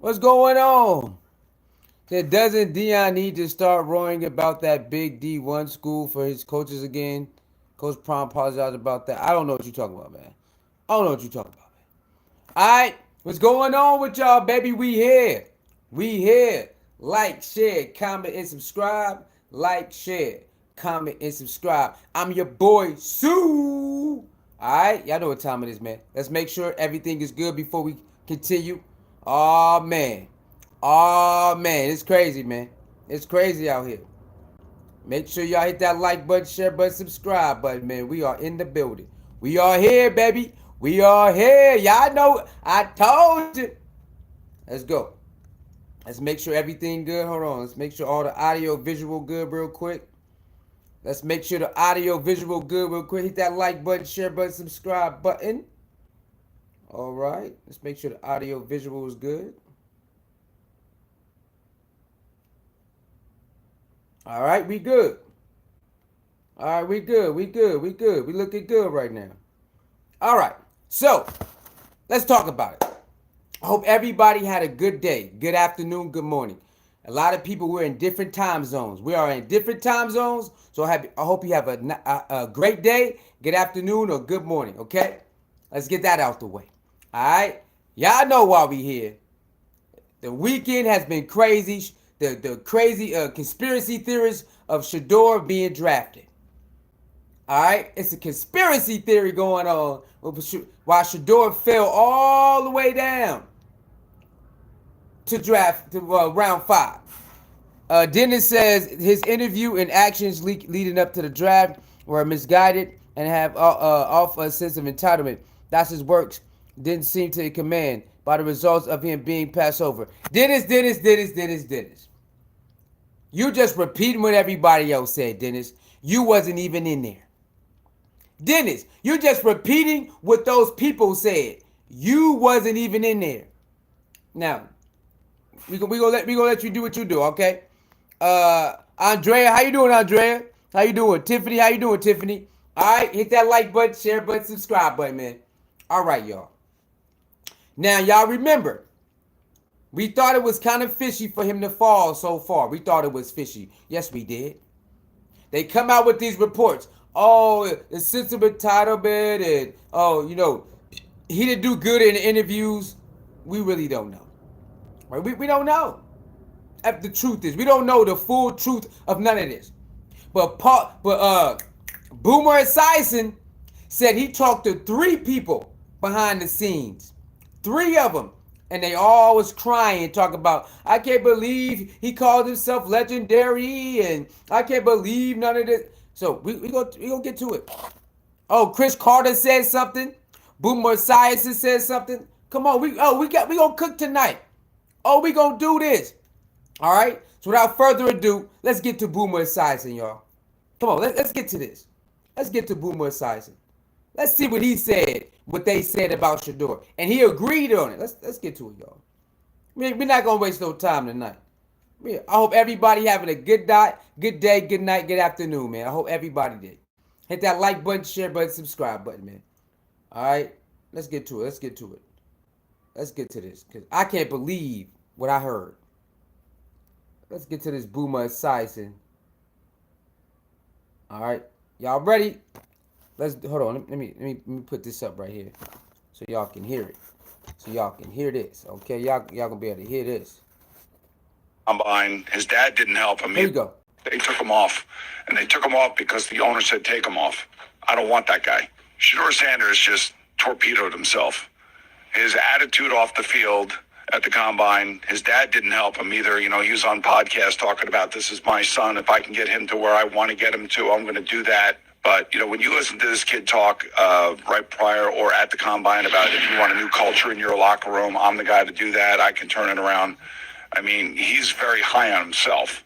What's going on? Said, doesn't Deion need to start roaring about that big D1 school for his coaches again? Coach Prom apologized about that. I don't know what you're talking about, man. I don't know what you're talking about, man. All right, what's going on with y'all, baby? We here. We here. Like, share, comment, and subscribe. Like, share, comment, and subscribe. I'm your boy, Sue. All right, y'all know what time it is, man. Let's make sure everything is good before we continue. Oh, man. Oh, man. It's crazy, man. It's crazy out here. Make sure y'all hit that like button, share button, subscribe button, man. We are in the building. We are here, baby. We are here. Y'all know I told you. Let's go. Let's make sure everything good. Hold on. Let's make sure all the audio visual good real quick. Let's make sure the audio visual good real quick. Hit that like button, share button, subscribe button. All right. Let's make sure the audio visual is good. All right, we good. All right, we good. We good. We good. We looking good right now. All right. So, let's talk about it. I hope everybody had a good day, good afternoon, good morning. A lot of people, we're in different time zones. We are in different time zones. So I hope you have a great day, good afternoon, or good morning, okay? Let's get that out the way. All right? Y'all know why we here. The weekend has been crazy. The crazy conspiracy theories of Shador being drafted. All right, it's a conspiracy theory going on while Shedeur fell all the way down to draft to round 5. Dennis says his interview and actions leading up to the draft were misguided and have off a sense of entitlement. That's his works didn't seem to command by the results of him being passed over. Dennis. You just repeating what everybody else said, Dennis. You wasn't even in there. Dennis, you're just repeating what those people said. You wasn't even in there. Now, we gonna let you do what you do, okay? Andrea, how you doing, Andrea? How you doing, Tiffany? How you doing, Tiffany? All right, hit that like button, share button, subscribe button, man. All right, y'all. Now, y'all remember, we thought it was kind of fishy for him to fall so far. We thought it was fishy. Yes, we did. They come out with these reports. Oh, the sense of entitlement, and he didn't do good in the interviews. We really don't know. Right? We don't know. The truth is, we don't know the full truth of none of this. But Boomer Esiason said he talked to 3 people behind the scenes. 3 of them. And they all was crying and talking about, I can't believe he called himself legendary, and I can't believe none of this. So we gonna get to it. Oh, Chris Carter said something. Boomer Esiason said something. Come on, we gonna cook tonight. Oh, we gonna do this. All right. So without further ado, let's get to Boomer Esiason, y'all. Come on, let's get to this. Let's get to Boomer Esiason. Let's see what he said, what they said about Shador, and he agreed on it. Let's get to it, y'all. We're not gonna waste no time tonight. I hope everybody having a good day, good night, good afternoon, man. I hope everybody did. Hit that like button, share button, subscribe button, man. All right, let's get to it. Let's get to it. Let's get to this, because I can't believe what I heard. Let's get to this Boomer Esiason. All right, y'all ready? Let's hold on. Let me put this up right here, so y'all can hear it. So y'all can hear this. Okay, y'all gonna be able to hear this. Combine. His dad didn't help him. Here you go. They took him off, and they took him off because the owner said take him off. I don't want that guy. Shedeur Sanders just torpedoed himself. His attitude off the field at the combine, his dad didn't help him either. He was on podcast talking about, this is my son. If I can get him to where I want to get him to, I'm going to do that. But, when you listen to this kid talk right prior or at the combine about if you want a new culture in your locker room, I'm the guy to do that. I can turn it around. I mean, he's very high on himself.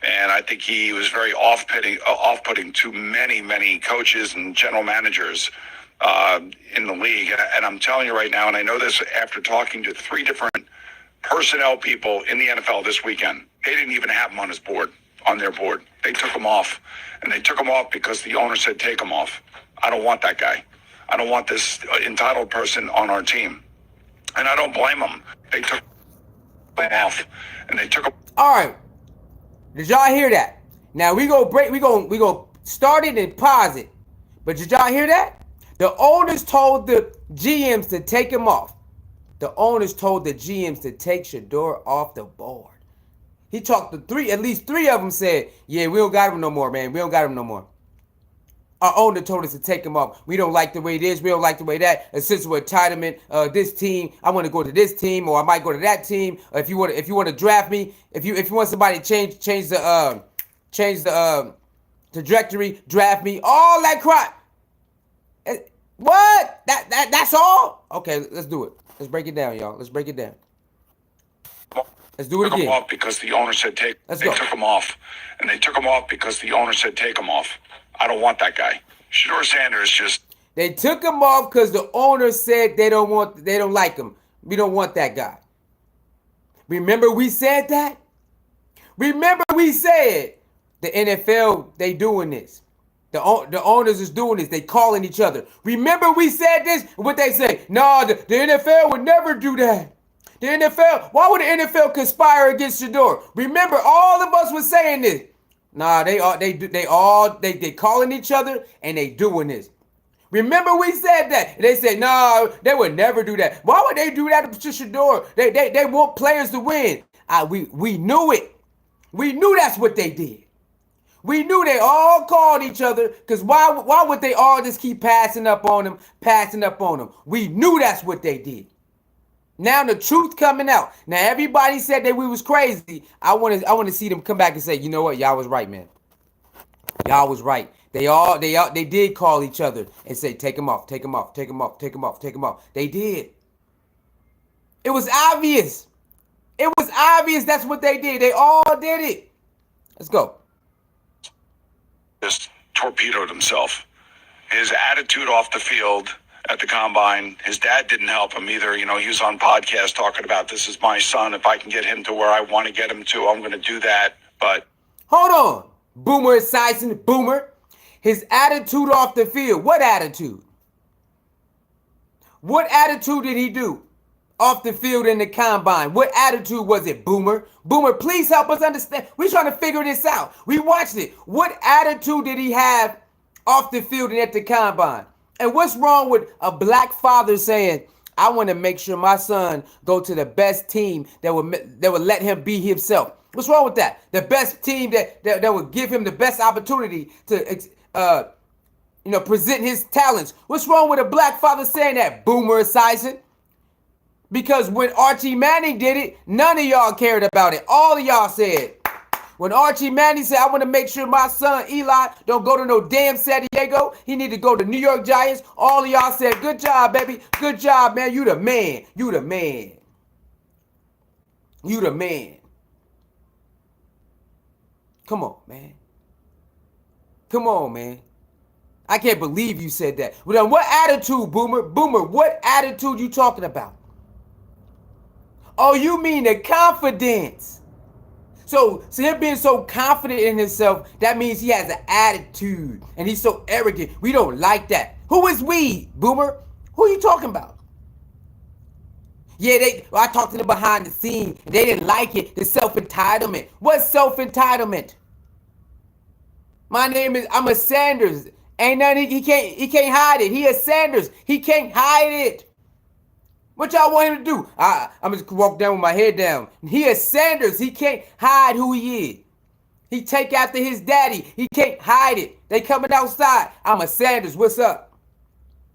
And I think he was very off-putting to many, many coaches and general managers in the league. And I'm telling you right now, and I know this after talking to 3 different personnel people in the NFL this weekend, they didn't even have him on their board. They took him off. And they took him off because the owner said take him off. I don't want that guy. I don't want this entitled person on our team. And I don't blame them. They took off, and they took him. All right. Did y'all hear that? Now we go start it and pause it. But did y'all hear that? The owners told the GMs to take him off. The owners told the GMs to take Shedeur off the board. He talked to at least three of them said, yeah, we don't got him no more, man. We don't got him no more. Our owner told us to take him off. We don't like the way it is. We don't like the way that. Since we're entitlement, this team, I want to go to this team, or I might go to that team. If you want to draft me, if you want somebody to change the trajectory, draft me. All that crap. What? That's all? Okay, let's do it. Let's break it down, y'all. Let's break it down. Let's do it again. Took him off because the owner said take. Let's they go. took him off, and they took him off because the owner said take him off. I don't want that guy. Shedeur Sanders just. They took him off because the owner said they don't like him. We don't want that guy. Remember we said that? Remember we said the NFL, they doing this. The owners is doing this. They calling each other. Remember we said this? What they say? No, the NFL would never do that. The NFL, why would the NFL conspire against Shador? Remember, all of us was saying this. Nah, they calling each other and they doing this. Remember we said that. They said, no, they would never do that. Why would they do that to Shador? They want players to win. We knew it. We knew that's what they did. We knew they all called each other, because why would they all just keep passing up on them? We knew that's what they did. Now the truth coming out. Now everybody said that we was crazy. I want to see them come back and say, you know what, y'all was right, man. Y'all was right. They did call each other and say, take him off, take him off, take him off, take him off, take him off. They did. It was obvious. It was obvious that's what they did. They all did it. Let's go. Just torpedoed himself. His attitude off the field at the combine, his dad didn't help him either. You know, he was on podcast talking about, this is my son. If I can get him to where I want to get him to, I'm going to do that. But hold on. Boomer Esiason, Boomer. His attitude off the field. What attitude? What attitude did he do off the field in the combine? What attitude was it, Boomer? Boomer, please help us understand. We're trying to figure this out. We watched it. What attitude did he have off the field and at the combine? And what's wrong with a black father saying, I want to make sure my son go to the best team that would let him be himself? What's wrong with that? The best team that would give him the best opportunity to present his talents. What's wrong with a black father saying that, Boomer Esiason? Because when Archie Manning did it, none of y'all cared about it. All of y'all said. When Archie Manning said, I want to make sure my son Eli don't go to no damn San Diego. He need to go to New York Giants. All of y'all said, good job, baby. Good job, man. You the man. You the man. You the man. Come on, man. Come on, man. I can't believe you said that. Well, what attitude, Boomer? Boomer, what attitude you talking about? Oh, you mean the confidence. So him being so confident in himself, that means he has an attitude. And he's so arrogant. We don't like that. Who is we, Boomer? Who are you talking about? Yeah, I talked to them behind the scene. They didn't like it. The self-entitlement. What's self-entitlement? I'm a Sanders. Ain't nothing, he can't hide it. He a Sanders. He can't hide it. What y'all want him to do? I'm just walk down with my head down. He a Sanders. He can't hide who he is. He take after his daddy. He can't hide it. They coming outside. I'm a Sanders. What's up?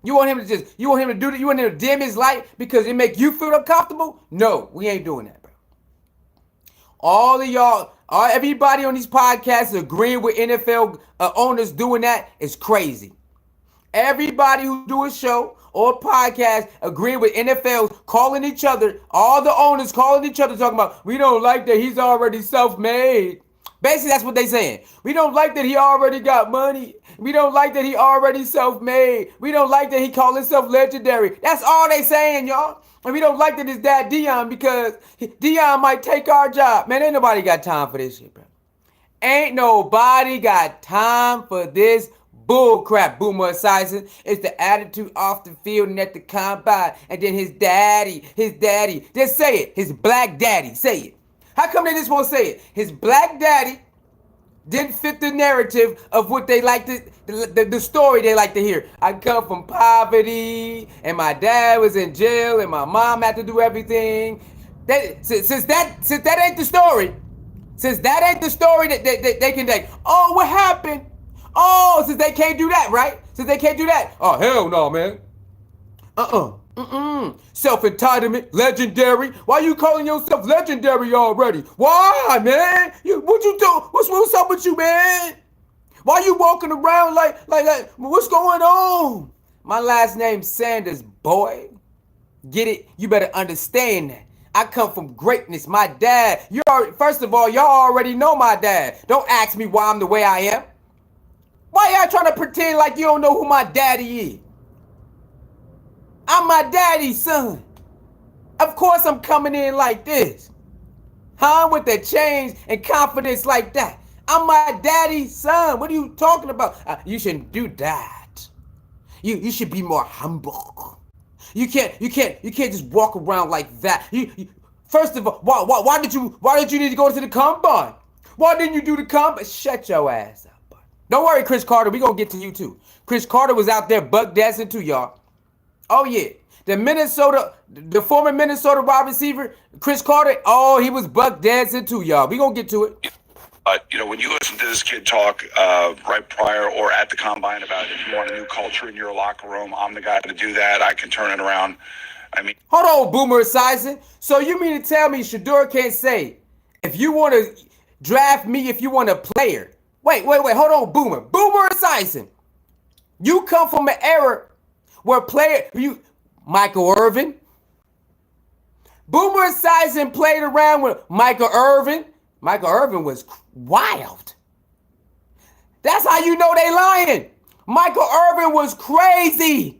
You want him to do that? You want him to dim his light because it make you feel uncomfortable? No, we ain't doing that, bro. All of y'all, everybody on these podcasts agreeing with NFL owners doing that is crazy. Everybody who do a show or a podcast agreeing with NFL, calling each other, all the owners calling each other, talking about, we don't like that he's already self-made. Basically, that's what they saying. We don't like that he already got money. We don't like that he already self-made. We don't like that he called himself legendary. That's all they saying, y'all. And we don't like that his dad Deion, because Deion might take our job. Man, ain't nobody got time for this shit, bro. Ain't nobody got time for this Bull crap, Boomer Esiason. It's the attitude off the field and at the combine. And then his daddy. Just say it. His black daddy. Say it. How come they just won't say it? His black daddy didn't fit the narrative of what they like to, the story they like to hear. I come from poverty, and my dad was in jail, and my mom had to do everything. Since that ain't the story, that they can say, oh, what happened? Oh, since they can't do that, right? Since they can't do that, oh hell no, man. Self-entitlement, legendary. Why you calling yourself legendary already? Why, man? What you do? What's up with you, man? Why you walking around like what's going on? My last name's Sanders, boy. Get it? You better understand that. I come from greatness. My dad, first of all, y'all already know my dad. Don't ask me why I'm the way I am. Why y'all trying to pretend like you don't know who my daddy is? I'm my daddy's son. Of course I'm coming in like this. With the change and confidence like that. I'm my daddy's son. What are you talking about? You shouldn't do that. You should be more humble. You can't just walk around like that. First of all, why did you need to go to the combine? Why didn't you do the combine? Shut your ass up. Don't worry, Chris Carter. We gonna get to you too. Chris Carter was out there buck dancing too, y'all. Oh yeah, the former Minnesota wide receiver, Chris Carter. Oh, he was buck dancing too, y'all. We gonna get to it. When you listen to this kid talk right prior or at the combine about if you want a new culture in your locker room, I'm the guy to do that. I can turn it around. I mean, hold on, Boomer Esiason. So you mean to tell me Shedeur can't say, if you want to draft me, if you want a player? Wait, hold on, Boomer Esiason. You come from an era where Michael Irvin. Boomer Esiason played around with Michael Irvin. Michael Irvin was wild. That's how you know they lying. Michael Irvin was crazy.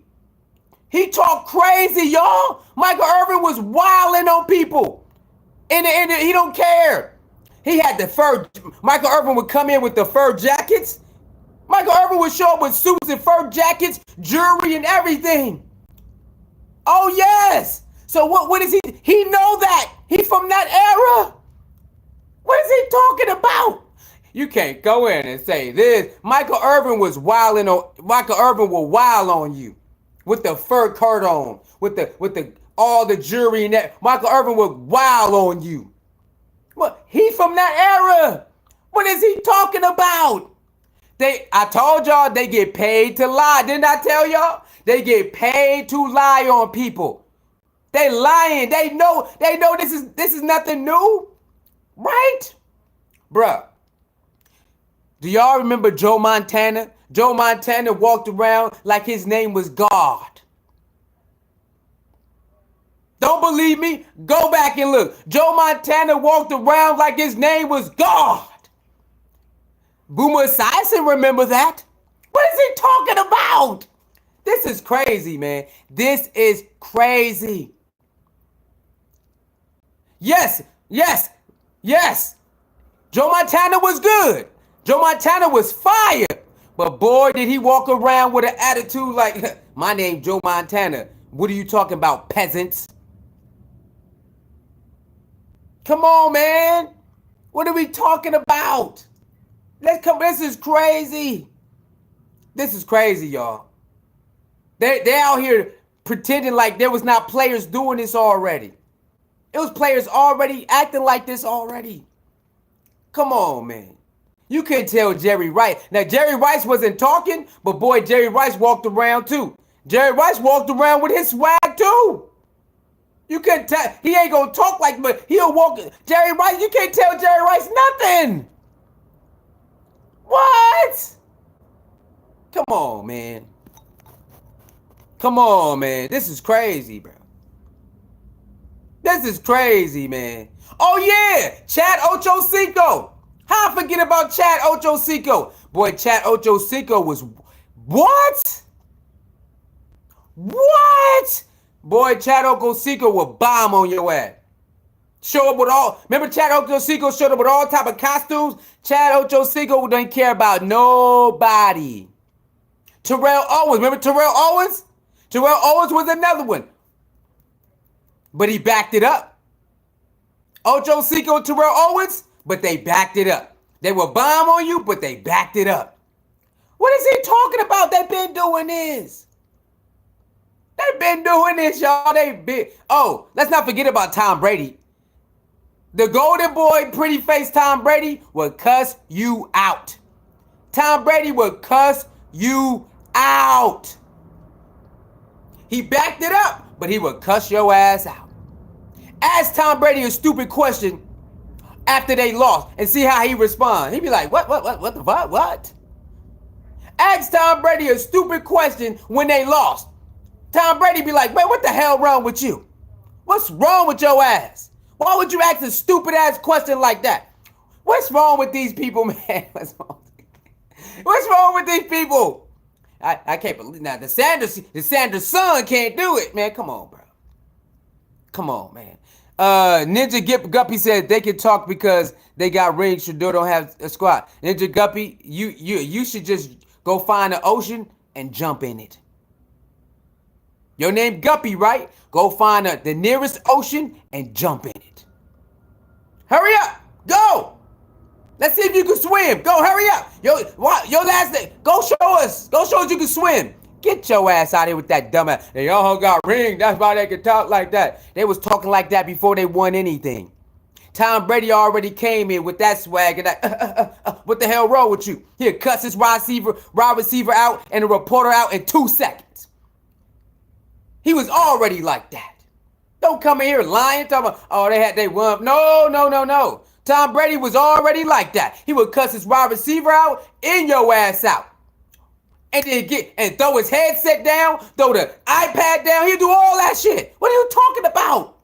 He talked crazy, y'all. Michael Irvin was wilding on people. And he don't care. He had the fur. Michael Irvin would come in with the fur jackets. Michael Irvin would show up with suits and fur jackets, jewelry and everything. Oh, yes. So what is he? He know that. He from that era. What is he talking about? You can't go in and say this. Michael Irvin will wild on you with the fur coat on, with the all the jewelry and that. Michael Irvin will wild on you. What? He from that era. What is he talking about? I told y'all they get paid to lie. Didn't I tell y'all? They get paid to lie on people. They lying. They know this is nothing new. Right? Bruh. Do y'all remember Joe Montana? Joe Montana walked around like his name was God. Don't believe me? Go back and look. Joe Montana walked around like his name was God. Boomer Esiason remember that? What is he talking about? This is crazy, man. This is crazy. Yes. Joe Montana was good. Joe Montana was fire. But boy, did he walk around with an attitude like, my name Joe Montana. What are you talking about, peasants? Come on, man. What are we talking about? This is crazy. This is crazy, y'all. They out here pretending like there was not players doing this already. It was players already acting like this already. Come on, man. You couldn't tell Jerry Rice. Now, Jerry Rice wasn't talking, but boy, Jerry Rice walked around too. Jerry Rice walked around with his swag too. You couldn't tell. He ain't gonna talk like, but he'll walk. Jerry Rice, you can't tell Jerry Rice nothing. What? Come on, man. Come on, man. This is crazy, bro. This is crazy, man. Oh, yeah. Chad Ochocinco. How I forget about Chad Ochocinco? Boy, Chad Ochocinco was... What? What? Boy, Chad Ochocinco will bomb on your ass. Show up with all... Remember Chad Ochocinco showed up with all type of costumes? Chad Ochocinco didn't care about nobody. Terrell Owens. Remember Terrell Owens? Terrell Owens was another one. But he backed it up. Ocho Cinco and Terrell Owens, but they backed it up. They will bomb on you, but they backed it up. What is he talking about? They've been doing this. They've been doing this, y'all. Oh, let's not forget about Tom Brady. The golden boy, pretty face Tom Brady would cuss you out. Tom Brady would cuss you out. He backed it up, but he would cuss your ass out. Ask Tom Brady a stupid question after they lost and see how he responds. He'd be like, what the fuck, what? Ask Tom Brady a stupid question when they lost. Tom Brady be like, man, what the hell wrong with you? What's wrong with your ass? Why would you ask a stupid ass question like that? What's wrong with these people, man? What's wrong with these people? I can't believe now. The Sanders son can't do it, man. Come on, bro. Come on, man. Ninja Guppy said they can talk because they got rings. Shador don't have a squad. Ninja Guppy, you should just go find an ocean and jump in it. Your name Guppy, right? Go find the nearest ocean and jump in it. Hurry up. Go. Let's see if you can swim. Go, hurry up. Your last name. Go show us. Go show us you can swim. Get your ass out here with that dumb ass. They all got ring. That's why they can talk like that. They was talking like that before they won anything. Tom Brady already came in with that swag and that. What the hell wrong with you? He'll cuss his wide receiver out and the reporter out in 2 seconds. He was already like that. Don't come in here lying, talking about, oh, they won. No. Tom Brady was already like that. He would cuss his wide receiver out and your ass out. And then throw his headset down, throw the iPad down. He'll do all that shit. What are you talking about?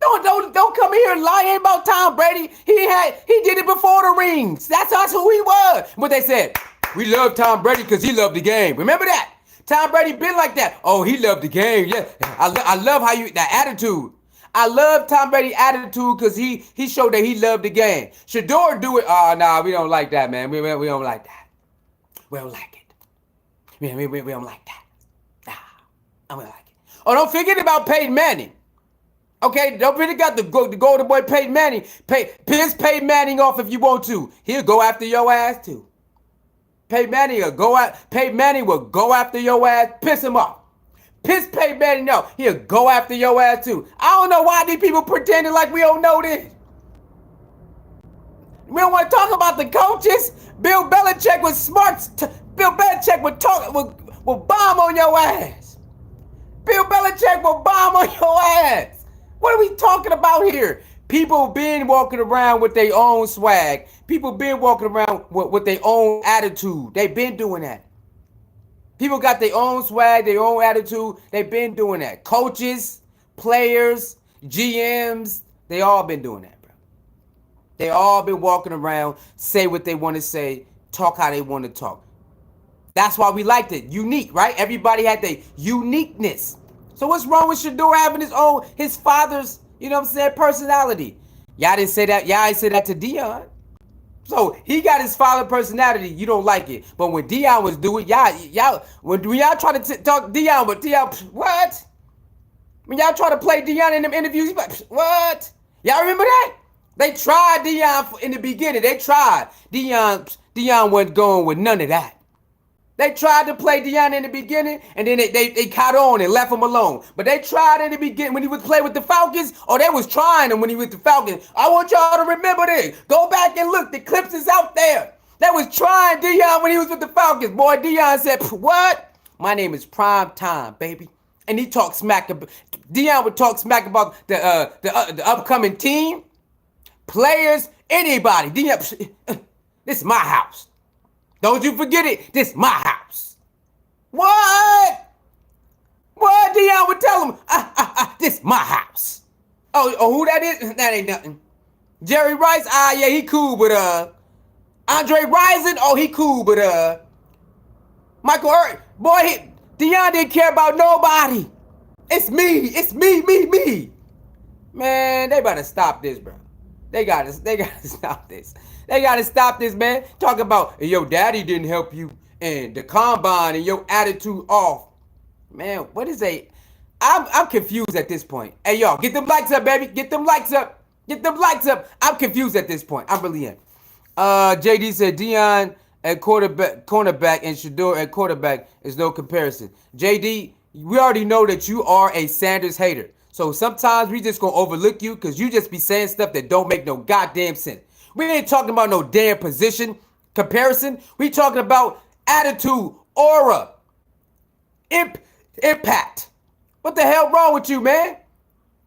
Don't come here lying about Tom Brady. He did it before the rings. That's who he was. But they said, we love Tom Brady because he loved the game. Remember that? Tom Brady been like that. Oh, he loved the game. Yeah, I love how that attitude. I love Tom Brady's attitude because he showed that he loved the game. Shedeur do it. Oh, nah, we don't like that, man. We don't like that. We don't like it. We don't like that. Nah, I don't like it. Oh, don't forget about Peyton Manning. Okay, don't forget the golden boy Peyton Manning. Piss Peyton Manning off if you want to. He'll go after your ass too. Peyton Manning will go after your ass, piss him off. Piss Peyton Manning off. He'll go after your ass too. I don't know why these people pretending like we don't know this. We don't want to talk about the coaches. Bill Belichick was smart. Bill Belichick will bomb on your ass. Bill Belichick will bomb on your ass. What are we talking about here? People been walking around with their own swag. People been walking around with their own attitude. They've been doing that. People got their own swag, their own attitude. They've been doing that. Coaches, players, GMs, they all been doing that, bro. They all been walking around, say what they want to say, talk how they want to talk. That's why we liked it. Unique, right? Everybody had their uniqueness. So what's wrong with Shador having his father's, personality? Y'all didn't say that. Y'all ain't say that to Deion. So he got his father personality. You don't like it. But when Deion was doing, when y'all try to talk Deion, but Deion, what? When y'all try to play Deion in them interviews, he's like, what? Y'all remember that? They tried Deion in the beginning. They tried. Deion wasn't going with none of that. They tried to play Deion in the beginning, and then they caught on and left him alone. But they tried in the beginning when he would play with the Falcons, or they was trying him when he was with the Falcons. I want y'all to remember this. Go back and look. The clips is out there. They was trying Deion when he was with the Falcons. Boy, Deion said, what? My name is Prime Time, baby. And he talked smack. Deion would talk smack about the upcoming team, players, anybody. Deion, this is my house. Don't you forget it. This is my house. What? What? Deion would tell him, this is my house. Oh, who that is? That ain't nothing. Jerry Rice, yeah, he cool, but Andre Rison, oh, he cool, but Michael Irvin, boy, Deion didn't care about nobody. It's me. Man, they better stop this, bro. They gotta stop this. They gotta stop this, man. Talk about, your daddy didn't help you and the combine and your attitude off. Man, what is I'm confused at this point. Hey, y'all, get them likes up, baby. Get them likes up. Get them likes up. I'm confused at this point. I really am. JD said Deion at cornerback and Shedeur at quarterback is no comparison. JD, we already know that you are a Sanders hater. So sometimes we just gonna overlook you because you just be saying stuff that don't make no goddamn sense. We ain't talking about no damn position comparison. We talking about attitude, aura, impact. What the hell wrong with you, man?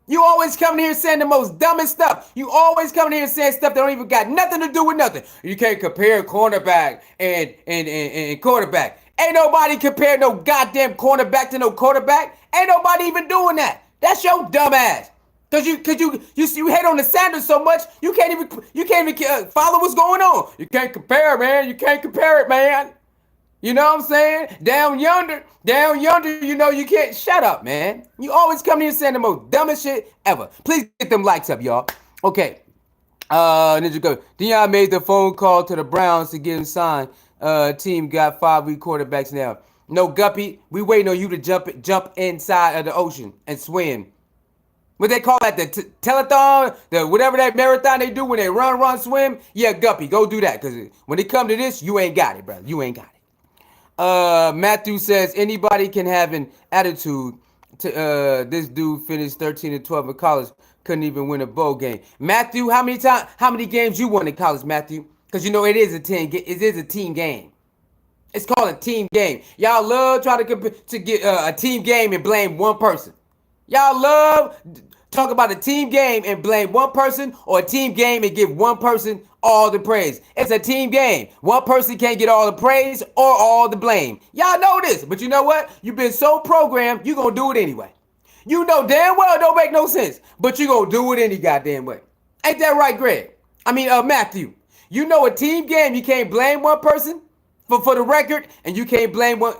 You always coming here saying the most dumbest stuff. You always coming here saying stuff that don't even got nothing to do with nothing. You can't compare cornerback and quarterback. Ain't nobody compare no goddamn cornerback to no quarterback. Ain't nobody even doing that. That's your dumb ass. Cause you hate on the Sanders so much you can't even follow what's going on. You can't compare, man. You can't compare it, man. You know what I'm saying? Down yonder, you know you can't. Shut up, man. You always come here saying the most dumbest shit ever. Please get them likes up, y'all. Okay. Ninja go. Deion made the phone call to the Browns to get him signed. Team got 5 weak quarterbacks now. No, Guppy, we waiting on you to jump inside of the ocean and swim. What they call that, the telethon, the whatever that marathon they do when they run, swim. Yeah, Guppy, go do that. Because when it come to this, you ain't got it, brother. You ain't got it. Matthew says anybody can have an attitude. This dude finished 13-12 in college, couldn't even win a bowl game. Matthew, how many games you won in college, Matthew? Because you know it is a team game. It's called a team game. Y'all love trying to get a team game and blame one person. Y'all love talk about a team game and blame one person, or a team game and give one person all the praise. It's a team game. One person can't get all the praise or all the blame. Y'all know this, but you know what? You've been so programmed, you're going to do it anyway. You know damn well it don't make no sense, but you're going to do it any goddamn way. Ain't that right, Greg? Matthew. You know a team game, you can't blame one person for the record, and you can't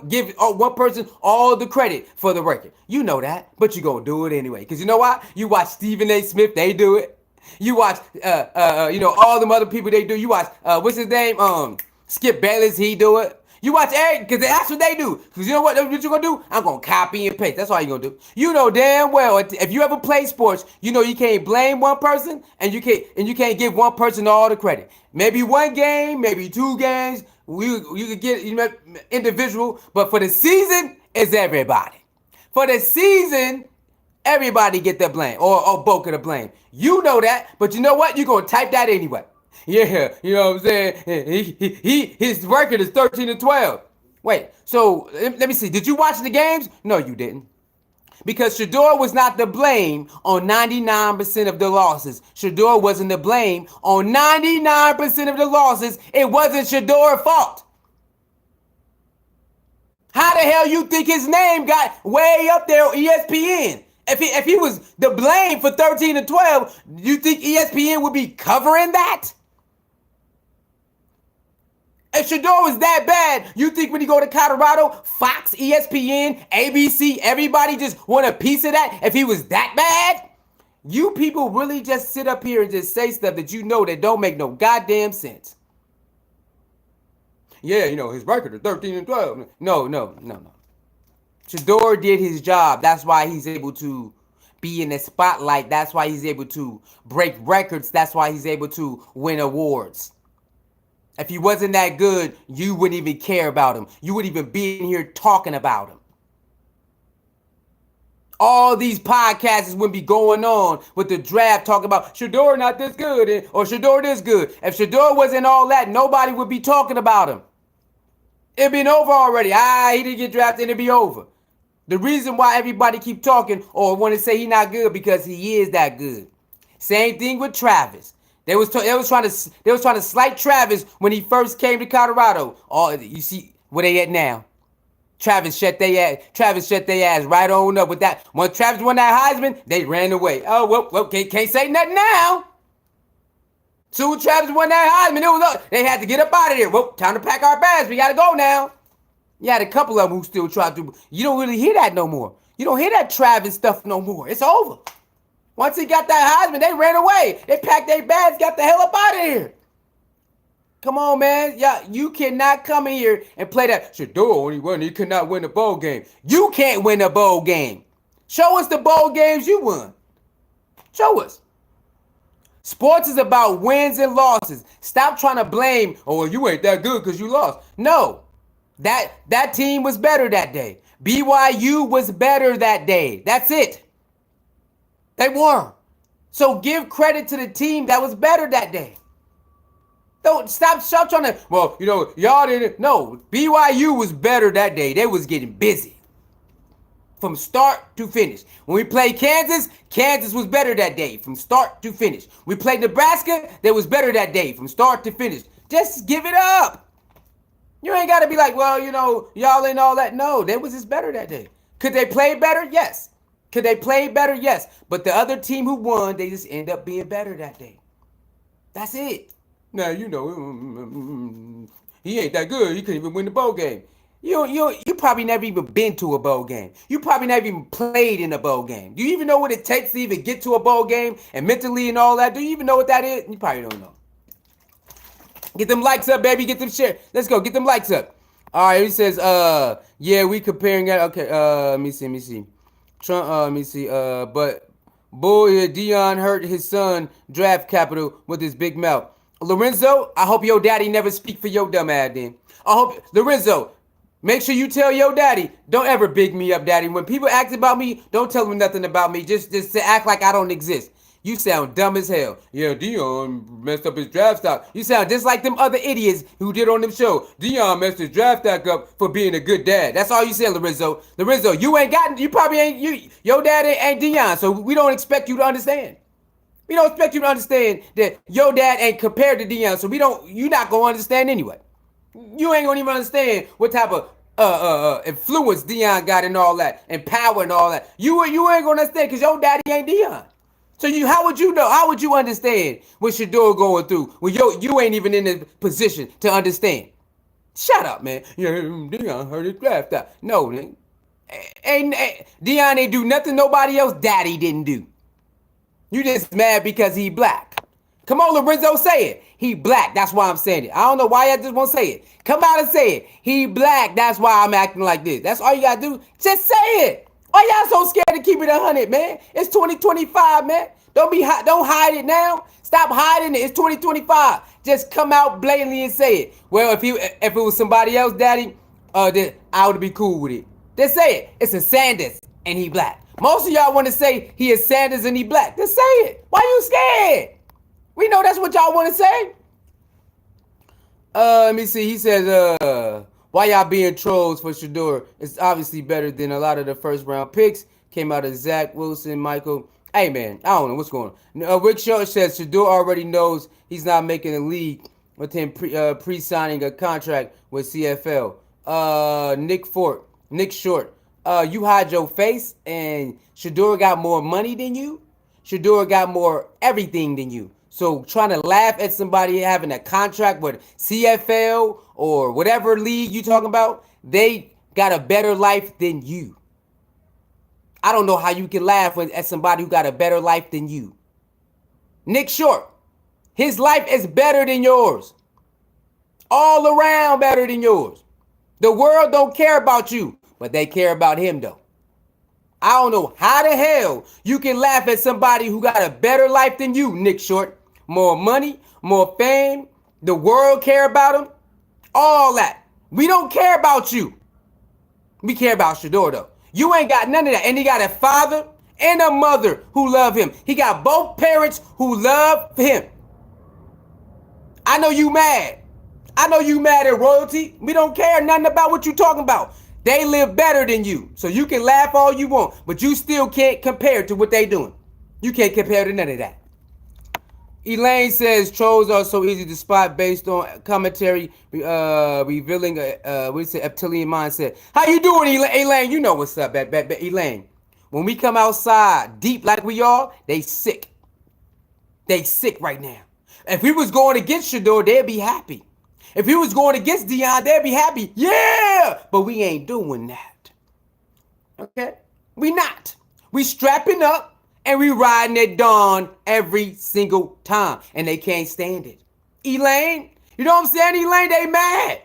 give one person all the credit for the record. You know that, but you're going to do it anyway. Because you know why? You watch Stephen A. Smith, they do it. You watch, all them other people, they do. You watch, what's his name? Skip Bayless, he do it. You watch Eric, because that's what they do. Because you know what you're going to do? I'm going to copy and paste. That's all you're going to do. You know damn well, if you ever play sports, you know you can't blame one person, and you can't give one person all the credit. Maybe one game, maybe 2 games, you could get individual, but for the season, it's everybody. For the season, everybody get the blame, or bulk of the blame. You know that, but you know what? You're going to type that anyway. Yeah, you know what I'm saying? His record is 13-12. Wait, so let me see. Did you watch the games? No, you didn't. Because Shador was not to blame on 99% of the losses. Shador wasn't to blame on 99% of the losses. It wasn't Shador's fault. How the hell you think his name got way up there on ESPN? If he was the blame for 13-12, you think ESPN would be covering that? If Shedeur was that bad, you think when he go to Colorado, Fox, ESPN, ABC, everybody just want a piece of that if he was that bad? You people really just sit up here and just say stuff that you know that don't make no goddamn sense. Yeah, his record is 13-12. No. Shedeur did his job. That's why he's able to be in the spotlight. That's why he's able to break records. That's why he's able to win awards. If he wasn't that good, you wouldn't even care about him. You wouldn't even be in here talking about him. All these podcasts wouldn't be going on with the draft talking about Shedeur not this good or Shedeur this good. If Shedeur wasn't all that, nobody would be talking about him. It'd been over already. He didn't get drafted, it'd be over. The reason why everybody keep talking or want to say he not good because he is that good. Same thing with Travis. They was trying to slight Travis when he first came to Colorado. Oh, you see where they at now? Travis shut their ass right on up with that. When Travis won that Heisman, they ran away. Oh, well, can't say nothing now. Soon Travis won that Heisman, it was up. They had to get up out of there. Well, time to pack our bags. We got to go now. You had a couple of them who still tried to. You don't really hear that no more. You don't hear that Travis stuff no more. It's over. Once he got that Heisman, they ran away. They packed their bags, got the hell up out of here. Come on, man. Yeah, you cannot come in here and play that. Shedeur only won. He could not win a bowl game. You can't win a bowl game. Show us the bowl games you won. Show us. Sports is about wins and losses. Stop trying to blame, oh, well, you ain't that good because you lost. No. That team was better that day. BYU was better that day. That's it. They won. So give credit to the team that was better that day. Don't stop trying to, well, y'all didn't. No, BYU was better that day. They was getting busy from start to finish. When we played Kansas, Kansas was better that day from start to finish. We played Nebraska, they was better that day from start to finish. Just give it up. You ain't got to be like, well, y'all ain't all that. No, they was just better that day. Could they play better? Yes. Could they play better? Yes. But the other team who won, they just end up being better that day. That's it. Now, he ain't that good. He couldn't even win the bowl game. You probably never even been to a bowl game. You probably never even played in a bowl game. Do you even know what it takes to even get to a bowl game and mentally and all that? Do you even know what that is? You probably don't know. Get them likes up, baby. Get them share. Let's go. Get them likes up. All right. He says, yeah, we comparing that. Okay. Let me see. Trump. Let me see. But boy, Deion hurt his son draft capital with his big mouth. Lorenzo, I hope your daddy never speak for your dumb ass then. I hope, Lorenzo, make sure you tell your daddy, don't ever big me up, daddy. When people ask about me, don't tell them nothing about me. Just to act like I don't exist. You sound dumb as hell. Yeah, Deion messed up his draft stock. You sound just like them other idiots who did on them show. Deion messed his draft stock up for being a good dad. That's all you said, Lorenzo. Lorenzo, you probably ain't, your dad ain't Deion, so we don't expect you to understand. We don't expect you to understand that your dad ain't compared to Deion, so you're not gonna understand anyway. You ain't gonna even understand what type of influence Deion got and all that, and power and all that. You ain't gonna understand because your daddy ain't Deion. So how would you know? How would you understand what Shador going through when you ain't even in the position to understand? Shut up, man. Yeah, Deion hurt his draft out. No, man. Deion ain't do nothing nobody else daddy didn't do. You just mad because he black. Come on, Lorenzo, say it. He black. That's why I'm saying it. I don't know why I just won't say it. Come out and say it. He black. That's why I'm acting like this. That's all you got to do. Just say it. Why y'all so scared to keep it 100, man? It's 2025, man. Don't hide it now. Stop hiding it. It's 2025. Just come out blatantly and say it. Well, if it was somebody else, daddy, then I would be cool with it. Just say it. It's a Sanders and he black. Most of y'all want to say he is Sanders and he black. Just say it. Why you scared? We know that's what y'all want to say. Let me see. He says, why y'all being trolls for Shedeur? It's obviously better than a lot of the first round picks. Came out of Zach Wilson, Michael. Hey, man, I don't know what's going on. Rick Short says Shedeur already knows he's not making a league with him pre-signing a contract with CFL. Nick Short. You hide your face, and Shedeur got more money than you. Shedeur got more everything than you. So trying to laugh at somebody having a contract with CFL or whatever league you talking about, they got a better life than you. I don't know how you can laugh at somebody who got a better life than you. Nick Short, his life is better than yours. All around better than yours. The world don't care about you, but they care about him though. I don't know how the hell you can laugh at somebody who got a better life than you, Nick Short. More money, more fame, the world care about him, all that. We don't care about you. We care about Shador though. You ain't got none of that. And he got a father and a mother who love him. He got both parents who love him. I know you mad. I know you mad at royalty. We don't care nothing about what you talking about. They live better than you. So you can laugh all you want, but you still can't compare to what they doing. You can't compare to none of that. Elaine says trolls are so easy to spot based on commentary revealing reptilian mindset. How you doing, Elaine? You know what's up, Elaine. When we come outside deep like we are, they sick. They sick right now. If we was going against Shador, they'd be happy. If he was going against Deion, they'd be happy. Yeah, but we ain't doing that. Okay? We not. We strapping up. And we riding at dawn every single time. And they can't stand it. Elaine, You know what I'm saying, Elaine? They mad.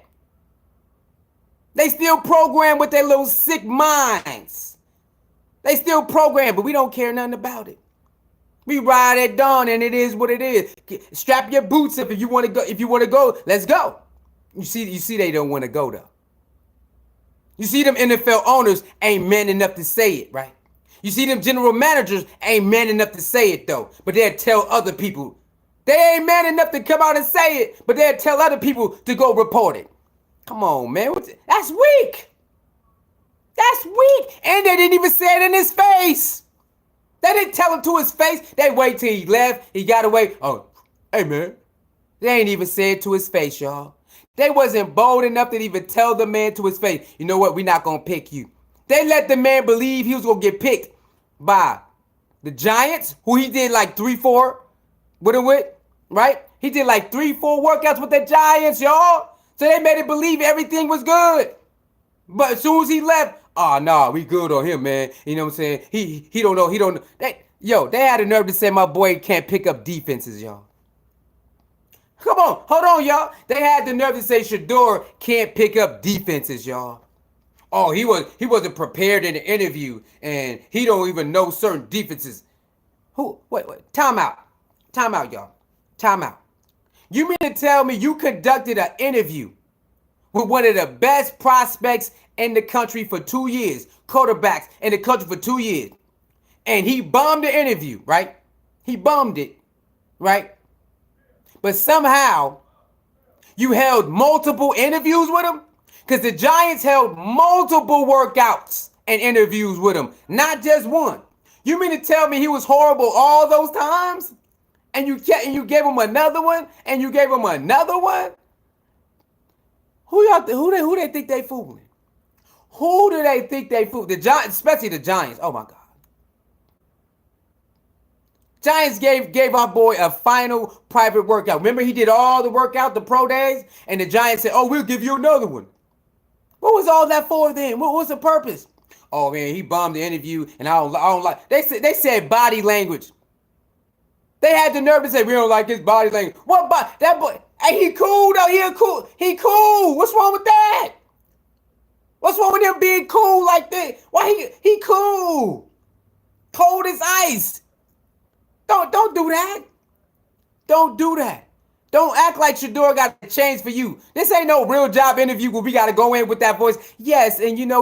They still programmed with their little sick minds. They still programmed, but we don't care nothing about it. We ride at dawn, and it is what it is. Strap your boots up if you want to go. If you want to go, let's go. You see, they don't want to go though. You see, them NFL owners ain't man enough to say it, right? You see, them general managers ain't man enough to say it though, but they'll tell other people. They ain't man enough to come out and say it, but they'll tell other people to go report it. Come on, man. That's weak. That's weak. And they didn't even say it in his face. They didn't tell him to his face. They wait till he left. He got away. Oh, hey, man. They ain't even say it to his face, y'all. They wasn't bold enough to even tell the man to his face, you know what, we're not going to pick you. They let the man believe he was going to get picked by the Giants, who he did like 3-4 with, right? He did like 3-4 workouts with the Giants, y'all. So they made it believe everything was good. But as soon as he left, oh, nah, we good on him, man. You know what I'm saying? He don't know. He don't know. They had a nerve to say my boy can't pick up defenses, y'all. Come on. Hold on, y'all. They had the nerve to say Shedeur can't pick up defenses, y'all. Oh, he wasn't prepared in the interview, and he don't even know certain defenses. Wait. Time out, y'all. Time out. You mean to tell me you conducted an interview with one of the best prospects in the country for 2 years, quarterbacks in the country for 2 years, and he bombed the interview, right? He bombed it, right? But somehow you held multiple interviews with him? Because the Giants held multiple workouts and interviews with him, not just one. You mean to tell me he was horrible all those times? And you gave him another one, and you gave him another one? Who they think they fooling? Who do they think they fooling? The Giants, especially the Giants. Oh my God. Giants gave our boy a final private workout. Remember, he did all the workout, the pro days, and the Giants said, "Oh, we'll give you another one." What was all that for then? What was the purpose? Oh man, he bombed the interview, and I don't like. They said body language. They had the nerve to say we don't like his body language. What body? That boy, hey, he cool though. He cool. What's wrong with that? What's wrong with him being cool like that? Why he cool? Cold as ice. Don't do that. Don't do that. Don't act like Shador got to change for you. This ain't no real job interview where we got to go in with that voice. Yes, and you know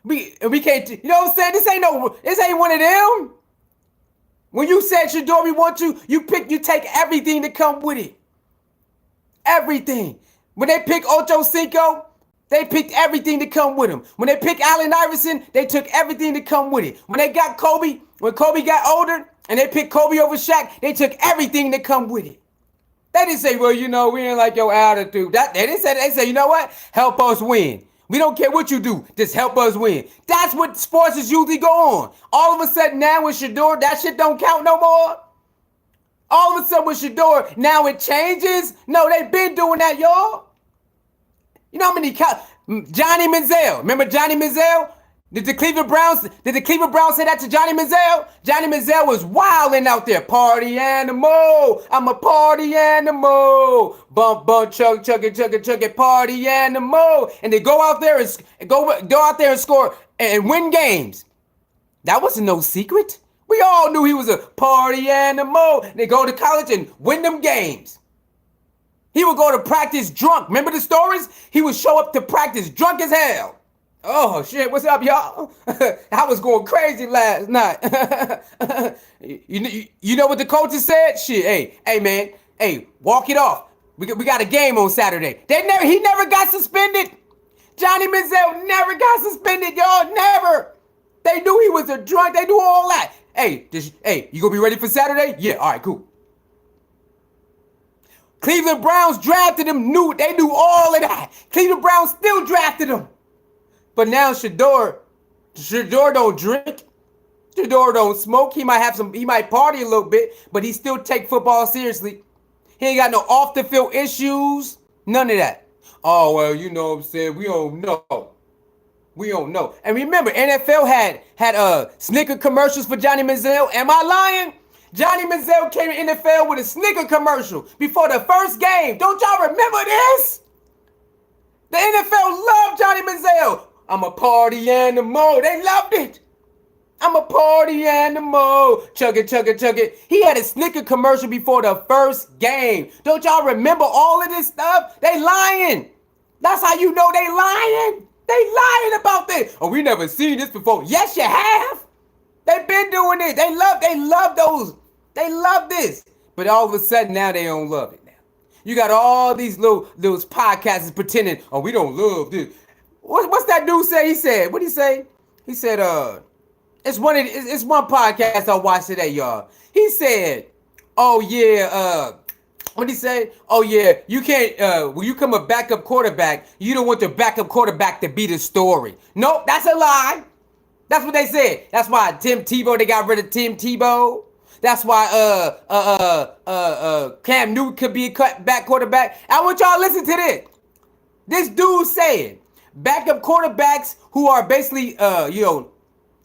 we can't. You know what I'm saying? This ain't one of them. When you said Shador, we want you take everything that come with it. Everything. When they pick Ocho Cinco, they picked everything to come with him. When they picked Allen Iverson, they took everything to come with it. When they got Kobe, when Kobe got older and they picked Kobe over Shaq, they took everything to come with it. They didn't say, well, you know, we ain't like your attitude. They say, you know what? Help us win. We don't care what you do. Just help us win. That's what sports is usually go on. All of a sudden now with Shedeur, that shit don't count no more. All of a sudden with Shedeur, now it changes. No, they've been doing that, y'all. You know how many Johnny Manziel. Remember Johnny Manziel? Did the Cleveland Browns say that to Johnny Manziel? Johnny Manziel was wilding out there. Party animal. I'm a party animal. Bump, chug, it, party animal. And they go out there and go out there and score and win games. That wasn't no secret. We all knew he was a party animal. They go to college and win them games. He would go to practice drunk. Remember the stories? He would show up to practice drunk as hell. Oh, shit. What's up, y'all? I was going crazy last night. you know what the coaches said? Shit, hey, man. Hey, walk it off. We got a game on Saturday. He never got suspended. Johnny Manziel never got suspended, y'all. Never. They knew he was a drunk. They knew all that. Hey, you gonna be ready for Saturday? Yeah, all right, cool. Cleveland Browns drafted him. They knew all of that. Cleveland Browns still drafted him. But now Shedeur don't drink. Shedeur don't smoke. He might party a little bit, but he still take football seriously. He ain't got no off the field issues. None of that. Oh, well, you know what I'm saying? We don't know. And remember, NFL had sneaker commercials for Johnny Manziel. Am I lying? Johnny Manziel came in the NFL with a Snicker commercial before the first game. Don't y'all remember this? The NFL loved Johnny Manziel. I'm a party animal. They loved it. I'm a party animal. Chug it, chug it, chug it. He had a Snicker commercial before the first game. Don't y'all remember all of this stuff? They lying. That's how you know they lying. They lying about this. Oh, we never seen this before. Yes, you have. They've been doing it. They love those. They love this. But all of a sudden now they don't love it now. You got all these those podcasters pretending, oh, we don't love this. What's that dude say? He said, what'd he say? He said, it's one podcast I watched today, y'all. He said, oh yeah, what'd he say? Oh yeah, you can't when you come a backup quarterback, you don't want the backup quarterback to be the story. Nope, that's a lie. That's what they said. That's why Tim Tebow, they got rid of Tim Tebow. That's why Cam Newton could be a cutback quarterback. I want y'all to listen to this. This dude saying backup quarterbacks who are basically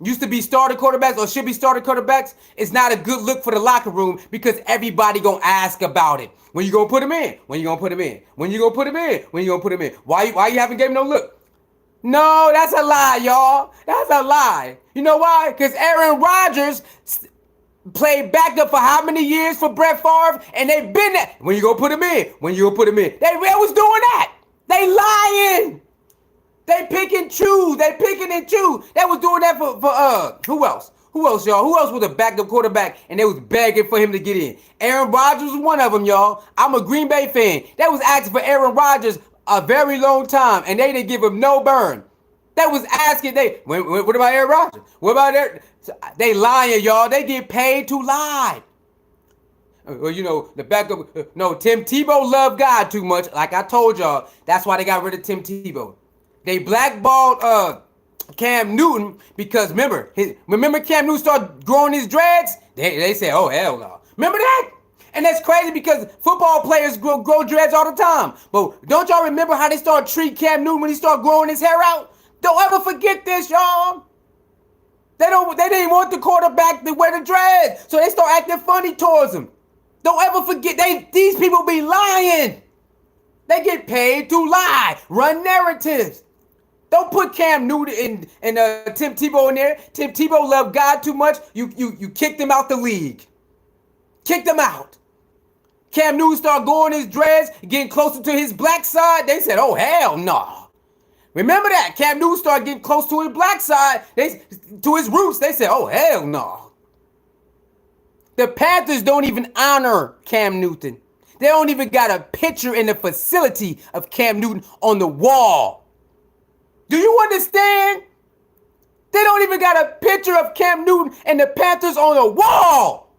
used to be starter quarterbacks or should be starter quarterbacks is not a good look for the locker room because everybody gonna ask about it. When you gonna put him in? When you gonna put him in? When you gonna put him in? When you gonna put him in? Why you haven't given no look? No, that's a lie, y'all. That's a lie. You know why? Because Aaron Rodgers played backup for how many years for Brett Favre? And they've been there. When you gonna put him in? When you gonna put him in? They was doing that. They lying. They pick and choose. They picking and choose. They was doing that for who else? Who else, y'all? Who else was a backup quarterback and they was begging for him to get in? Aaron Rodgers was one of them, y'all. I'm a Green Bay fan. They was asking for Aaron Rodgers a very long time and they didn't give him no burn. They was asking, what about Aaron Rodgers? What about Aaron? They lying, y'all. They get paid to lie. Well, you know, the backup, no, Tim Tebow loved God too much. Like I told y'all, that's why they got rid of Tim Tebow. They blackballed Cam Newton because remember Cam Newton started growing his dreads? They said, oh, hell no. Remember that? And that's crazy because football players grow dreads all the time. But don't y'all remember how they started treating Cam Newton when he started growing his hair out? Don't ever forget this, y'all. They didn't want the quarterback to wear the dreads. So they start acting funny towards him. Don't ever forget, these people be lying. They get paid to lie, run narratives. Don't put Cam Newton and Tim Tebow in there. Tim Tebow loved God too much. You kicked him out the league. Kicked him out. Cam Newton started going his dreads, getting closer to his black side. They said, oh, hell no. Remember that. Cam Newton started getting close to his black side, to his roots. They said, oh, hell no. The Panthers don't even honor Cam Newton. They don't even got a picture in the facility of Cam Newton on the wall. Do you understand? They don't even got a picture of Cam Newton and the Panthers on the wall.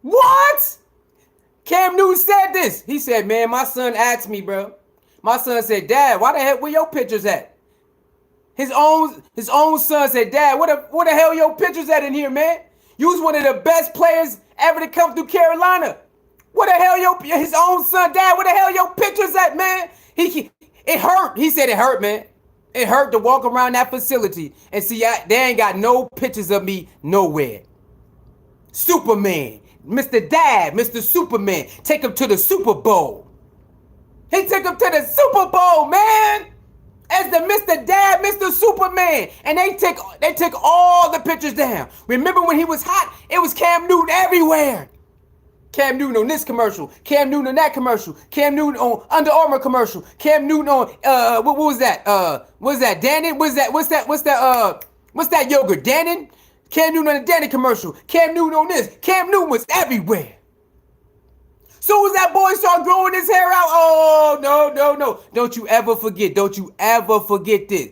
What? Cam Newton said this. He said, man, my son asked me, bro. My son said, Dad, why the heck where your pictures at? His own son said, Dad, what the hell your pictures at in here, man? You was one of the best players ever to come through Carolina. What the hell his own son, Dad, where the hell your pictures at, man? It hurt. He said it hurt, man. It hurt to walk around that facility and see they ain't got no pictures of me nowhere. Superman, Mr. Dad, Mr. Superman, take him to the Super Bowl. He took him to the Super Bowl, man. As the Mr. Dad, Mr. Superman. And they took all the pictures down. Remember when he was hot? It was Cam Newton everywhere. Cam Newton on this commercial. Cam Newton on that commercial. Cam Newton on Under Armour commercial. Cam Newton on what was that? What was that? Dannon? What's that yogurt? Dannon? Cam Newton on the Dannon commercial. Cam Newton on this. Cam Newton was everywhere. Soon as that boy started growing his hair out, oh, no. Don't you ever forget. Don't you ever forget this.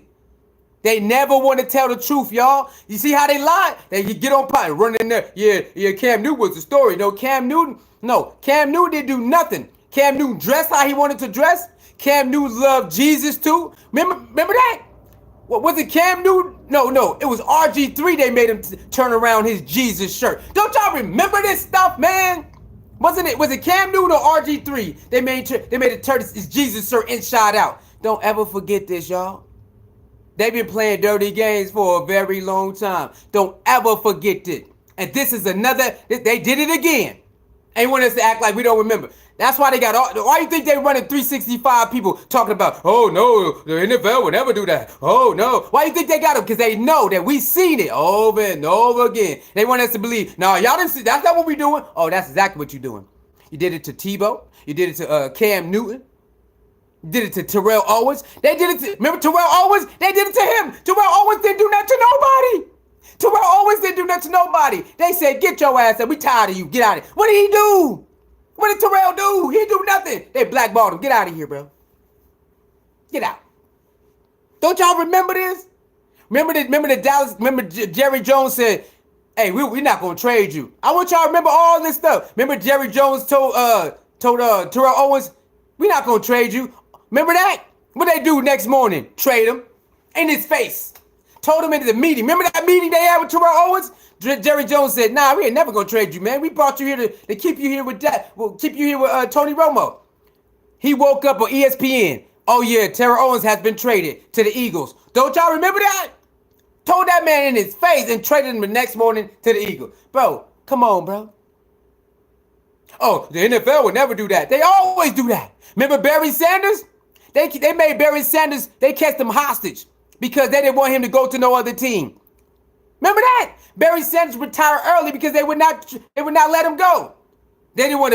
They never want to tell the truth, y'all. You see how they lie? They get on pot, run in there. Yeah, Cam Newton was the story. Cam Newton didn't do nothing. Cam Newton dressed how he wanted to dress. Cam Newton loved Jesus too. Remember that? What was it, Cam Newton? No, it was RG3 they made him turn around his Jesus shirt. Don't y'all remember this stuff, man? Was it Cam Newton or RG3? They made it turn his Jesus shirt inside out. Don't ever forget this, y'all. They've been playing dirty games for a very long time. Don't ever forget it. And this is another, they did it again. They want us to act like we don't remember. That's why they got all, why you think they running 365 people talking about, oh no, the NFL would never do that. Oh no. Why you think they got them? Because they know that we seen it over and over again. They want us to believe, no, y'all didn't see, that's not what we doing. Oh, that's exactly what you're doing. You did it to Tebow. You did it to Cam Newton. You did it to Terrell Owens. They did it to, remember Terrell Owens? They did it to him. Terrell Owens didn't do nothing to nobody. Terrell Owens didn't do nothing to nobody. They said, get your ass up. We tired of you. Get out of here. What did he do? What did Terrell do? He didn't do nothing. They blackballed him. Get out of here, bro. Get out. Don't y'all remember this? Remember the Dallas, remember Jerry Jones said, hey, we're not going to trade you. I want y'all to remember all this stuff. Remember Jerry Jones told Terrell Owens, we're not going to trade you. Remember that? What they do next morning? Trade him. In his face. Told him in the meeting. Remember that meeting they had with Terrell Owens? Jerry Jones said, nah, we ain't never going to trade you, man. We brought you here to keep you here with that. We'll keep you here with Tony Romo. He woke up on ESPN. Oh, yeah, Terrell Owens has been traded to the Eagles. Don't y'all remember that? Told that man in his face and traded him the next morning to the Eagles. Bro, come on, bro. Oh, the NFL would never do that. They always do that. Remember Barry Sanders? They made Barry Sanders, they kept him hostage because they didn't want him to go to no other team. Remember that? Barry Sanders retired early because they would not let him go. They didn't want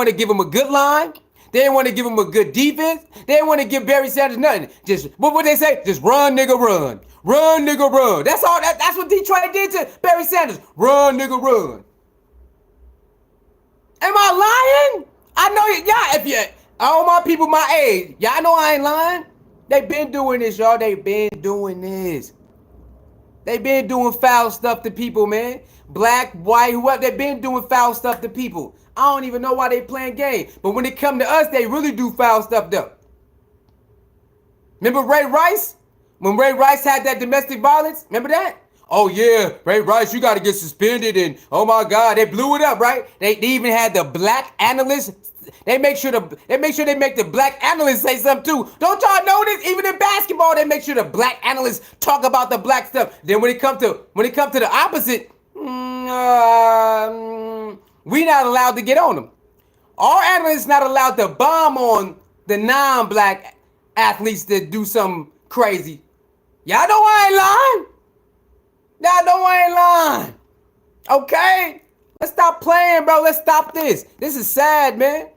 to give him a good line. They didn't want to give him a good defense. They didn't want to give Barry Sanders nothing. Just what would they say? Just run, nigga, run. Run, nigga, run. That's all. That's what Detroit did to Barry Sanders. Run, nigga, run. Am I lying? I know y'all. If you all my people my age, y'all know I ain't lying. They been doing this, y'all. They been doing this. They been doing foul stuff to people, man. Black, white, whoever. They been doing foul stuff to people. I don't even know why they playing games. But when it come to us, they really do foul stuff though. Remember Ray Rice? When Ray Rice had that domestic violence? Remember that? Oh yeah, Ray Rice, you got to get suspended, and oh my God, they blew it up, right? They even had the black analyst. They make sure they make the black analyst say something too. Don't y'all know this? Even in basketball, they make sure the black analysts talk about the black stuff. Then when it come to the opposite, we not allowed to get on them. Our analysts not allowed to bomb on the non-black athletes that do something crazy. Y'all know I ain't lying. Y'all know I ain't lying. Okay? Let's stop playing, bro. Let's stop this. This is sad, man.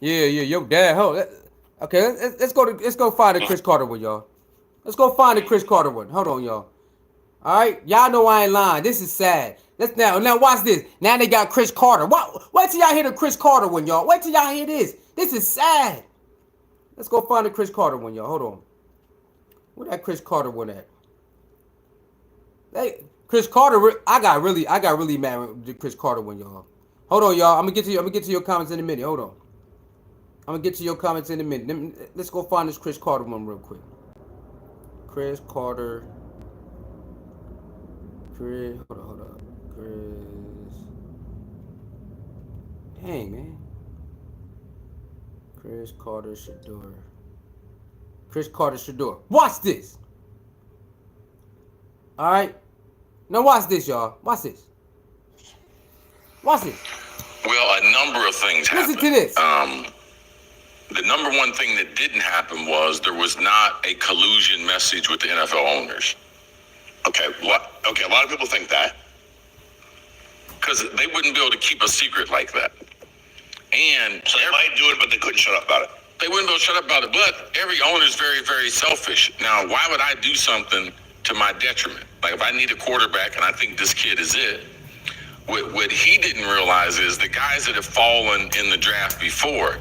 Yeah, yo, dad, hold. Okay, let's go find the Chris Carter one, y'all. Let's go find the Chris Carter one. Hold on, y'all. All right, y'all know I ain't lying. This is sad. Let's now watch this. Now they got Chris Carter. Wait till y'all hear the Chris Carter one, y'all. Wait till y'all hear this. This is sad. Let's go find the Chris Carter one, y'all. Hold on. Where that Chris Carter one at? Hey, Chris Carter. I got really mad with the Chris Carter one, y'all. Hold on, y'all. I'm gonna get to your comments in a minute. Hold on. I'm gonna get to your comments in a minute. Let's go find this Chris Carter one real quick. Chris Carter. Hold up. Chris. Dang, man. Chris Carter Shedeur. Chris Carter Shedeur. Watch this. All right. Now watch this, y'all. Watch this. Watch this. Well, a number of things happened. Listen to this. The number one thing that didn't happen was there was not a collusion message with the NFL owners. Okay, okay, a lot of people think that. Because they wouldn't be able to keep a secret like that. And so they might do it, but they couldn't shut up about it. They wouldn't be able to shut up about it. But every owner is very, very selfish. Now, why would I do something to my detriment? Like if I need a quarterback and I think this kid is it, what he didn't realize is the guys that have fallen in the draft before,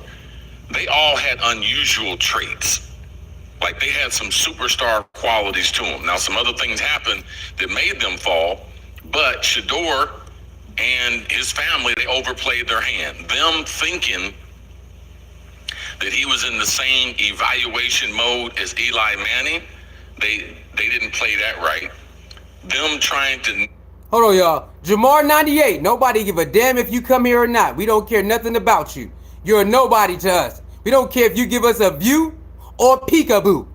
they all had unusual traits. Like they had some superstar qualities to them. Now, some other things happened that made them fall, but Shador and his family, they overplayed their hand. Them thinking that he was in the same evaluation mode as Eli Manning, they didn't play that right. Them trying to... Hold on, y'all. Jamar 98. Nobody give a damn if you come here or not. We don't care nothing about you. You're a nobody to us. We don't care if you give us a view or peekaboo.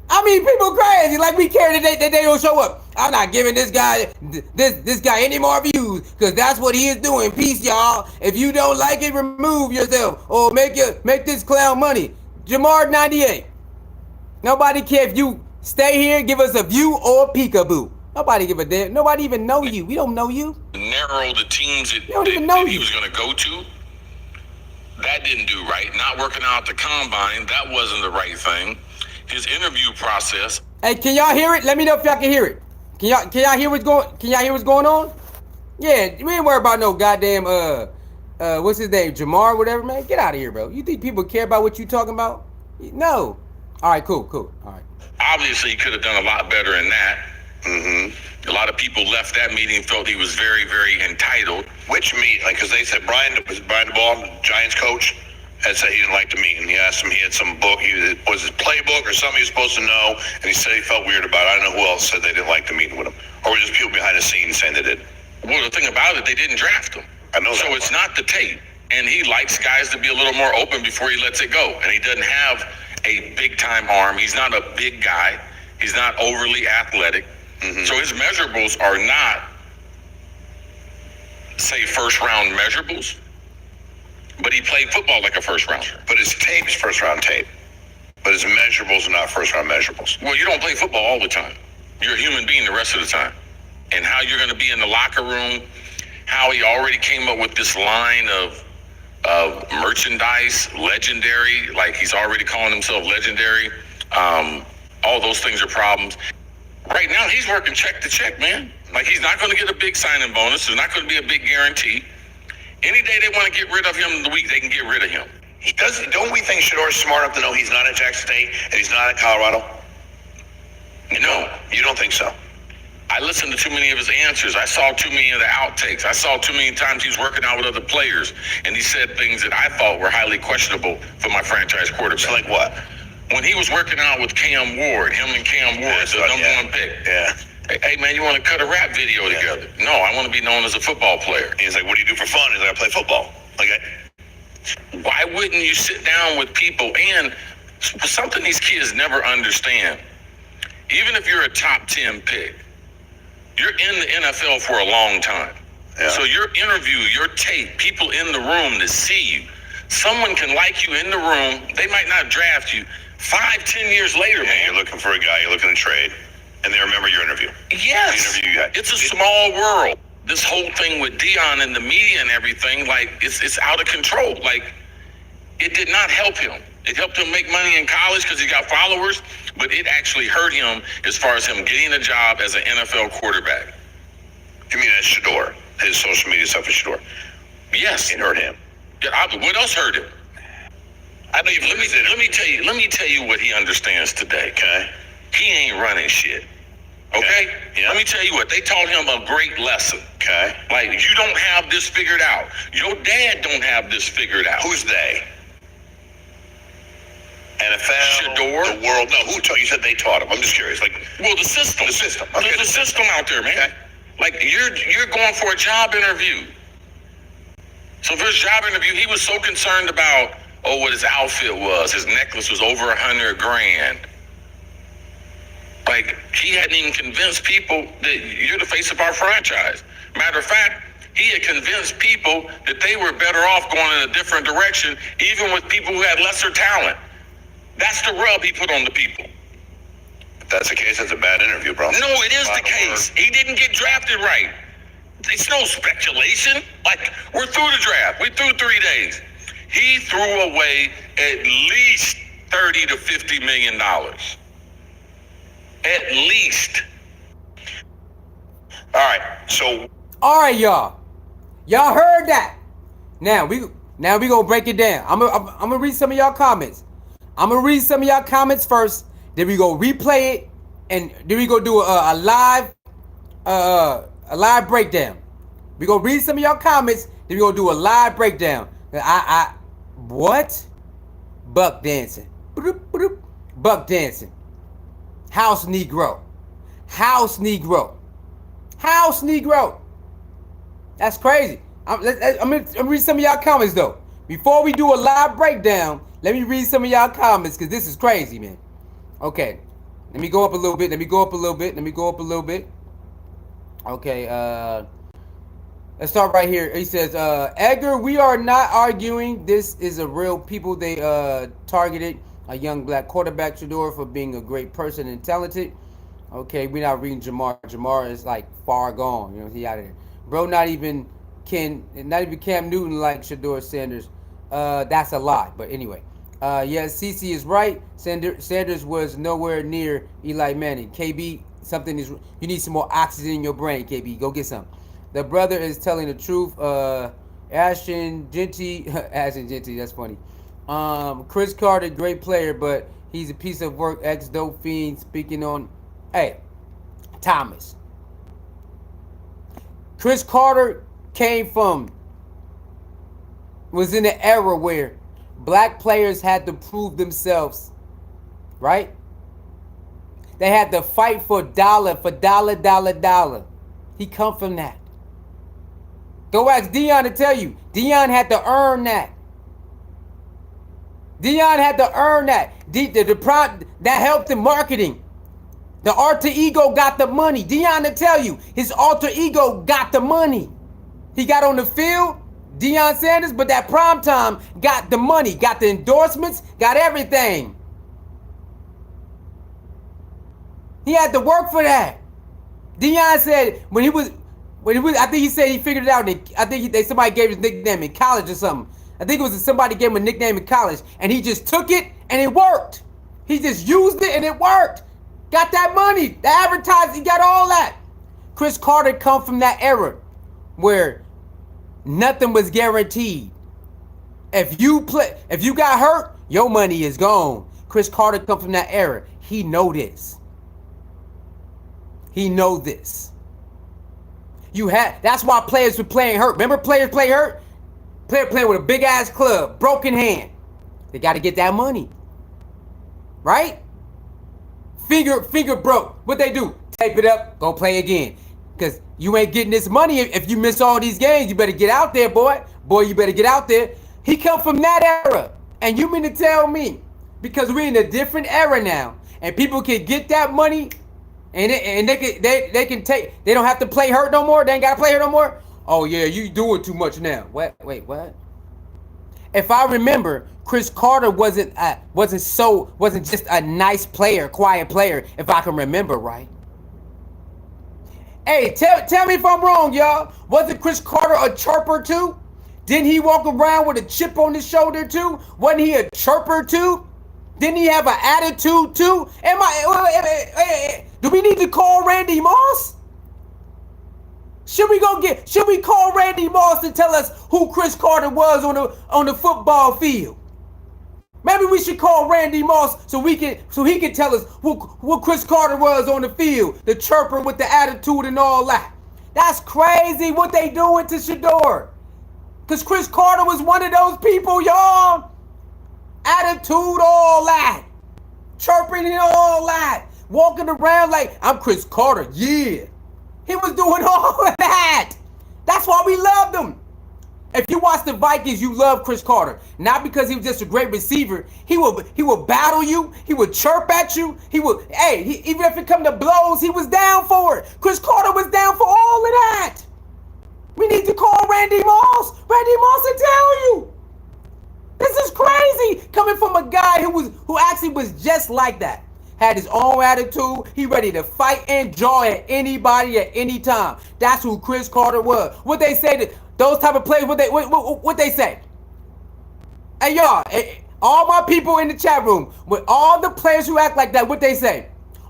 I mean, people crazy. Like we care that they don't show up. I'm not giving this guy any more views. removed, because that's what he is doing. Peace, y'all. If you don't like it, remove yourself or make this clown money. Jamar 98. Nobody care if you stay here, give us a view or peekaboo. Nobody give a damn. Nobody even know you. We don't know you. Narrow the teams that, don't even know that he you. was going to go to. That didn't do right. Not working out at the combine, that wasn't the right thing. His interview process. Hey, can y'all hear it? Let me know if y'all can hear it. Can y'all hear what's going on? Yeah, we ain't worried about no goddamn what's his name? Jamar, whatever, man. Get out of here, bro. You think people care about what you talking about? No. All right, cool. All right. Obviously, he could have done a lot better in that. A lot of people left that meeting, felt he was very, very entitled. Which meet? Like, because they said Brian DeBall, Giants coach, had said he didn't like the meet, and he asked him, he had some book, was his playbook or something he was supposed to know, and he said he felt weird about it. I don't know who else said they didn't like the meeting with him, or were just people behind the scenes saying they did. Well, the thing about it, they didn't draft him. I know so that it's part. not the tape, and he likes guys to be a little more open before he lets it go, and he doesn't have a big-time arm. He's not a big guy. He's not overly athletic. So his measurables are not, say, first-round measurables, but he played football like a first-rounder. But his tape's first-round tape. But his measurables are not first-round measurables. Well, you don't play football all the time. You're a human being the rest of the time. And how you're going to be in the locker room, how he already came up with this line of merchandise, legendary, like he's already calling himself legendary. All those things are problems. Right now, he's working check to check, man. Like, he's not going to get a big signing bonus. There's not going to be a big guarantee. Any day they want to get rid of him in the week, they can get rid of him. Don't we think Shedor's smart enough to know he's not at Jackson State and he's not at Colorado? No. You don't think so? I listened to too many of his answers. I saw too many of the outtakes. I saw too many times he was working out with other players, and he said things that I thought were highly questionable for my franchise quarterback. So like what? When he was working out with Cam Ward, him and Cam Ward, the number one pick. Yeah. Hey, man, you want to cut a rap video together? No, I want to be known as a football player. And he's like, what do you do for fun? He's like, I play football. Like, why wouldn't you sit down with people? And something these kids never understand, even if you're a top 10 pick, you're in the NFL for a long time. Yeah. So your interview, your tape, people in the room that see you, someone can like you in the room. They might not draft you 5-10 years later, man. You're looking for a guy, you're looking to trade, and they remember your interview. Yes. The interview you had. It's a small world. This whole thing with Deion and the media and everything, like, it's out of control. Like, it did not help him. It helped him make money in college because he got followers, but it actually hurt him as far as him getting a job as an NFL quarterback. You mean at Shador? His social media stuff at Shador? Yes. It hurt him. Yeah, what else hurt him? Let me tell you what he understands today. Okay. He ain't running shit. Okay? Yeah. Let me tell you what, they taught him a great lesson. Okay. Like, you don't have this figured out. Your dad don't have this figured out. Who's they? NFL, Shedeur. the world. No, who taught you? Said they taught him. I'm just curious. Like, well, the system. The system. There's Okay. a system out there, man. Okay. Like, you're going for a job interview. So for his job interview, he was so concerned about, what his outfit was. His necklace was over $100,000. Like, he hadn't even convinced people that you're the face of our franchise. Matter of fact, he had convinced people that they were better off going in a different direction, even with people who had lesser talent. That's the rub he put on the people. if that's the case, that's a bad interview, bro. No, it is the case. He didn't get drafted right. It's no speculation. Like, we're through the draft. We're through 3 days. He threw away at least $30 to $50 million. At least. All right, so All right, y'all. Y'all heard that. Now we gonna break it down. I'm gonna read some of y'all comments. I'm gonna read some of y'all comments first. Then we go replay it, and then we go do a live breakdown. We gonna read some of y'all comments. Then we gonna do a live breakdown. What? Buck dancing. Buck dancing. House Negro. House Negro. House Negro. That's crazy. I'm gonna read some of y'all comments though. Before we do a live breakdown, let me read some of y'all comments because this is crazy, man. Okay. Let me go up a little bit. Okay. Let's start right here. He says, Edgar, we are not arguing. This is a real people. They targeted a young black quarterback, Shedeur, for being a great person and talented. Okay, we're not reading Jamar. Jamar is like far gone. You know, he out of there. Bro, not even Cam Newton like Shedeur Sanders. That's a lie. But anyway. Yes, CC is right. Sanders was nowhere near Eli Manning. KB, you need some more oxygen in your brain, KB. Go get some. The brother is telling the truth. Ashton Genty, that's funny. Chris Carter, great player, but he's a piece of work. Ex-dope fiend speaking on. Hey, Thomas. Chris Carter was in an era where black players had to prove themselves, right? They had to fight for dollar. He come from that. Go ask Deion to tell you. Deion had to earn that. That helped in marketing. The alter ego got the money. Deion to tell you, his alter ego got the money. He got on the field, Deion Sanders, but that prime time got the money, got the endorsements, got everything. He had to work for that. Deion said when he was, I think he said he figured it out. I think somebody gave his nickname in college or something. I think it was somebody gave him a nickname in college, and he just took it and it worked. He just used it and it worked. Got that money, the advertising, he got all that. Chris Carter come from that era where nothing was guaranteed. If you got hurt, your money is gone. Chris Carter come from that era. He know this. That's why players were playing hurt. Remember players play hurt? Player playing with a big ass club, broken hand. They got to get that money. Right? Finger broke. What they do? Tape it up, go play again. Because you ain't getting this money if you miss all these games. You better get out there, boy. Boy, you better get out there. He come from that era. And you mean to tell me, because we're in a different era now, and people can get that money, and they don't have to play hurt no more. They ain't got to play hurt no more. Oh, yeah, you doing too much now. Wait, what? If I remember, Chris Carter wasn't just a nice player, quiet player, if I can remember right. Hey, tell me if I'm wrong, y'all. Wasn't Chris Carter a chirper too? Didn't he walk around with a chip on his shoulder too? Wasn't he a chirper too? Didn't he have an attitude too? Do we need to call Randy Moss? Should we call Randy Moss to tell us who Chris Carter was on the football field? Maybe we should call Randy Moss so he can tell us what Chris Carter was on the field, the chirper with the attitude and all that. That's crazy what they doing to Shador. Because Chris Carter was one of those people, y'all. Attitude, all that. Chirping and all that. Walking around like, I'm Chris Carter, yeah. He was doing all of that. That's why we loved him. If you watch the Vikings, you love Chris Carter. Not because he was just a great receiver. He will battle you. He would chirp at you. Even if it come to blows, he was down for it. Chris Carter was down for all of that. We need to call Randy Moss. Randy Moss will tell you. This is crazy. Coming from a guy who actually was just like that. Had his own attitude. He ready to fight and jaw at anybody at any time. That's who Chris Carter was. What they say to those type of players, what they say? Hey y'all, all my people in the chat room, with all the players who act like that, what they say?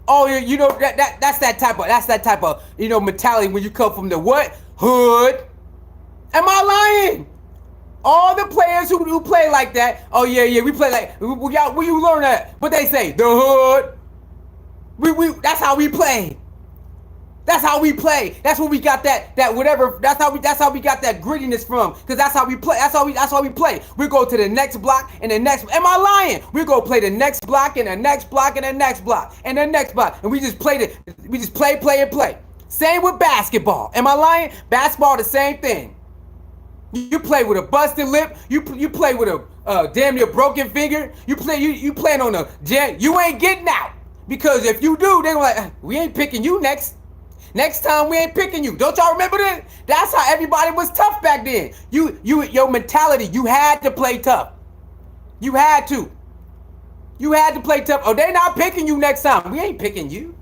Oh, you know that's that type of mentality when you come from the what? Hood. Am I lying? All the players who play like that, oh yeah, we play like, where you learn that? What they say? The hood. That's how we play. That's how we play. That's where we got that whatever. That's how we got that grittiness from. Because that's how we play. That's how we play. We go to the next block and the next. Am I lying? We go play the next block and the next block and the next block and the next block, and we just play and play. Same with basketball. Am I lying? Basketball the same thing. You play with a busted lip. You play with a damn near broken finger. You playing on a jam. You ain't getting out, because if you do, they're like, we ain't picking you next. Next time we ain't picking you. Don't y'all remember this? That's how everybody was tough back then. Your mentality, you had to play tough. You had to. You had to play tough. Oh, they not picking you next time. We ain't picking you.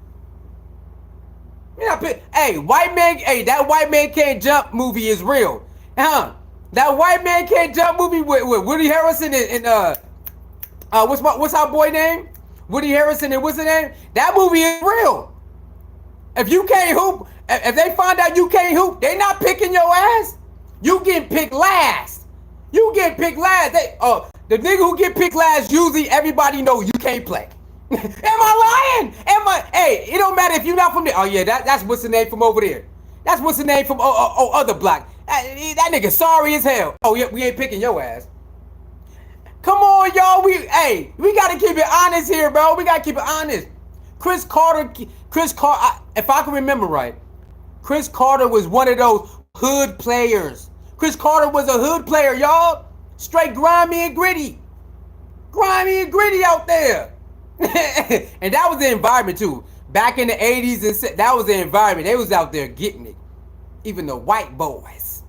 We not pick. Hey, white man. Hey, that White Man Can't Jump movie is real. That White Man Can't Jump movie with Woody Harrelson and what's our boy name? Woody Harrelson and what's his name? That movie is real. If you can't hoop, if they find out you can't hoop, they not picking your ass. You get picked last. You get picked last. The nigga who get picked last, usually everybody know you can't play. Am I lying? Hey, it don't matter if you're not from there. Oh yeah, that's what's the name from over there. That's what's the name from other block. That nigga sorry as hell. Oh yeah, we ain't picking your ass. Come on, y'all. We gotta keep it honest here, bro. We gotta keep it honest. Chris Carter, if I can remember right, Chris Carter was one of those hood players. Chris Carter was a hood player, y'all. Straight grimy and gritty. Grimy and gritty out there. And that was the environment too. Back in the 80s, and that was the environment. They was out there getting it. Even the white boys.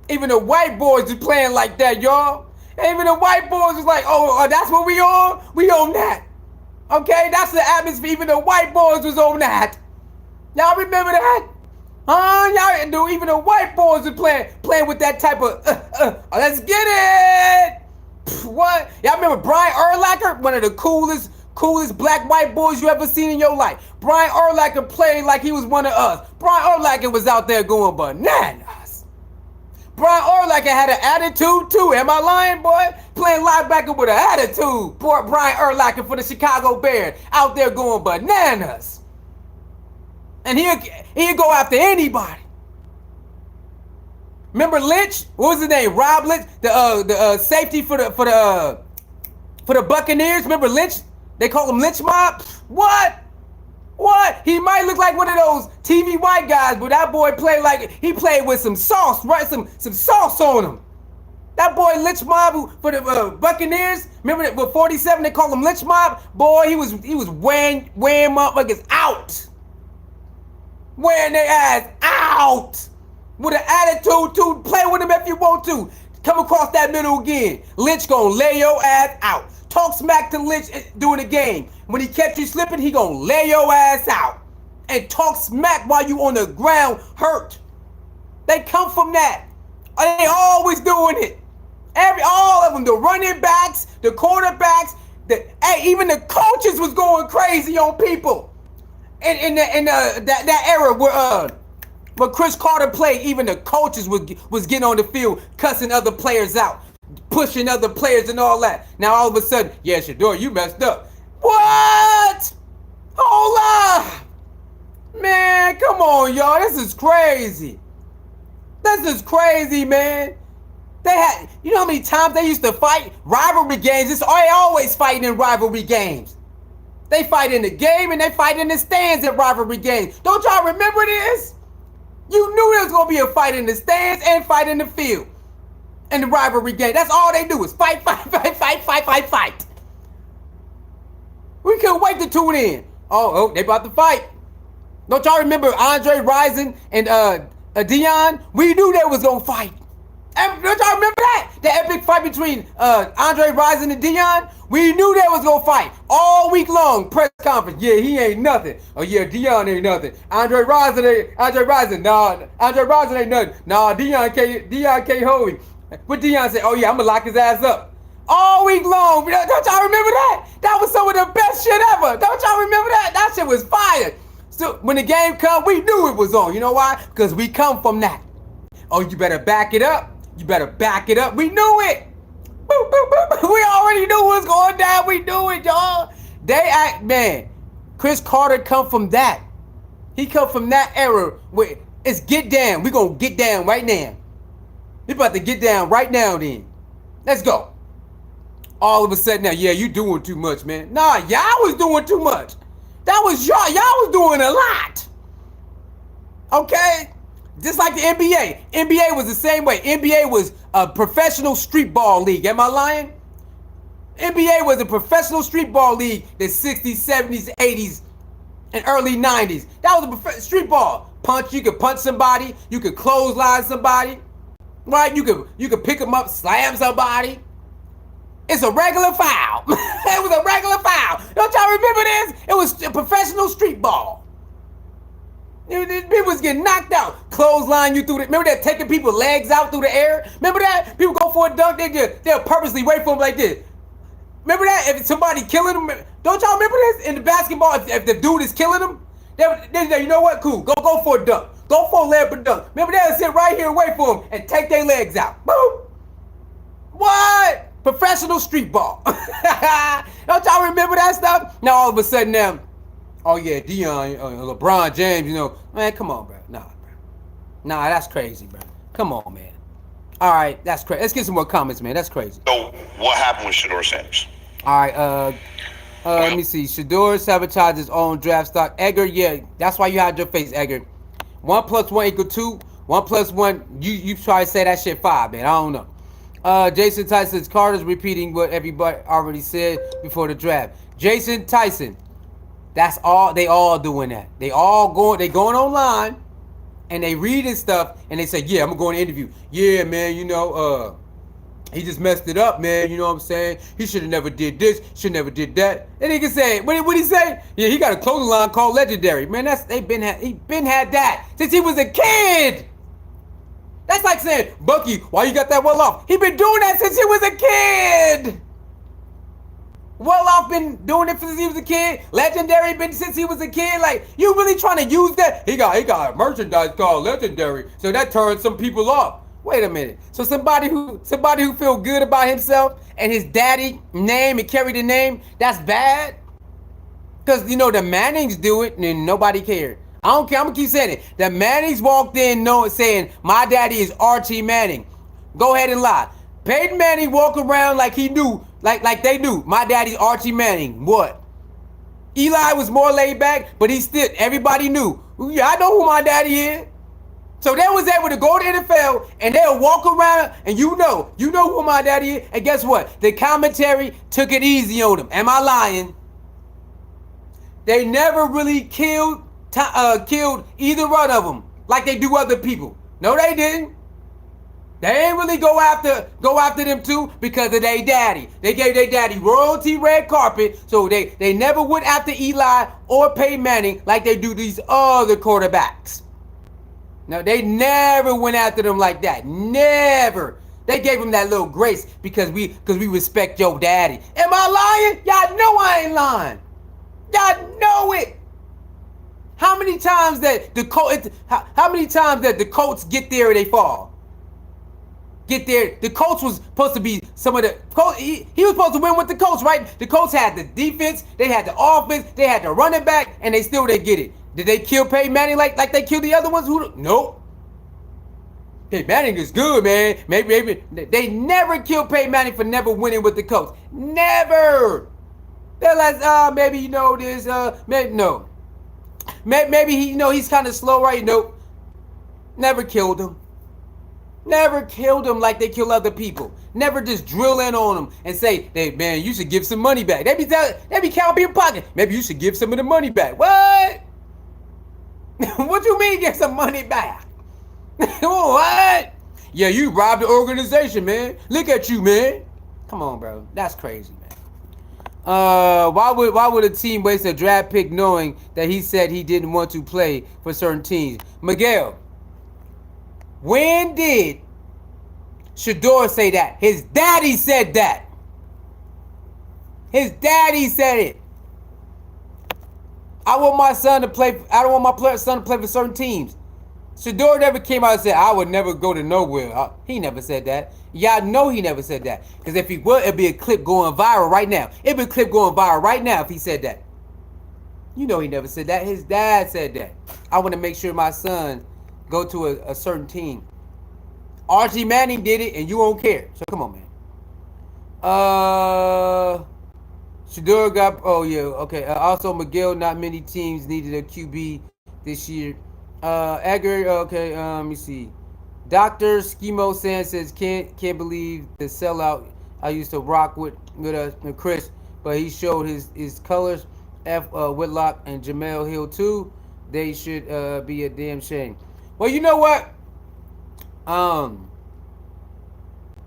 Even the white boys was playing like that, y'all. Even the white boys was like, oh, that's what we on? We on that. Okay, that's the atmosphere. Even the white boys was on that. Y'all remember that? Y'all do. Even the white boys was playing with that type of, let's get it. What? Y'all remember Brian Urlacher? One of the coolest black white boys you ever seen in your life. Brian Urlacher played like he was one of us. Brian Urlacher was out there going bananas. Brian Urlacher had an attitude too. Am I lying, boy? Playing linebacker with an attitude. Boy, Brian Urlacher for the Chicago Bears out there going bananas. And he'll go after anybody. Remember Lynch? What was his name? Rob Lynch, the safety for the Buccaneers. Remember Lynch? They call him Lynch Mob. What? He might look like one of those TV white guys, but that boy played with some sauce, right? Some sauce on him. That boy Lynch Mob for the Buccaneers. Remember that with 47 they call him Lynch Mob. Boy, he was wearing motherfuckers out, wearing their ass out. With an attitude to play with him if you want to. Come across that middle again. Lynch gonna lay your ass out. Talk smack to Lynch during the game. When he catch you slipping, he gonna lay your ass out. And talk smack while you on the ground hurt. They come from that. They always doing it. All of them, the running backs, the quarterbacks, even the coaches was going crazy on people. In that era where when Chris Carter played, even the coaches was getting on the field, cussing other players out, pushing other players and all that. Now all of a sudden, yeah, Shedeur, you messed up. What? Hold up. Man, come on, y'all. This is crazy. This is crazy, man. You know how many times they used to fight? Rivalry games. They always fighting in rivalry games. They fight in the game and they fight in the stands at rivalry games. Don't y'all remember this? You knew there was going to be a fight in the stands and fight in the field. In the rivalry game. That's all they do is fight. We couldn't wait to tune in. Oh, they about to fight. Don't y'all remember Andre Rison and Deion? We knew they was going to fight. Don't y'all remember that? The epic fight between Andre Rison and Deion? We knew they was going to fight all week long. Press conference. Yeah, he ain't nothing. Oh, yeah, Deion ain't nothing. Andre Rison. Nah, Andre Rison ain't nothing. Nah, Deion can't hold him. What Deion said, oh, yeah, I'm going to lock his ass up. All week long. Don't y'all remember that? That was some of the best shit ever. Don't y'all remember that? That shit was fire. So when the game come, we knew it was on. You know why? Because we come from that. Oh, you better back it up. You better back it up. We knew it. Boop, boop, boop. We already knew what was going down. We knew it, y'all. Man. Chris Carter come from that. He come from that era where it's get down. We gonna get down right now. We about to get down right now then. Let's go. All of a sudden now, yeah, you doing too much, man. Nah, y'all was doing too much. That was y'all. Y'all was doing a lot. Okay? Just like the NBA. NBA was the same way. NBA was a professional street ball league. Am I lying? NBA was a professional street ball league the 60s, 70s, 80s. in early 90s. That was a street ball. You could punch somebody. You could clothesline somebody. Right? You could pick them up, slam somebody. It's a regular foul. It was a regular foul. Don't y'all remember this? It was a professional street ball. People was getting knocked out. Clothesline you through the... Remember that taking people's legs out through the air? Remember that? People go for a dunk, they'll purposely wait for them like this. Remember that? If somebody killing them... Don't y'all remember this? In the basketball, if the dude is killing them, they say, you know what? Cool. Go for a dunk. Go for a layup dunk. Remember they'll sit right here and wait for them and take their legs out. Boom. What? Professional street ball. Don't y'all remember that stuff? Now all of a sudden now, oh yeah, Deion, LeBron James, you know, man, come on, bro. Nah, that's crazy, bro. Come on, man. All right, that's crazy. Let's get some more comments, man. That's crazy. So what happened with Shedeur Sanders? All right, let me see. Shedeur sabotaged his own draft stock. Edgar, yeah, that's why you had your face, Edgar. 1 + 1 = 2. 1 + 1, you try to say that shit 5, man. I don't know. Jason Tyson's Carter's repeating what everybody already said before the draft. Jason Tyson, that's all. They all doing that. They going online and they reading stuff and they say, yeah, I'm gonna go in the interview. Yeah, man, you know, he just messed it up, man. You know what I'm saying? He should have never did this. Should never did that. And he can say, what he say? Yeah, he got a clothing line called Legendary. Man, he been had that since he was a kid. That's like saying, Bucky, why you got that well off? He been doing that since he was a kid. Well off been doing it since he was a kid. Legendary been since he was a kid. Like, you really trying to use that? He got merchandise called Legendary, so that turns some people off. Wait a minute. So somebody who feel good about himself and his daddy name and carry the name, that's bad? Because, you know, the Mannings do it and nobody cared. I don't care. I'm going to keep saying it. The Mannings walked in saying, my daddy is Archie Manning. Go ahead and lie. Peyton Manning walked around like he knew, like they knew, my daddy's Archie Manning. What? Eli was more laid back, but everybody knew. Yeah, I know who my daddy is. So they was able to go to the NFL and they'll walk around and you know who my daddy is. And guess what? The commentary took it easy on them. Am I lying? They never really killed either one of them like they do other people. No, they didn't. They ain't really go after them two because of their daddy. They gave their daddy royalty red carpet, so they never went after Eli or Peyton Manning like they do these other quarterbacks. No, they never went after them like that. Never. They gave him that little grace because we respect your daddy. Am I lying? Y'all know I ain't lying. Y'all know it. How many times that the Colts get there and they fall? Get there. The Colts was supposed to be some of the Colts. He was supposed to win with the Colts, right? The Colts had the defense, they had the offense, they had the running back, and they still didn't get it. Did they kill Peyton Manning like they killed the other ones? Nope. Peyton Manning is good, man. Maybe they never killed Peyton Manning for never winning with the Colts. Never. They're like, maybe you know this. Maybe no. Maybe he's kind of slow, right? Nope. Never killed him. Never killed him like they kill other people. Never just drill in on them and say, hey, man, you should give some money back. They be counting your pocket. Maybe you should give some of the money back. What? What you mean give some money back? What? Yeah, you robbed the organization, man. Look at you, man. Come on, bro. That's crazy, man. Why would a team waste a draft pick knowing that he said he didn't want to play for certain teams? Miguel, when did Shador say that? His daddy said that. His daddy said it. I don't want my son to play for certain teams. Shedeur never came out and said, I would never go to nowhere. He never said that. Y'all know he never said that. Because if he would, it'd be a clip going viral right now. It'd be a clip going viral right now if he said that. You know he never said that. His dad said that. I want to make sure my son go to a certain team. Archie Manning did it and you won't care. So come on, man. Shedeur got, oh yeah, okay. Also, Miguel, not many teams needed a QB this year. Edgar, okay, let me see. Dr. Schemo says, can't believe the sellout I used to rock with Chris, but he showed his colors Whitlock and Jamel Hill too. They should be a damn shame. Well, you know what? Um,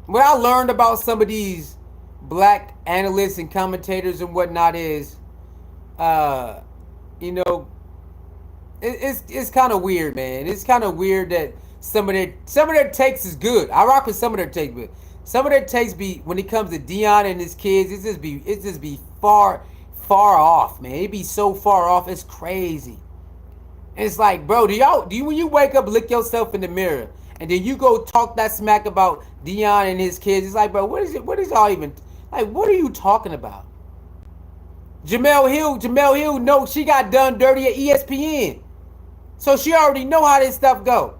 what I learned about some of these black analysts and commentators and whatnot is, uh, you know, it's kind of weird, man. It's kind of weird that some of their takes is good. I rock with some of their takes, but some of their takes be when it comes to Deion and his kids, it just be far off, man. It be so far off, it's crazy. And it's like, bro, do you when you wake up, look yourself in the mirror, and then you go talk that smack about Deion and his kids? It's like, bro, what is it? What is y'all even like? What are you talking about? Jamel Hill, no, she got done dirty at ESPN. So she already know how this stuff go.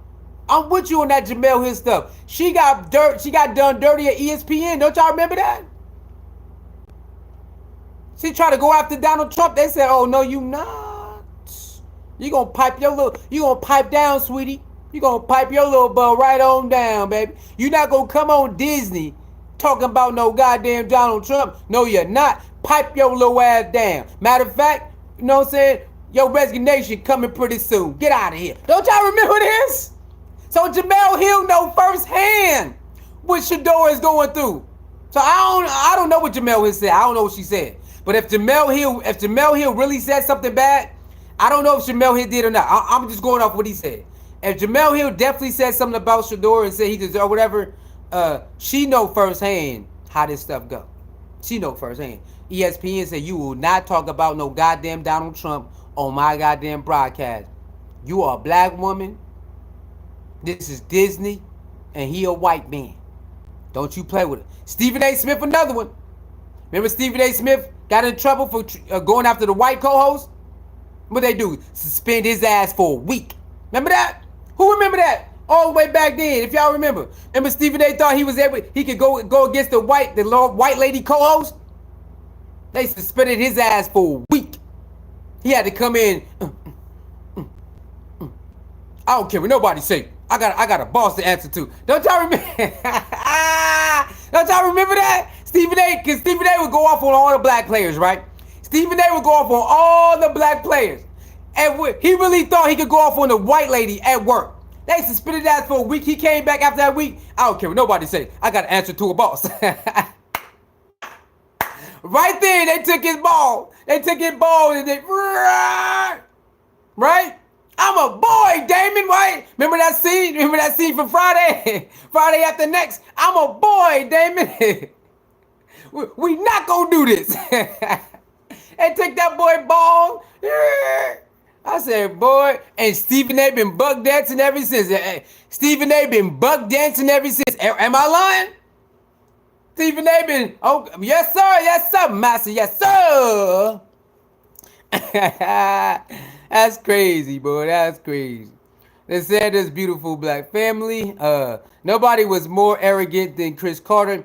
I'm with you on that Jamel Hill stuff. She got done dirty at ESPN. Don't y'all remember that? She tried to go after Donald Trump. They said, "Oh no, you not. You gonna pipe down, sweetie. You gonna pipe your little butt right on down, baby. You not gonna come on Disney talking about no goddamn Donald Trump. No, you're not. Pipe your little ass down. Matter of fact, you know what I'm saying? Your resignation coming pretty soon. Get out of here. Don't y'all remember this? So Jamel Hill know firsthand what Shedeur is going through. So I don't know what Jamel Hill said. I don't know what she said. But if Jamel Hill really said something bad, I don't know if Jamel Hill did or not. I'm just going off what he said. If Jamel Hill definitely said something about Shedeur and said he deserved whatever, she know firsthand how this stuff go. She know firsthand. ESPN said you will not talk about no goddamn Donald Trump on my goddamn broadcast. You are a black woman. This is Disney, and he a white man. Don't you play with it. Stephen A. Smith, another one. Remember Stephen A. Smith got in trouble for going after the white co-host? What they do? Suspend his ass for a week. Remember that? Who remember that? All the way back then, if y'all remember. Remember Stephen A. thought he could go against the white lady co-host? They suspended his ass for a week. He had to come in. I don't care what nobody say. I got a boss to answer to. Don't y'all remember? Don't y'all remember that? Stephen A. would go off on all the black players, right? Stephen A. would go off on all the black players. And he really thought he could go off on the white lady at work. They suspended that for a week. He came back after that week. I don't care what nobody say. I got to answer to a boss. Right there, they took his ball. And they, right? I'm a boy, Damon, right? Remember that scene from Friday? Friday After Next? I'm a boy, Damon. We not gonna do this. And take that boy ball. I said, boy, and Stephen A. been buck dancing ever since. Stephen A. been buck dancing ever since. Am I lying? Stephen A. been, oh, yes, sir, master, yes, sir. That's crazy, boy, that's crazy. The Sanders beautiful black family. Nobody was more arrogant than Chris Carter.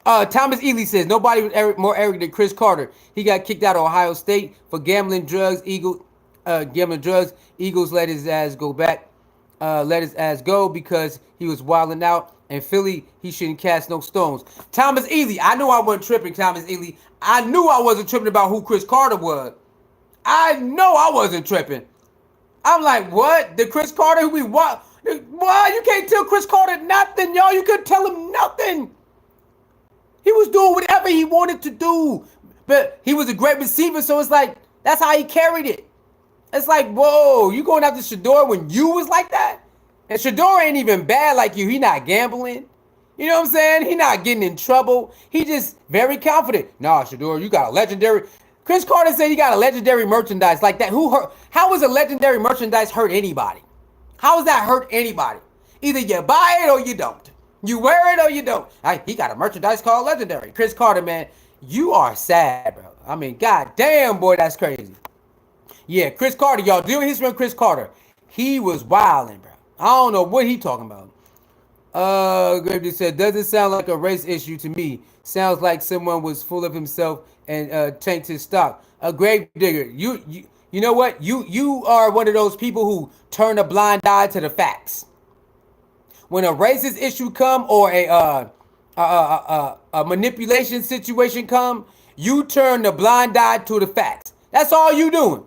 Thomas Ely says, nobody was more arrogant than Chris Carter. He got kicked out of Ohio State for gambling drugs. Eagles let his ass go back. Let his ass go because he was wilding out. And Philly, he shouldn't cast no stones. Thomas Ely, I knew I wasn't tripping, Thomas Ely. I knew I wasn't tripping about who Chris Carter was. I know I wasn't tripping. I'm like, what? The Chris Carter who we what? Why? You can't tell Chris Carter nothing, y'all. You couldn't tell him nothing. He was doing whatever he wanted to do. But he was a great receiver, so it's like, that's how he carried it. It's like, whoa, you going after Shador when you was like that? And Shador ain't even bad like you. He not gambling. You know what I'm saying? He not getting in trouble. He just very confident. Nah, Shador, you got a legendary. Chris Carter said he got a legendary merchandise like that. How was a legendary merchandise hurt anybody? How does that hurt anybody? Either you buy it or you don't. You wear it or you don't. He got a merchandise called legendary. Chris Carter, man, you are sad, bro. I mean, god damn, boy, that's crazy. Yeah, Chris Carter, y'all do history on Chris Carter. He was wilding, bro. I don't know what he talking about. Grave just said, doesn't sound like a race issue to me. Sounds like someone was full of himself and tanked his stock. A grave digger. You know what? You are one of those people who turn a blind eye to the facts. When a racist issue come or a manipulation situation come, you turn the blind eye to the facts. That's all you doing.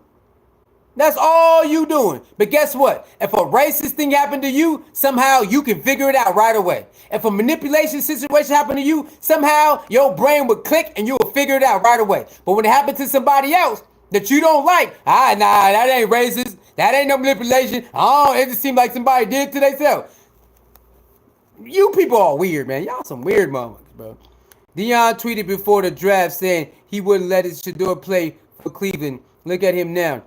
That's all you doing. But guess what? If a racist thing happened to you, somehow you can figure it out right away. If a manipulation situation happened to you, somehow your brain would click and you will figure it out right away. But when it happened to somebody else that you don't like, nah, that ain't racist. That ain't no manipulation. Oh, it just seemed like somebody did it to themselves. You people are weird, man. Y'all some weird motherfuckers, bro. Deion tweeted before the draft saying he wouldn't let his Shedeur play for Cleveland. Look at him now.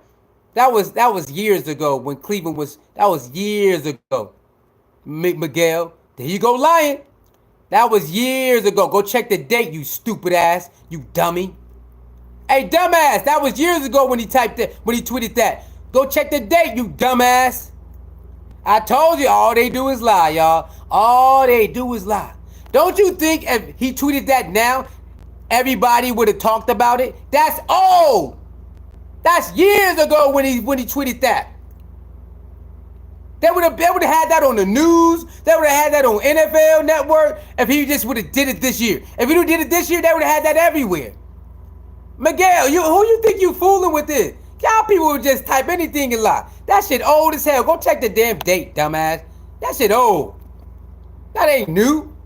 That was years ago when Cleveland was. That was years ago. Miguel, there you go lying. That was years ago. Go check the date, you stupid ass, you dummy. Hey, dumbass, that was years ago when he typed it, when he tweeted that. Go check the date, you dumbass. I told you, all they do is lie, y'all. All they do is lie. Don't you think if he tweeted that now, everybody would have talked about it? That's old. That's years ago when he tweeted that. They would have had that on the news. They would have had that on NFL Network if he just would have did it this year. If he did it this year, they would have had that everywhere. Miguel, who you think you fooling with this? Y'all people would just type anything and lie. That shit old as hell. Go check the damn date, dumbass. That shit old. That ain't new.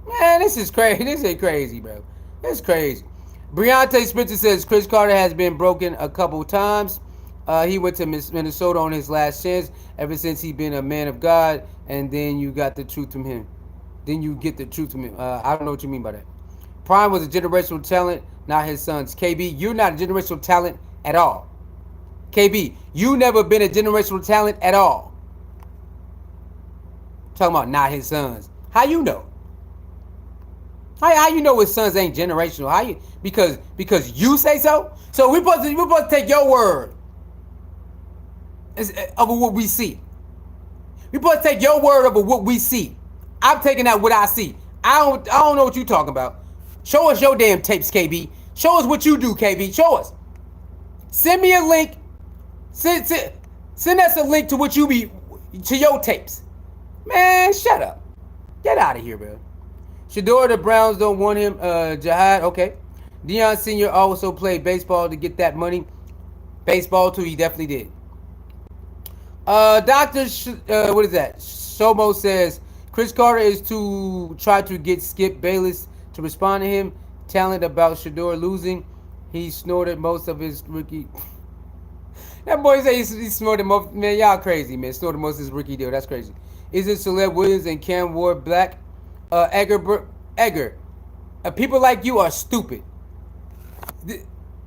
Man, this is crazy. This ain't crazy, bro. This is crazy. Briante Spencer says Chris Carter has been broken a couple times. He went to Minnesota on his last chance. Ever since he been a man of God, and then you got the truth from him. Then you get the truth from him. I don't know what you mean by that. Prime was a generational talent, not his sons. KB, you're not a generational talent at all. KB, you never been a generational talent at all. Talking about not his sons. How you know? How you know his sons ain't generational? How you because you say so? So we supposed to take your word of what we see. We supposed to take your word over what we see. I'm taking out what I see. I don't know what you talking about. Show us your damn tapes, KB. Show us what you do, KB. Show us. Send me a link. Send us a link to what you be to your tapes. Man, shut up. Get out of here, bro. Shador, the Browns don't want him. Jihad, okay. Deion Sr. also played baseball to get that money. Baseball too, he definitely did. What is that? Shomo says Chris Carter is to try to get Skip Bayless to respond to him. Talent about Shedeur losing. He snorted most of his rookie. That boy say he snorted most. Man, y'all crazy, man. Snorted most of his rookie deal. That's crazy. Isn't Celeb Williams and Cam Ward black? Edgar. People like you are stupid.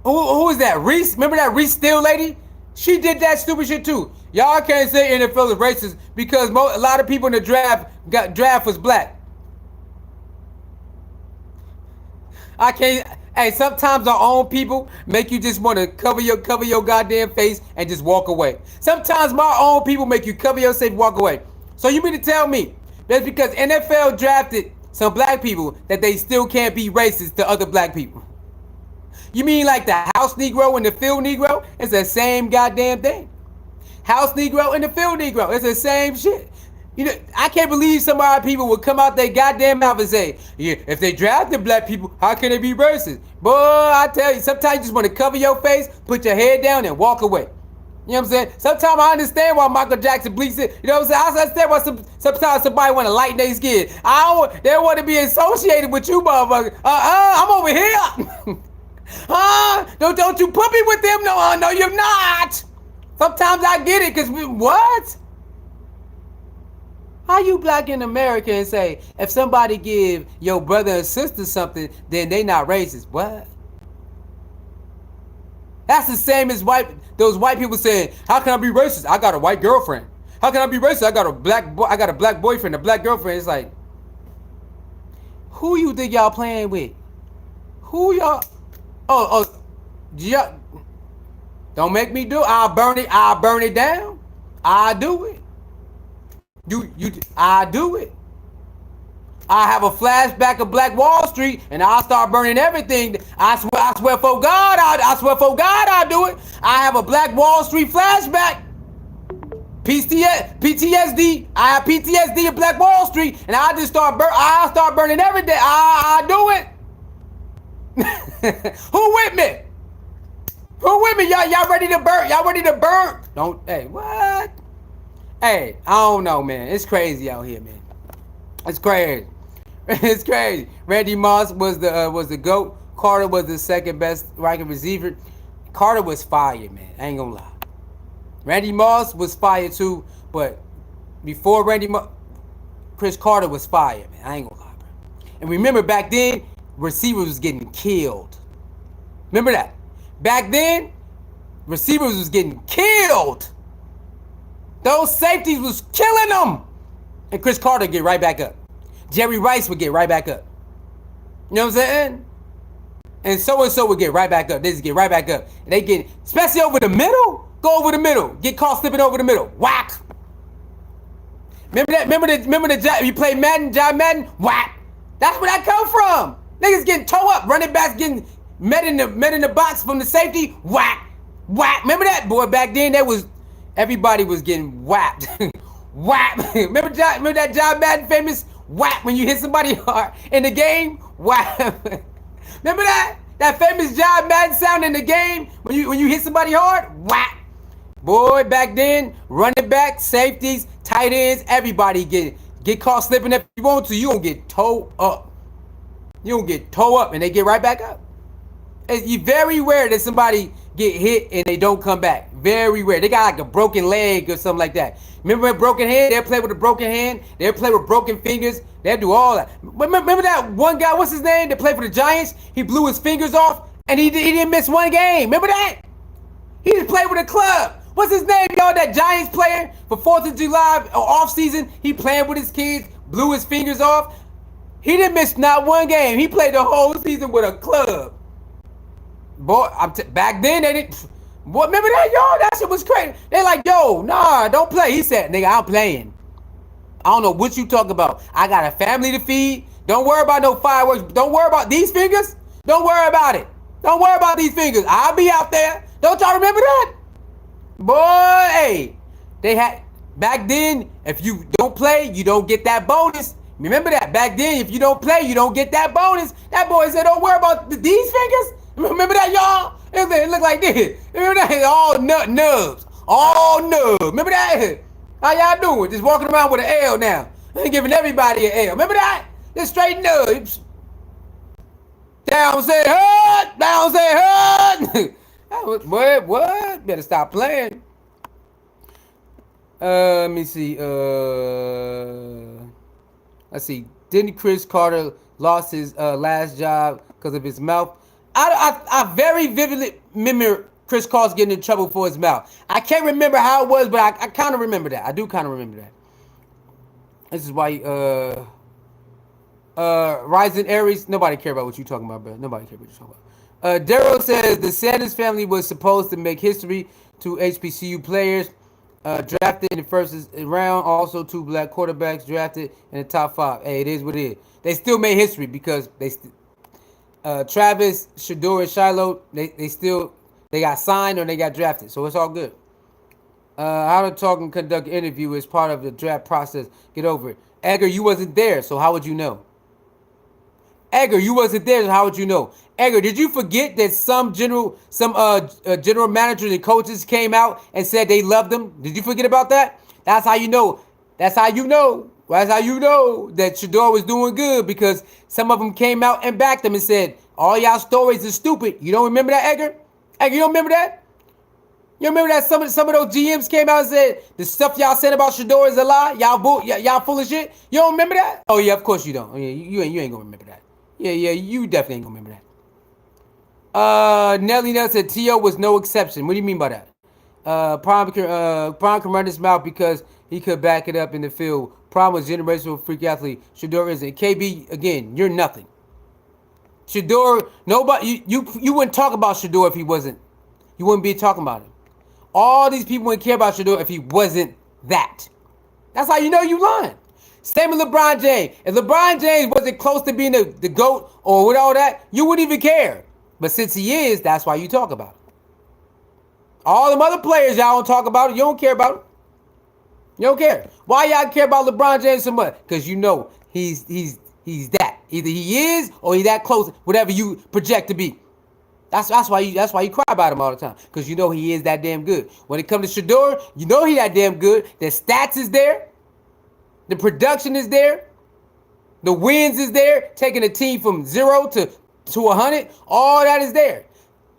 Who is that? Reese? Remember that Reese Steele lady? She did that stupid shit too. Y'all can't say NFL is racist because a lot of people in the draft was black. I can't. Hey, sometimes our own people make you just want to cover your goddamn face and just walk away. Sometimes my own people make you cover your face and walk away. So you mean to tell me that's because NFL drafted some black people that they still can't be racist to other black people? You mean like the house Negro and the field Negro? It's the same goddamn thing. House Negro and the field Negro. It's the same shit. You know, I can't believe some of our people would come out their goddamn mouth and say, yeah, if they drafted black people, how can they be racist? Boy, I tell you, sometimes you just want to cover your face, put your head down, and walk away. You know what I'm saying? Sometimes I understand why Michael Jackson bleeds it. You know what I'm saying? I understand why sometimes somebody want to lighten their skin. They don't want to be associated with you, motherfucker. I'm over here. Don't you put me with them? No, you're not. Sometimes I get it, because what? How you black in America and say, if somebody give your brother and sister something, then they not racist? What? That's the same as those white people saying, how can I be racist? I got a white girlfriend. How can I be racist? I got a black boyfriend, a black girlfriend. It's like, who you think y'all playing with? Who y'all? Yeah. Don't make me do it. I'll burn it down. I'll do it. I do it. I have a flashback of Black Wall Street, and I'll start burning everything. I swear for God, I'll do it. I have a Black Wall Street flashback. PTSD. I have PTSD of Black Wall Street, and I'll start burning everything. I'll do it. Who with me? Who with me. Y'all ready to burn? Y'all ready to burn? Don't. Hey, what? Hey, I don't know, man. It's crazy out here, man. It's crazy. It's crazy. Randy Moss was the GOAT. Carter was the second best ranking receiver. Carter was fire, man. I ain't gonna lie. Randy Moss was fire too, but before Randy Moss, Chris Carter was fire, man. I ain't gonna lie, bro. And remember back then, receivers was getting killed. Remember that? Back then, receivers was getting killed. Those safeties was killing them. And Chris Carter get right back up. Jerry Rice would get right back up. You know what I'm saying? And so would get right back up. They just get right back up. And they get, especially over the middle, go over the middle. Get caught slipping over the middle. Whack. Remember that? Remember the you play Madden, John Madden? Whack. That's where that come from. Niggas getting toe up. Running backs getting met in the box from the safety. Whack. Whack. Remember that? Boy, back then everybody was getting whacked. Whack. Remember that John Madden famous whack when you hit somebody hard in the game? Whack. Remember that? That famous John Madden sound in the game when you hit somebody hard? Whack. Boy, back then, running back, safeties, tight ends, everybody get caught slipping if you want to. You don't get toe up. You don't get toe up and they get right back up. It's very rare that somebody get hit and they don't come back. Very rare. They got like a broken leg or something like that. Remember a broken hand? They'll play with a broken hand. They'll play with broken fingers. They'll do all that. Remember that one guy, what's his name, that played for the Giants? He blew his fingers off and he didn't miss one game. Remember that? He just played with a club. What's his name, y'all? That Giants player for 4th of July off season. He playing with his kids, blew his fingers off. He didn't miss not one game. He played the whole season with a club. Boy, back then they didn't. Boy, remember that, y'all? That shit was crazy. They like, yo, nah, don't play. He said, nigga, I'm playing. I don't know what you talk about. I got a family to feed. Don't worry about no fireworks. Don't worry about these fingers. Don't worry about it. Don't worry about these fingers. I'll be out there. Don't y'all remember that? Boy, hey, they had, back then, if you don't play, you don't get that bonus. Remember that? Back then, if you don't play, you don't get that bonus. That boy said, don't worry about these fingers. Remember that, y'all? It looked like this. Remember that? All nubs. All nubs. Remember that? How y'all doing? Just walking around with an L now. Ain't giving everybody an L. Remember that? Just straight nubs. Down say hut. Down say hut. What? Better stop playing. Let me see. Let's see. Didn't Chris Carter lost his last job because of his mouth? I very vividly remember Chris Carter getting in trouble for his mouth. I can't remember how it was, but I kind of remember that. I do kind of remember that. This is why Rising Aries. Nobody care about what you talking about, bro. Nobody care what you talking about. Daryl says the Sanders family was supposed to make history. 2 HBCU players drafted in the first round. Also 2 black quarterbacks drafted in the top 5. Hey, it is what it is. They still made history because Travis, Shedeur, and Shiloh, they got signed or they got drafted. So it's all good. How to talk and conduct an interview is part of the draft process. Get over it. Edgar, you wasn't there, so how would you know? Edgar, you wasn't there, so how would you know? Edgar, did you forget that some general managers and coaches came out and said they loved him? Did you forget about that? That's how you know. That's how you know. That's how you know that Shador was doing good, because some of them came out and backed him and said, all y'all stories are stupid. You don't remember that, Edgar? Edgar, you don't remember that? You remember that some of those GMs came out and said the stuff y'all said about Shador is a lie? Y'all full of shit? You don't remember that? Oh, yeah, of course you don't. Oh, yeah, you ain't gonna remember that. Yeah, you definitely ain't gonna remember that. Nelly Nell said T.O. was no exception. What do you mean by that? Prime can run his mouth because he could back it up in the field. Prime was generational freak athlete. Shador isn't. KB, again, you're nothing. Shador, nobody, you wouldn't talk about Shador if he wasn't. You wouldn't be talking about him. All these people wouldn't care about Shador if he wasn't that. That's how you know you lying. Same with LeBron James. If LeBron James wasn't close to being the GOAT or with all that, you wouldn't even care. But since he is, that's why you talk about it. All them other players y'all don't talk about it. You don't care about it. You don't care. Why y'all care about LeBron James so much? Because you know he's that. Either he is or he's that close, whatever you project to be. That's why you cry about him all the time, because you know he is that damn good. When it comes to Shedeur, you know he that damn good. The stats is there, the production is there, the wins is there, taking a team from 0 to 100. All that is there.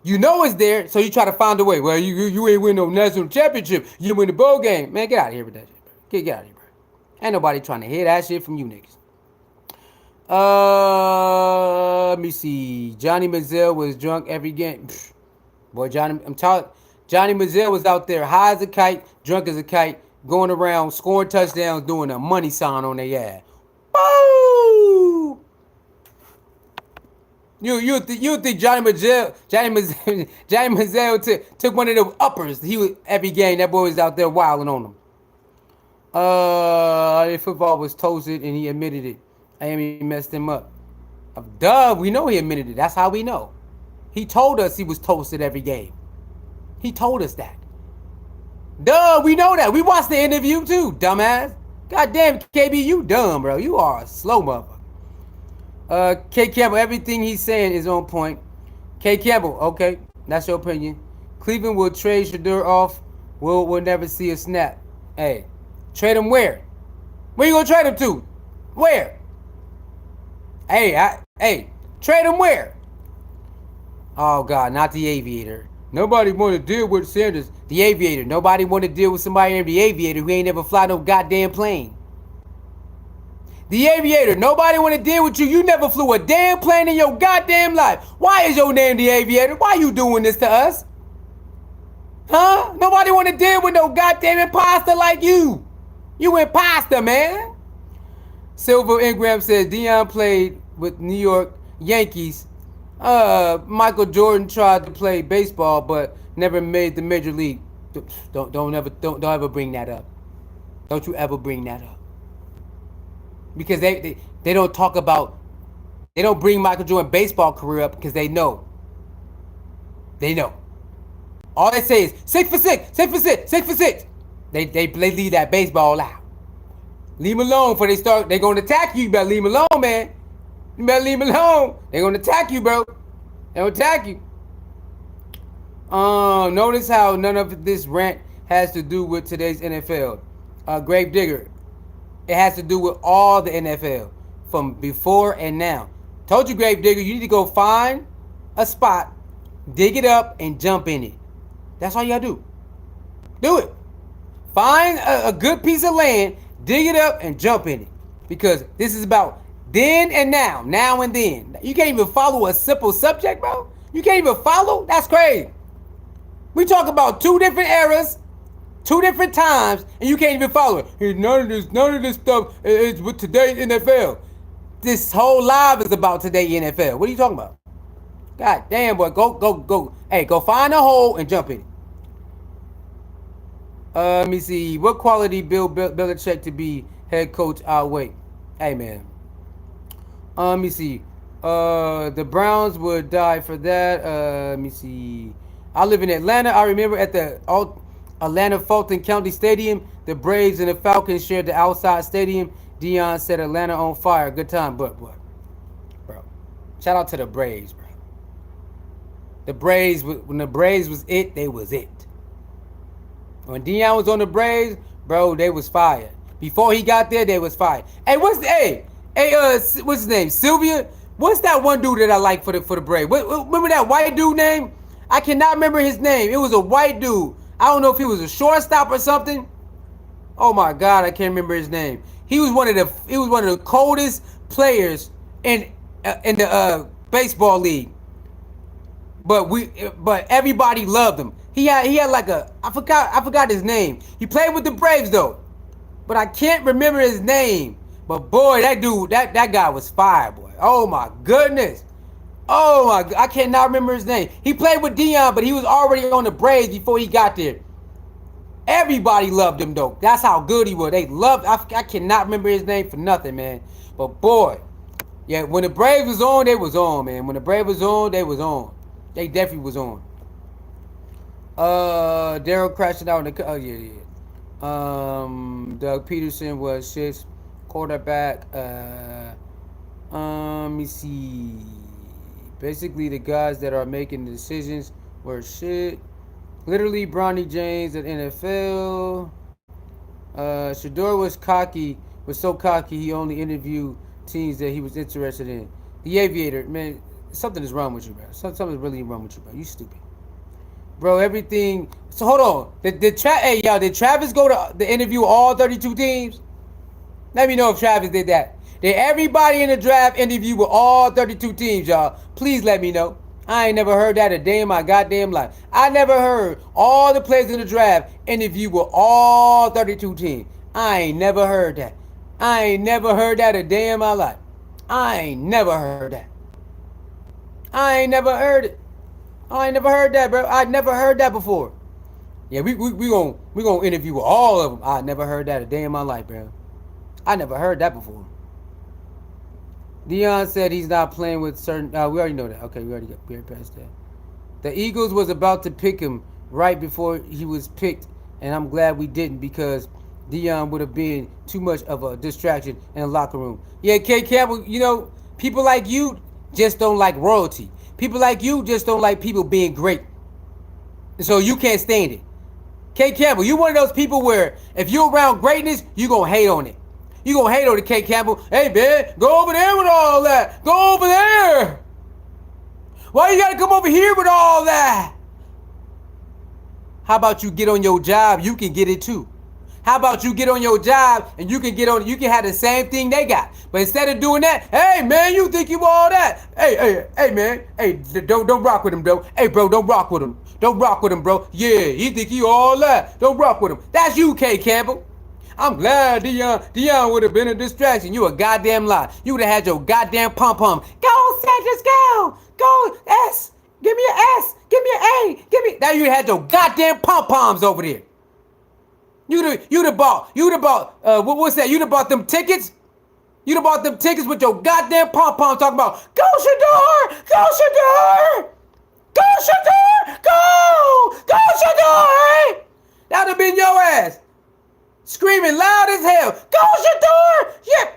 You know it's there, so you try to find a way. Well, you ain't win no national championship. You win the bowl game. Man, get out of here with that shit, bro. Get out of here, bro. Ain't nobody trying to hear that shit from you niggas. Let me see. Johnny Manziel was drunk every game. Pfft. Boy, Johnny Manziel was out there high as a kite, drunk as a kite, going around scoring touchdowns, doing a money sign on their ass. Woo! You think Johnny Manziel took one of them uppers? He was every game. That boy was out there wilding on them. Football was toasted and he admitted it. Amy messed him up. Duh, we know he admitted it. That's how we know. He told us he was toasted every game. He told us that. Duh, we know that. We watched the interview too, dumbass. Goddamn, KB, you dumb, bro. You are a slow motherfucker. K. Campbell, everything he's saying is on point. K. Campbell, okay, that's your opinion. Cleveland will trade Shedeur off. We'll never see a snap. Hey, trade him where? Where you gonna trade him to? Where? Hey, trade him where? Oh God, not the Aviator. Nobody want to deal with Sanders. The Aviator. Nobody want to deal with somebody named the Aviator who ain't never fly no goddamn plane. The Aviator. Nobody want to deal with you. You never flew a damn plane in your goddamn life. Why is your name the Aviator? Why you doing this to us? Huh? Nobody want to deal with no goddamn imposter like you. You imposter, man. Silver Ingram says Deion played with New York Yankees. Michael Jordan tried to play baseball but never made the major league. Don't ever bring that up. Don't you ever bring that up. Because they don't talk about, they don't bring Michael Jordan's baseball career up because they know. They know. All they say is 6 for 6, 6 for 6, 6 for 6. They leave that baseball out. Leave him alone before they start. They're going to attack you. You better leave him alone, man. You better leave him alone. They're going to attack you, bro. They're going to attack you. Notice how none of this rant has to do with today's NFL. Grave Digger. It has to do with all the NFL. From before and now. Told you, Grave Digger, you need to go find a spot, dig it up, and jump in it. That's all you got to do. Do it. Find a good piece of land, dig it up, and jump in it. Because this is about then and now. Now and then. You can't even follow a simple subject, bro. You can't even follow? That's crazy. We talk about 2 different eras, 2 different times, and you can't even follow it. None of this stuff is with today's NFL. This whole live is about today's NFL. What are you talking about? God damn, boy. Go. Hey, go find a hole and jump in it. Let me see. What quality Bill Belichick to be head coach outweigh? Hey, man. Let me see. The Browns would die for that. Let me see. I live in Atlanta. I remember at the Atlanta Fulton County Stadium, the Braves and the Falcons shared the outside stadium. Deion set Atlanta on fire. Good time, but what? Bro. Shout out to the Braves, bro. The Braves, when the Braves was it, they was it. When Deion was on the Braves, bro, they was fired. Before he got there, they was fired. Hey, what's his name? Sylvia? What's that one dude that I like for the Braves? Remember that white dude name? I cannot remember his name. It was a white dude. I don't know if he was a shortstop or something. Oh my God, I can't remember his name. He was one of the coldest players in the baseball league. But everybody loved him. He had like I forgot his name. He played with the Braves though, but I can't remember his name. But boy, that dude, that guy was fire, boy. Oh my goodness. Oh my, I cannot remember his name. He played with Deion, but he was already on the Braves before he got there. Everybody loved him though. That's how good he was. They loved. I cannot remember his name for nothing, man. But boy, yeah, when the Braves was on, they was on, man. When the Braves was on, they was on. They definitely was on. Daryl crashing out in the. Oh yeah. Doug Peterson was shit's quarterback. Let me see. Basically, the guys that are making the decisions were shit. Literally, Bronny James at NFL. Shedeur was so cocky he only interviewed teams that he was interested in. The Aviator, man, something is wrong with you, bro. Something's really wrong with you, bro. You stupid. Bro, everything. So hold on. Hey, y'all, did Travis go to the interview all 32 teams? Let me know if Travis did that. Did everybody in the draft interview with all 32 teams, y'all? Please let me know. I ain't never heard that a day in my goddamn life. I never heard all the players in the draft interview with all 32 teams. I ain't never heard that. I ain't never heard that a day in my life. I ain't never heard that. I ain't never heard it. I ain't never heard that, bro. I never heard that before. Yeah, we gonna interview with all of them. I never heard that a day in my life, bro. I never heard that before. Deion said he's not playing with certain. We already know that. Okay, we already past that. The Eagles was about to pick him right before he was picked, and I'm glad we didn't because Deion would have been too much of a distraction in the locker room. Yeah, K. Campbell, you know, people like you just don't like royalty. People like you just don't like people being great. So you can't stand it. K. Campbell, you one of those people where if you're around greatness, you gonna hate on it. You gonna hate on it, K. Campbell. Hey, man, go over there with all that. Go over there. Why you gotta come over here with all that? How about you get on your job? You can get it too. How about you get on your job and you can have the same thing they got. But instead of doing that, hey man, you think you all that. Hey man, hey, don't rock with him, though. Hey bro, don't rock with him. Don't rock with him, bro. Yeah, he think you all that. Don't rock with him. That's you, K. Campbell. I'm glad Deion would have been a distraction. You a goddamn lie. You would have had your goddamn pom-pom. Go, Cedric, go. Go, S. Give me an S. Give me an A. Give me. Now you had your goddamn pom-poms over there. You'd have bought, what's that? You'd have bought them tickets? You'd have bought them tickets with your goddamn pom-pom talking about, go Shador! Go Shador! Go Shador! Go! Go Shador! That would have been your ass. Screaming loud as hell. Go Shador! Yeah.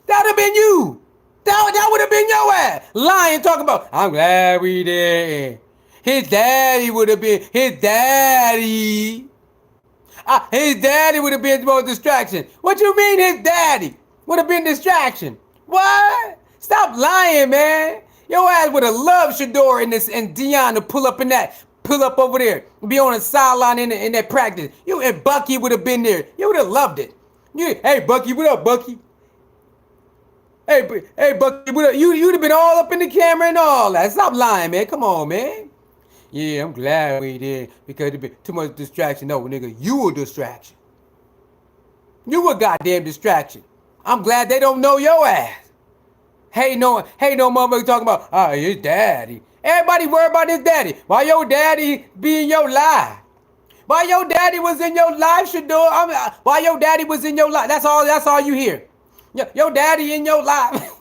That would have been you. That would have been your ass. Lying, talking about, I'm glad we did. His daddy would have been, his daddy would have been more distraction. What you mean his daddy would have been distraction? What? Stop lying, man. Your ass would have loved Shedeur and Deion to pull up over there, be on the sideline in that practice. You and Bucky would have been there. You would have loved it. Hey Bucky, what up, Bucky? Hey Bucky, what up? You'd have been all up in the camera and all that. Stop lying, man. Come on, man. Yeah, I'm glad we did because it'd be too much distraction. No, nigga, you a distraction. You a goddamn distraction. I'm glad they don't know your ass. Hey, no motherfucker talking about, his daddy. Everybody worry about his daddy. Why your daddy be in your life? Why your daddy was in your life, Shador? Why your daddy was in your life? That's all you hear. Your daddy in your life.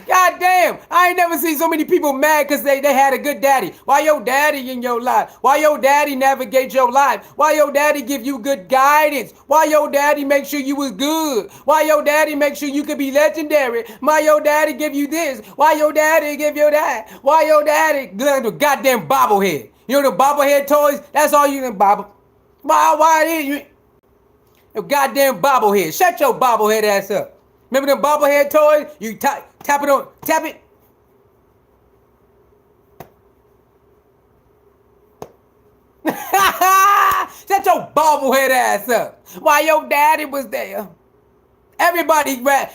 God damn, I ain't never seen so many people mad because they had a good daddy. Why your daddy in your life? Why your daddy navigate your life? Why your daddy give you good guidance? Why your daddy make sure you was good? Why your daddy make sure you could be legendary? Why your daddy give you this? Why your daddy give you that? Why your daddy the goddamn bobblehead? You know the bobblehead toys? That's all you can bobble. Why did you? A goddamn bobblehead. Shut your bobblehead ass up. Remember them bobblehead toys? You tap it. Shut your bobblehead ass up. Why your daddy was there? Everybody mad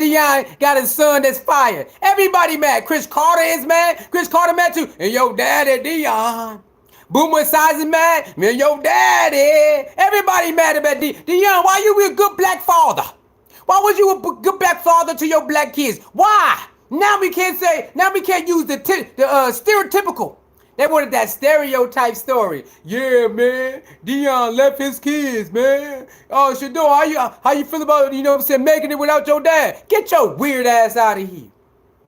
Deion got his son that's fired. Everybody mad. Chris Carter is mad. Chris Carter mad too. And your daddy Deion. Boomer Size is mad. Man, your daddy. Everybody mad about Deion. Why you a good black father? Why was you a good black father to your black kids? Why? Now we can't use the stereotypical. They wanted that stereotype story. Yeah, man. Deion left his kids, man. Oh, Shador, how you feel about, making it without your dad? Get your weird ass out of here.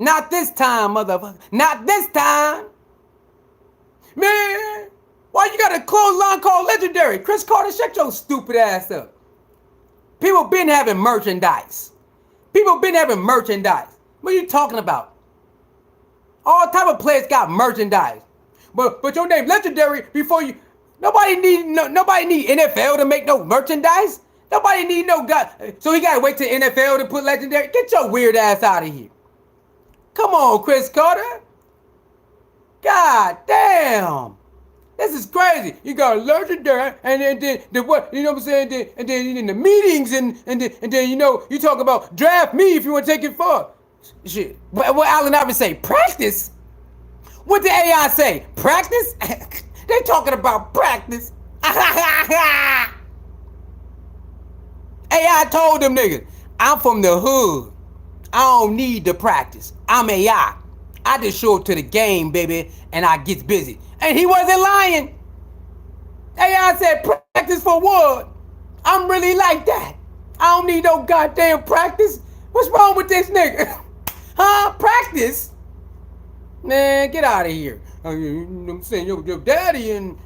Not this time, motherfucker. Not this time. Man, why you got a clothesline called Legendary? Chris Carter, shut your stupid ass up. People been having merchandise. People been having merchandise. What are you talking about? All type of players got merchandise. But your name legendary before you. Nobody need NFL to make no merchandise. Nobody need no guy. So he gotta wait till NFL to put legendary. Get your weird ass out of here. Come on, Chris Carter. God damn. This is crazy. You got a legendary, and then what? You know what I'm saying? And then in the meetings, and then you talk about draft me if you want to take it far. Shit. What Allen Iverson say? Practice. What did AI say? Practice? They talking about practice. AI told them niggas, I'm from the hood. I don't need to practice. I'm AI. I just show up to the game, baby, and I get busy. And he wasn't lying. AI said, practice for what? I'm really like that. I don't need no goddamn practice. What's wrong with this nigga? Huh? Practice? Man, get out of here. You know what I'm saying? Your daddy and...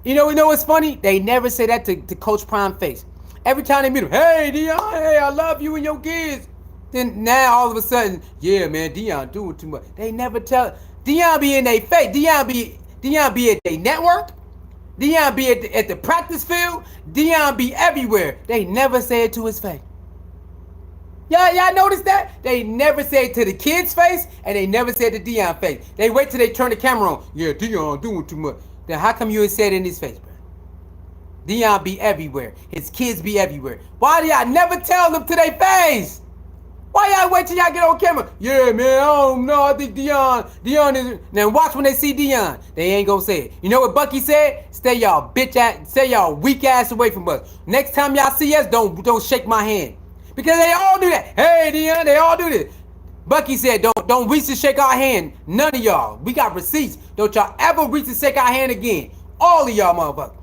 You know what's funny? They never say that to Coach Prime face. Every time they meet him, hey, Deion, hey, I love you and your kids. Then now all of a sudden, yeah, man, Deion doing too much. They never tell. Deion be in their face. Deion be at their network. Deion be at the practice field. Deion be everywhere. They never say it to his face. Y'all notice that? They never say it to the kid's face, and they never say it to Deion's face. They wait till they turn the camera on. Yeah, Deion doing too much. Then how come you ain't say it in his face, bro? Deion be everywhere. His kids be everywhere. Why do y'all never tell them to their face? Why y'all wait till y'all get on camera? Yeah, man, I don't know. I think Deion is... Now watch when they see Deion. They ain't gonna say it. You know what Bucky said? Stay y'all weak ass away from us. Next time y'all see us, don't shake my hand. Because they all do that. Hey, Deion, they all do this. Bucky said, don't reach to shake our hand. None of y'all. We got receipts. Don't y'all ever reach to shake our hand again. All of y'all motherfuckers.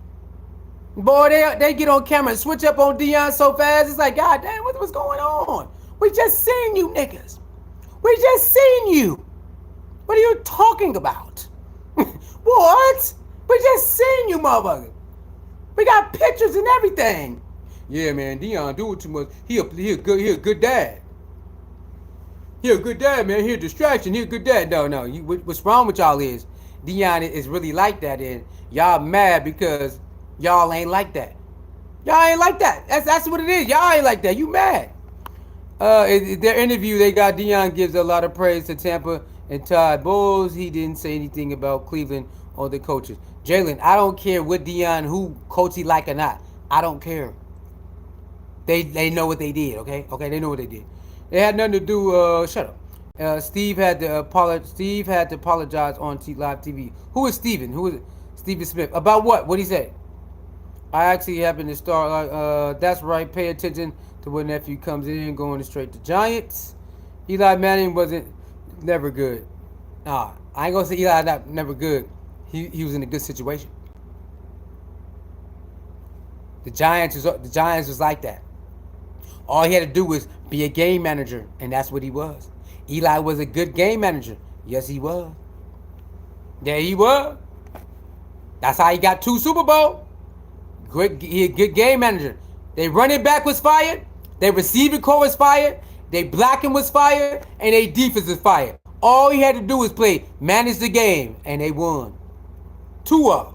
Boy, they get on camera and switch up on Deion so fast. It's like, God damn, what's going on? We just seen you niggas. We just seen you. What are you talking about? What? We just seen you, motherfucker. We got pictures and everything. Yeah, man, Deion doing too much. He a good dad. He a good dad, man. He a distraction. He a good dad. No. What's wrong with y'all is Deion is really like that, and y'all mad because y'all ain't like that. Y'all ain't like that. That's what it is. Y'all ain't like that. You mad. Their interview, they got Deion gives a lot of praise to Tampa and Todd Bowles. He didn't say anything about Cleveland or the coaches. Jalen, I don't care what Deion, who coach he like or not. I don't care. They know what they did, okay? Okay, they know what they did. They had nothing to do, shut up. Steve had to apologize on live TV. Who is Steven? Who is it? Steven Smith. About what? What'd he say? I actually happened to start, that's right, pay attention to when nephew comes in, going straight to Giants. Eli Manning wasn't never good. Nah, I ain't gonna say Eli never good. He was in a good situation. The Giants was like that. All he had to do was be a game manager, and that's what he was. Eli was a good game manager. Yes, he was. There he was. That's how he got 2 Super Bowls. He a good game manager. They running back was fired. Their receiving core was fired. They blocking was fired. And they defense was fired. All he had to do was manage the game, and they won. 2 of them.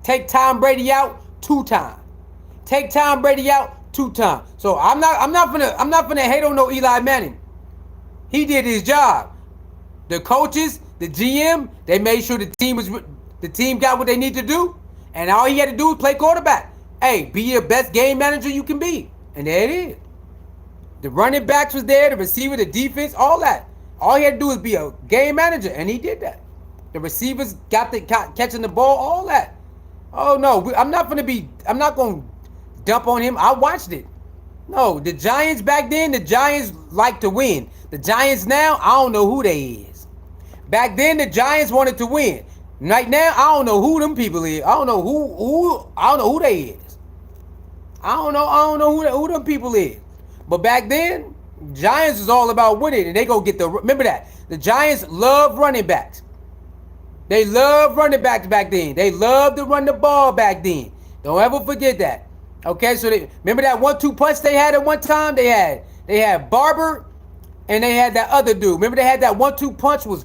Take Tom Brady out 2 times. Take Tom Brady out 2 times. So I'm not gonna hate on no Eli Manning. He did his job. The coaches, the GM, they made sure the team got what they need to do, and all he had to do was play quarterback. Hey, be the best game manager you can be, and there it is. The running backs was there, the receiver, the defense, all that. All he had to do was be a game manager, and he did that. The receivers got catching the ball, all that. Oh no, I'm not gonna dump on him. I watched it. No, the Giants back then, the Giants like to win. The Giants now, I don't know who they is. Back then, the Giants wanted to win. Right now, I don't know who them people is. I don't know who they is. I don't know who them people is. But back then, Giants was all about winning, and they go get remember that. The Giants love running backs. They love running backs back then. They love to run the ball back then. Don't ever forget that. Okay, so remember that 1-2 punch they had at one time? They had They had Barber, and they had that other dude. Remember they had that 1-2 punch was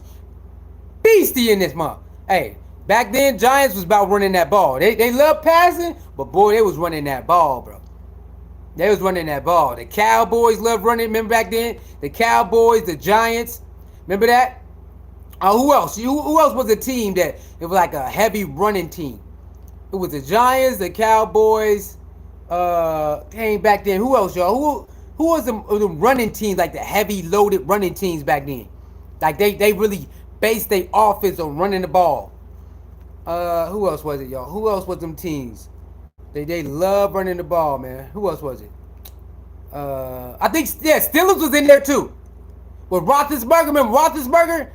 beastie in this month. Hey, back then Giants was about running that ball. They loved passing, but boy, they was running that ball, bro. They was running that ball. The Cowboys loved running. Remember back then? The Cowboys, the Giants. Remember that? Who else? Who else was a team that it was like a heavy running team? It was the Giants, the Cowboys. Came back then. Who else, y'all? Who was the running teams, like the heavy loaded running teams back then? Like they really based their offense on running the ball. Who else was it, y'all? Who else was them teams? They love running the ball, man. Who else was it? I think Steelers was in there too. With Roethlisberger, remember Roethlisberger?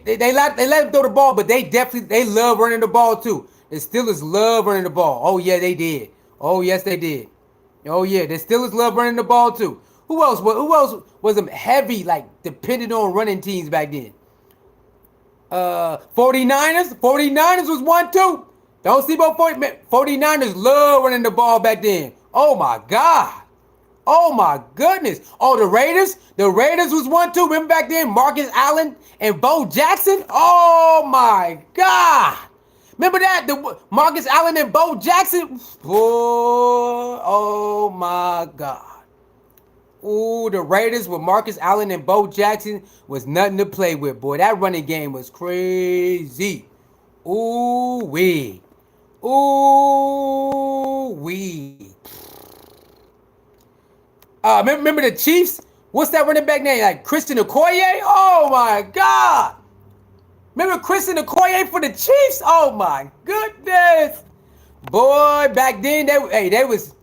They let him throw the ball, but they love running the ball too. The Steelers love running the ball. Oh yeah, they did. Oh yes, they did. Oh yeah, the Steelers love running the ball too. Who else was them heavy, like dependent on running teams back then? 49ers. 49ers was one too. Don't sleep on 49ers love running the ball back then. Oh my God. Oh my goodness. Oh, the Raiders. The Raiders was one too. Remember back then, Marcus Allen and Bo Jackson? Oh my God. Remember that? The Marcus Allen and Bo Jackson? Boy, oh my God. Ooh, the Raiders with Marcus Allen and Bo Jackson was nothing to play with, boy. That running game was crazy. Ooh wee. Ooh wee. Remember the Chiefs? What's that running back name? Like Christian Okoye? Oh my God. Remember Christian Okoye for the Chiefs? Oh my goodness. Boy, back then they was,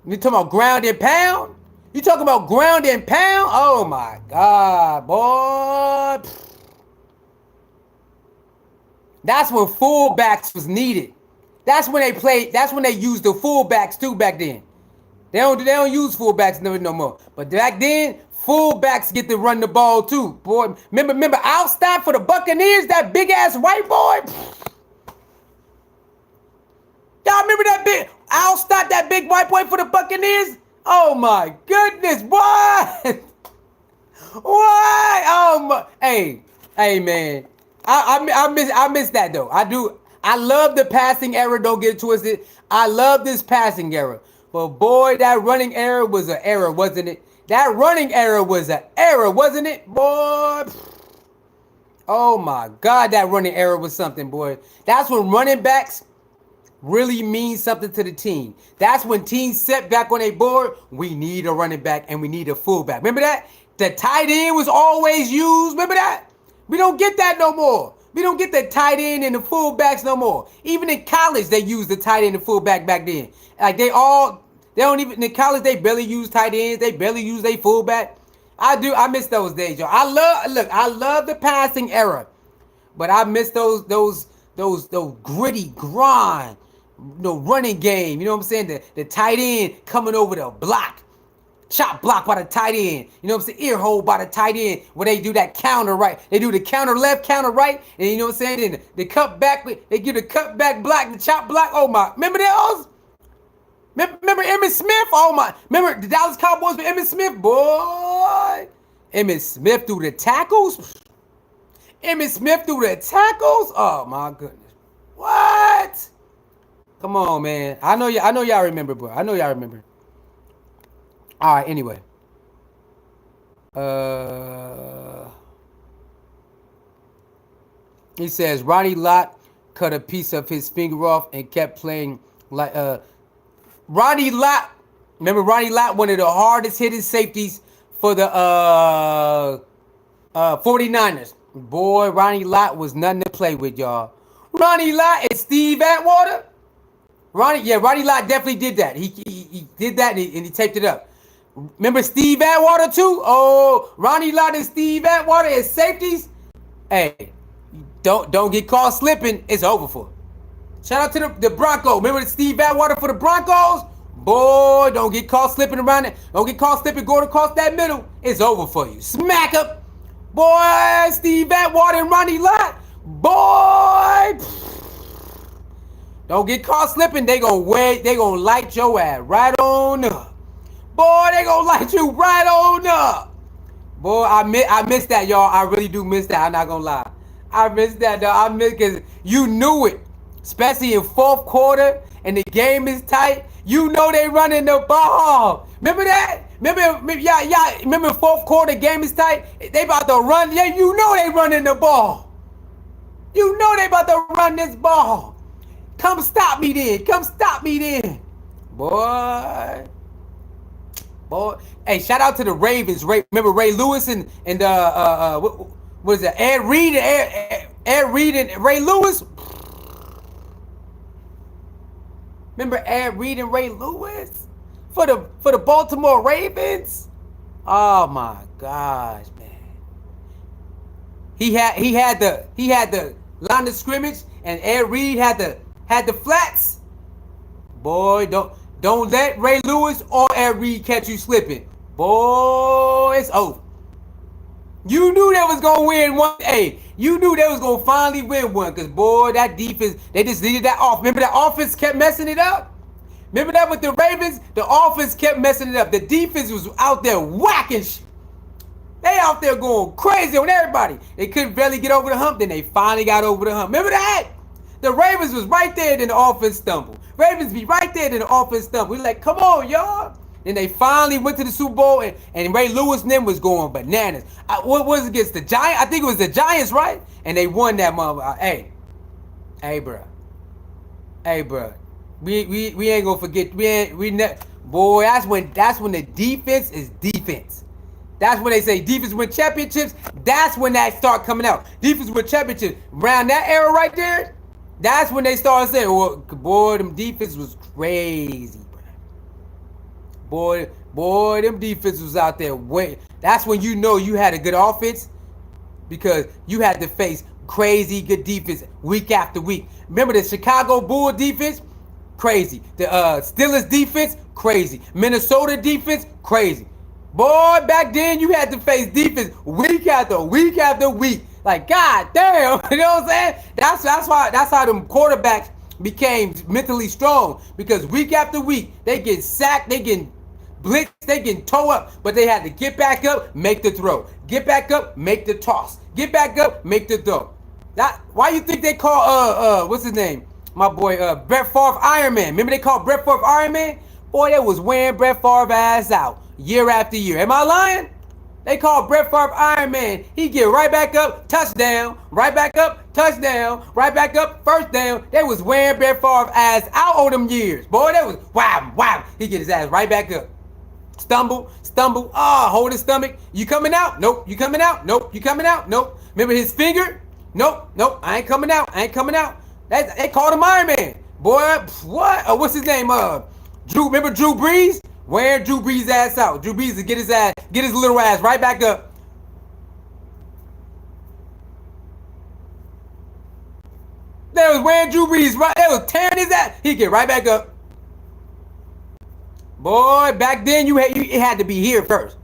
you talking about ground and pound? You talking about ground and pound? Oh my God, boy. That's when fullbacks was needed. That's when they used the fullbacks too back then. They don't use fullbacks no more. But back then, fullbacks get to run the ball too. Boy, remember Alstott for the Buccaneers, that big ass white boy? Y'all remember that big Alstott, that big white boy for the Buccaneers? Oh my goodness, what? What? Oh my, hey man. I miss that though. I do. I love the passing era, don't get it twisted. I love this passing era. But boy, that running era was an era, wasn't it? That running era was an era, wasn't it, boy? Oh my God, that running era was something, boy. That's when running backs really mean something to the team. That's when teams set back on their board. We need a running back and we need a fullback. Remember that? The tight end was always used. Remember that? We don't get that no more. We don't get the tight end and the fullbacks no more. Even in college, they used the tight end and fullback back then. Like they don't even, in college, they barely use tight ends. They barely use their fullback. I miss those days, yo. I love the passing era, but I miss those gritty grind, running game. You know what I'm saying? The tight end coming over the block. Chop block by the tight end. You know what I'm saying? Ear hole by the tight end where they do that counter right. They do the counter left, counter right. And you know what I'm saying? Then the cut back, they give the cut back block, the chop block. Oh my. Remember those? Remember Emmitt Smith? Oh my. Remember the Dallas Cowboys with Emmitt Smith? Boy. Emmitt Smith threw the tackles. Emmitt Smith threw the tackles. Oh my goodness. What? Come on, man. I know y'all remember, bro. I know y'all remember. All right, anyway. He says Ronnie Lott cut a piece of his finger off and kept playing like Ronnie Lott. Remember Ronnie Lott, one of the hardest hitting safeties for the 49ers. Boy, Ronnie Lott was nothing to play with, y'all. Ronnie Lott and Steve Atwater. Ronnie Lott definitely did that. He did that and he taped it up. Remember Steve Atwater too? Oh, Ronnie Lott and Steve Atwater as safeties. Hey, don't get caught slipping. It's over for. Shout out to the Broncos. Remember Steve Atwater for the Broncos? Boy, don't get caught slipping around it. Don't get caught slipping going across that middle. It's over for you. Smack up. Boy, Steve Atwater and Ronnie Lott. Boy. Don't get caught slipping. They gonna light your ass right on up. Boy, they gonna light you right on up. Boy, I miss that, y'all. I really do miss that. I'm not gonna lie. I miss that, dog. I miss because you knew it, especially in fourth quarter, and the game is tight. You know they running the ball. Remember that? Remember fourth quarter, game is tight. They about to run. Yeah, you know they running the ball. You know they about to run this ball. Come stop me then. Come stop me then, boy. Boy, hey, shout out to the Ravens. Remember Ray Lewis and what was it? Ed Reed and Ray Lewis. Remember Ed Reed and Ray Lewis for the Baltimore Ravens? Oh my gosh, man. He had the line of scrimmage, and Ed Reed had the flats. Boy, don't let Ray Lewis or Ed Reed catch you slipping. Boy, it's over. You knew they was going to win one. Hey, you knew they was going to finally win one. Because, boy, that defense, they just needed that off. Remember that offense kept messing it up? Remember that with the Ravens? The offense kept messing it up. The defense was out there whacking shit. They out there going crazy on everybody. They couldn't barely get over the hump. Then they finally got over the hump. Remember that? The Ravens was right there, then the offense stumbled. Ravens be right there, then the offense stumbled. We like, come on, y'all. Then they finally went to the Super Bowl, and Ray Lewis and them was going bananas. What was it against the Giants? I think it was the Giants, right? And they won that mother. Hey, bro. We ain't gonna forget. Boy, that's when the defense is defense. That's when they say defense win championships. That's when that start coming out. Defense win championships. Around that era right there, that's when they started saying, well, boy, them defense was crazy, bro. Boy, them defense was out there. That's when you know you had a good offense, because you had to face crazy good defense week after week. Remember the Chicago Bull defense? Crazy. The Steelers defense? Crazy. Minnesota defense? Crazy. Boy, back then you had to face defense week after week after week. Like, god damn, you know what I'm saying? That's how them quarterbacks became mentally strong, because week after week they get sacked, they get blitzed, they get toe up, but they had to get back up, make the throw, get back up, make the toss, get back up, make the throw. Why you think they call what's his name? My boy Brett Favre Iron Man. Remember they called Brett Favre Iron Man? Boy, they was wearing Brett Favre ass out year after year. Am I lying? They call Brett Favre Iron Man. He get right back up, touchdown, right back up, touchdown, right back up, first down. They was wearing Brett Favre ass out on them years. Boy, that was wow. He get his ass right back up. Stumble, hold his stomach. You coming out? Nope. You coming out? Nope. You coming out? Nope. Remember his finger? Nope. I ain't coming out. They called him Iron Man. Boy, what? What's his name? Remember Drew Brees? Wearing Drew Brees' ass out. Drew Brees to get his little ass right back up. They was wearing Drew Brees, right? They was tearing his ass. He get right back up. Boy, back then it had to be here first.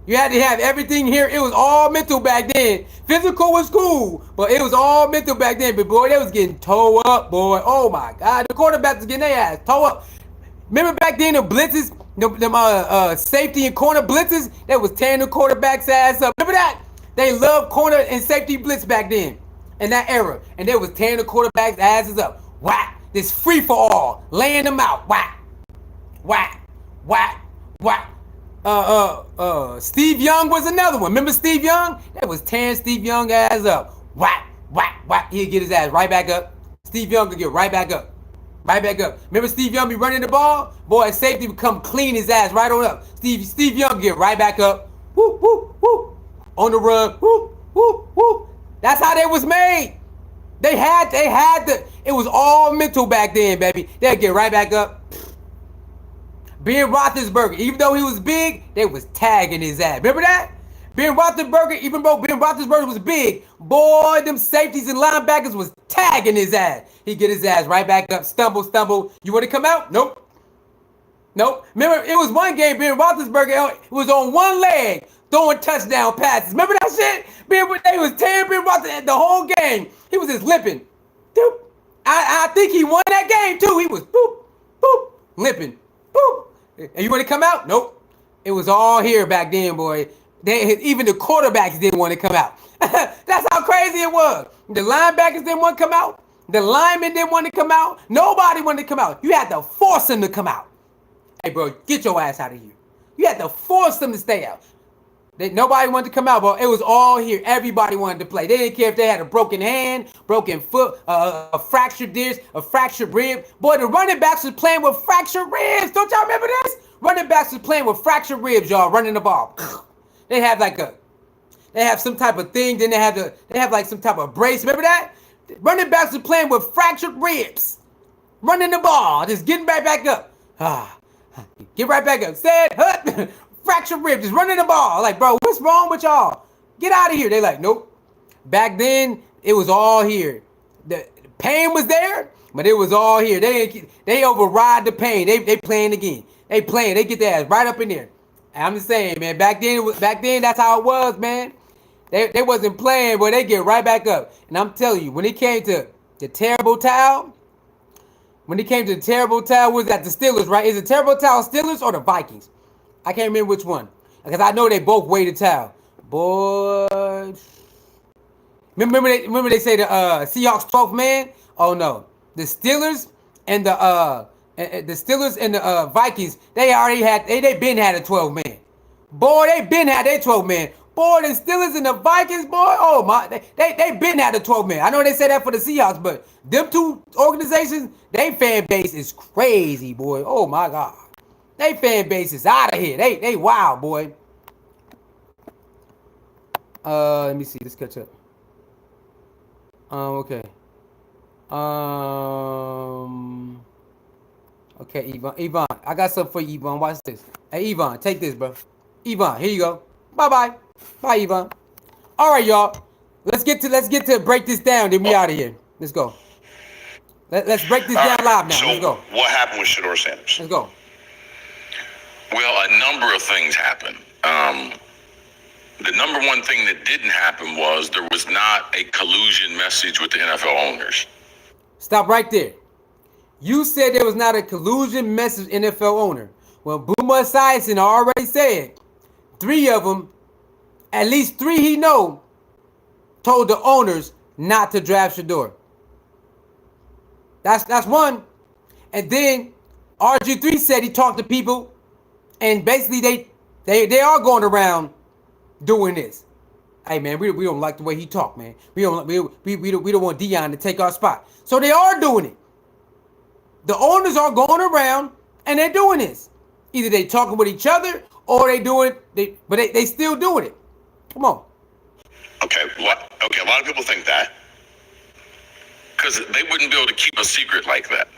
You had to have everything here. It was all mental back then. Physical was cool, but it was all mental back then. But boy, they was getting toe up, boy. Oh my God, the quarterbacks was getting their ass toe up. Remember back then the blitzes, them safety and corner blitzes, that was tearing the quarterback's ass up. Remember that? They loved corner and safety blitz back then, in that era, and they was tearing the quarterback's asses up. Whack! This free for all, laying them out. Whack! Steve Young was another one. Remember Steve Young? That was tearing Steve Young ass up. Whack! He'd get his ass right back up. Steve Young could get right back up. Remember Steve Young be running the ball? Boy, safety would come clean his ass right on up. Steve Young get right back up. Whoop, whoop, whoop. On the run. Whoop, whoop, whoop. That's how they was made. They had it was all mental back then, baby. They'd get right back up. Ben Roethlisberger, even though he was big, they was tagging his ass. Remember that? Ben Roethlisberger, even though Ben Roethlisberger was big, boy, them safeties and linebackers was tagging his ass. He get his ass right back up, stumble. You want to come out? Nope. Remember, it was one game, Ben Roethlisberger was on one leg throwing touchdown passes. Remember that shit? They was tearing Ben Roethlisberger the whole game. He was just limping. I think he won that game too. He was limping. And you want to come out? Nope. It was all here back then, boy. Even the quarterbacks didn't want to come out. That's how crazy it was. The linebackers didn't want to come out. The linemen didn't want to come out. Nobody wanted to come out. You had to force them to come out. Hey, bro, get your ass out of here. You had to force them to stay out. Nobody wanted to come out, but it was all here. Everybody wanted to play. They didn't care if they had a broken hand, broken foot, a fractured disc, a fractured rib. Boy, the running backs was playing with fractured ribs. Don't y'all remember this? Running backs was playing with fractured ribs, y'all, running the ball. They have some type of thing. Then they have like some type of brace. Remember that? Running backs was playing with fractured ribs, running the ball, just getting back up. Get right back up. Said, hut. Fractured rib, just running the ball. Like, bro, what's wrong with y'all? Get out of here. They like, nope. Back then, it was all here. The pain was there, but it was all here. They override the pain. They playing again. They playing. They get their ass right up in there. And I'm just saying, man. Back then, that's how it was, man. They wasn't playing, but they get right back up. And I'm telling you, when it came to the terrible towel, was that the Steelers, right? Is it terrible towel Steelers or the Vikings? I can't remember which one. Because I know they both weighed the towel. Boy. Remember they say the Seahawks 12th man? Oh no. The Steelers and the Vikings, they been had a 12 man. Boy, they been had their 12 man. Boy, the Steelers and the Vikings, boy, oh my, they been had a 12 man. I know they say that for the Seahawks, but them two organizations, they fan base is crazy, boy. Oh my God. They fan base is out of here. They wild, boy. Let me see. Let's catch up. Okay. Okay, Yvonne. I got something for you, Yvonne. Watch this. Hey, Yvonne, take this, bro. Yvonne, here you go. Bye-bye. Bye, Yvonne. All right, y'all. Let's get to break this down. Then we out of here. Let's go. Let's break this down live now. So let's go. What happened with Shedeur Sanders? Let's go. Well, a number of things happened. The number one thing that didn't happen was there was not a collusion message with the NFL owners. Stop right there. You said there was not a collusion message NFL owner. Well, Boomer Esiason already said 3 of them, at least 3 he know, told the owners not to draft Shador. That's one. And then RG3 said he talked to people. And basically, they are going around doing this. Hey man, we don't like the way he talk, man. We don't want Deion to take our spot. So they are doing it. The owners are going around and they're doing this. Either they talking with each other or they still doing it. Come on. Okay, a lot of people think that. Because they wouldn't be able to keep a secret like that.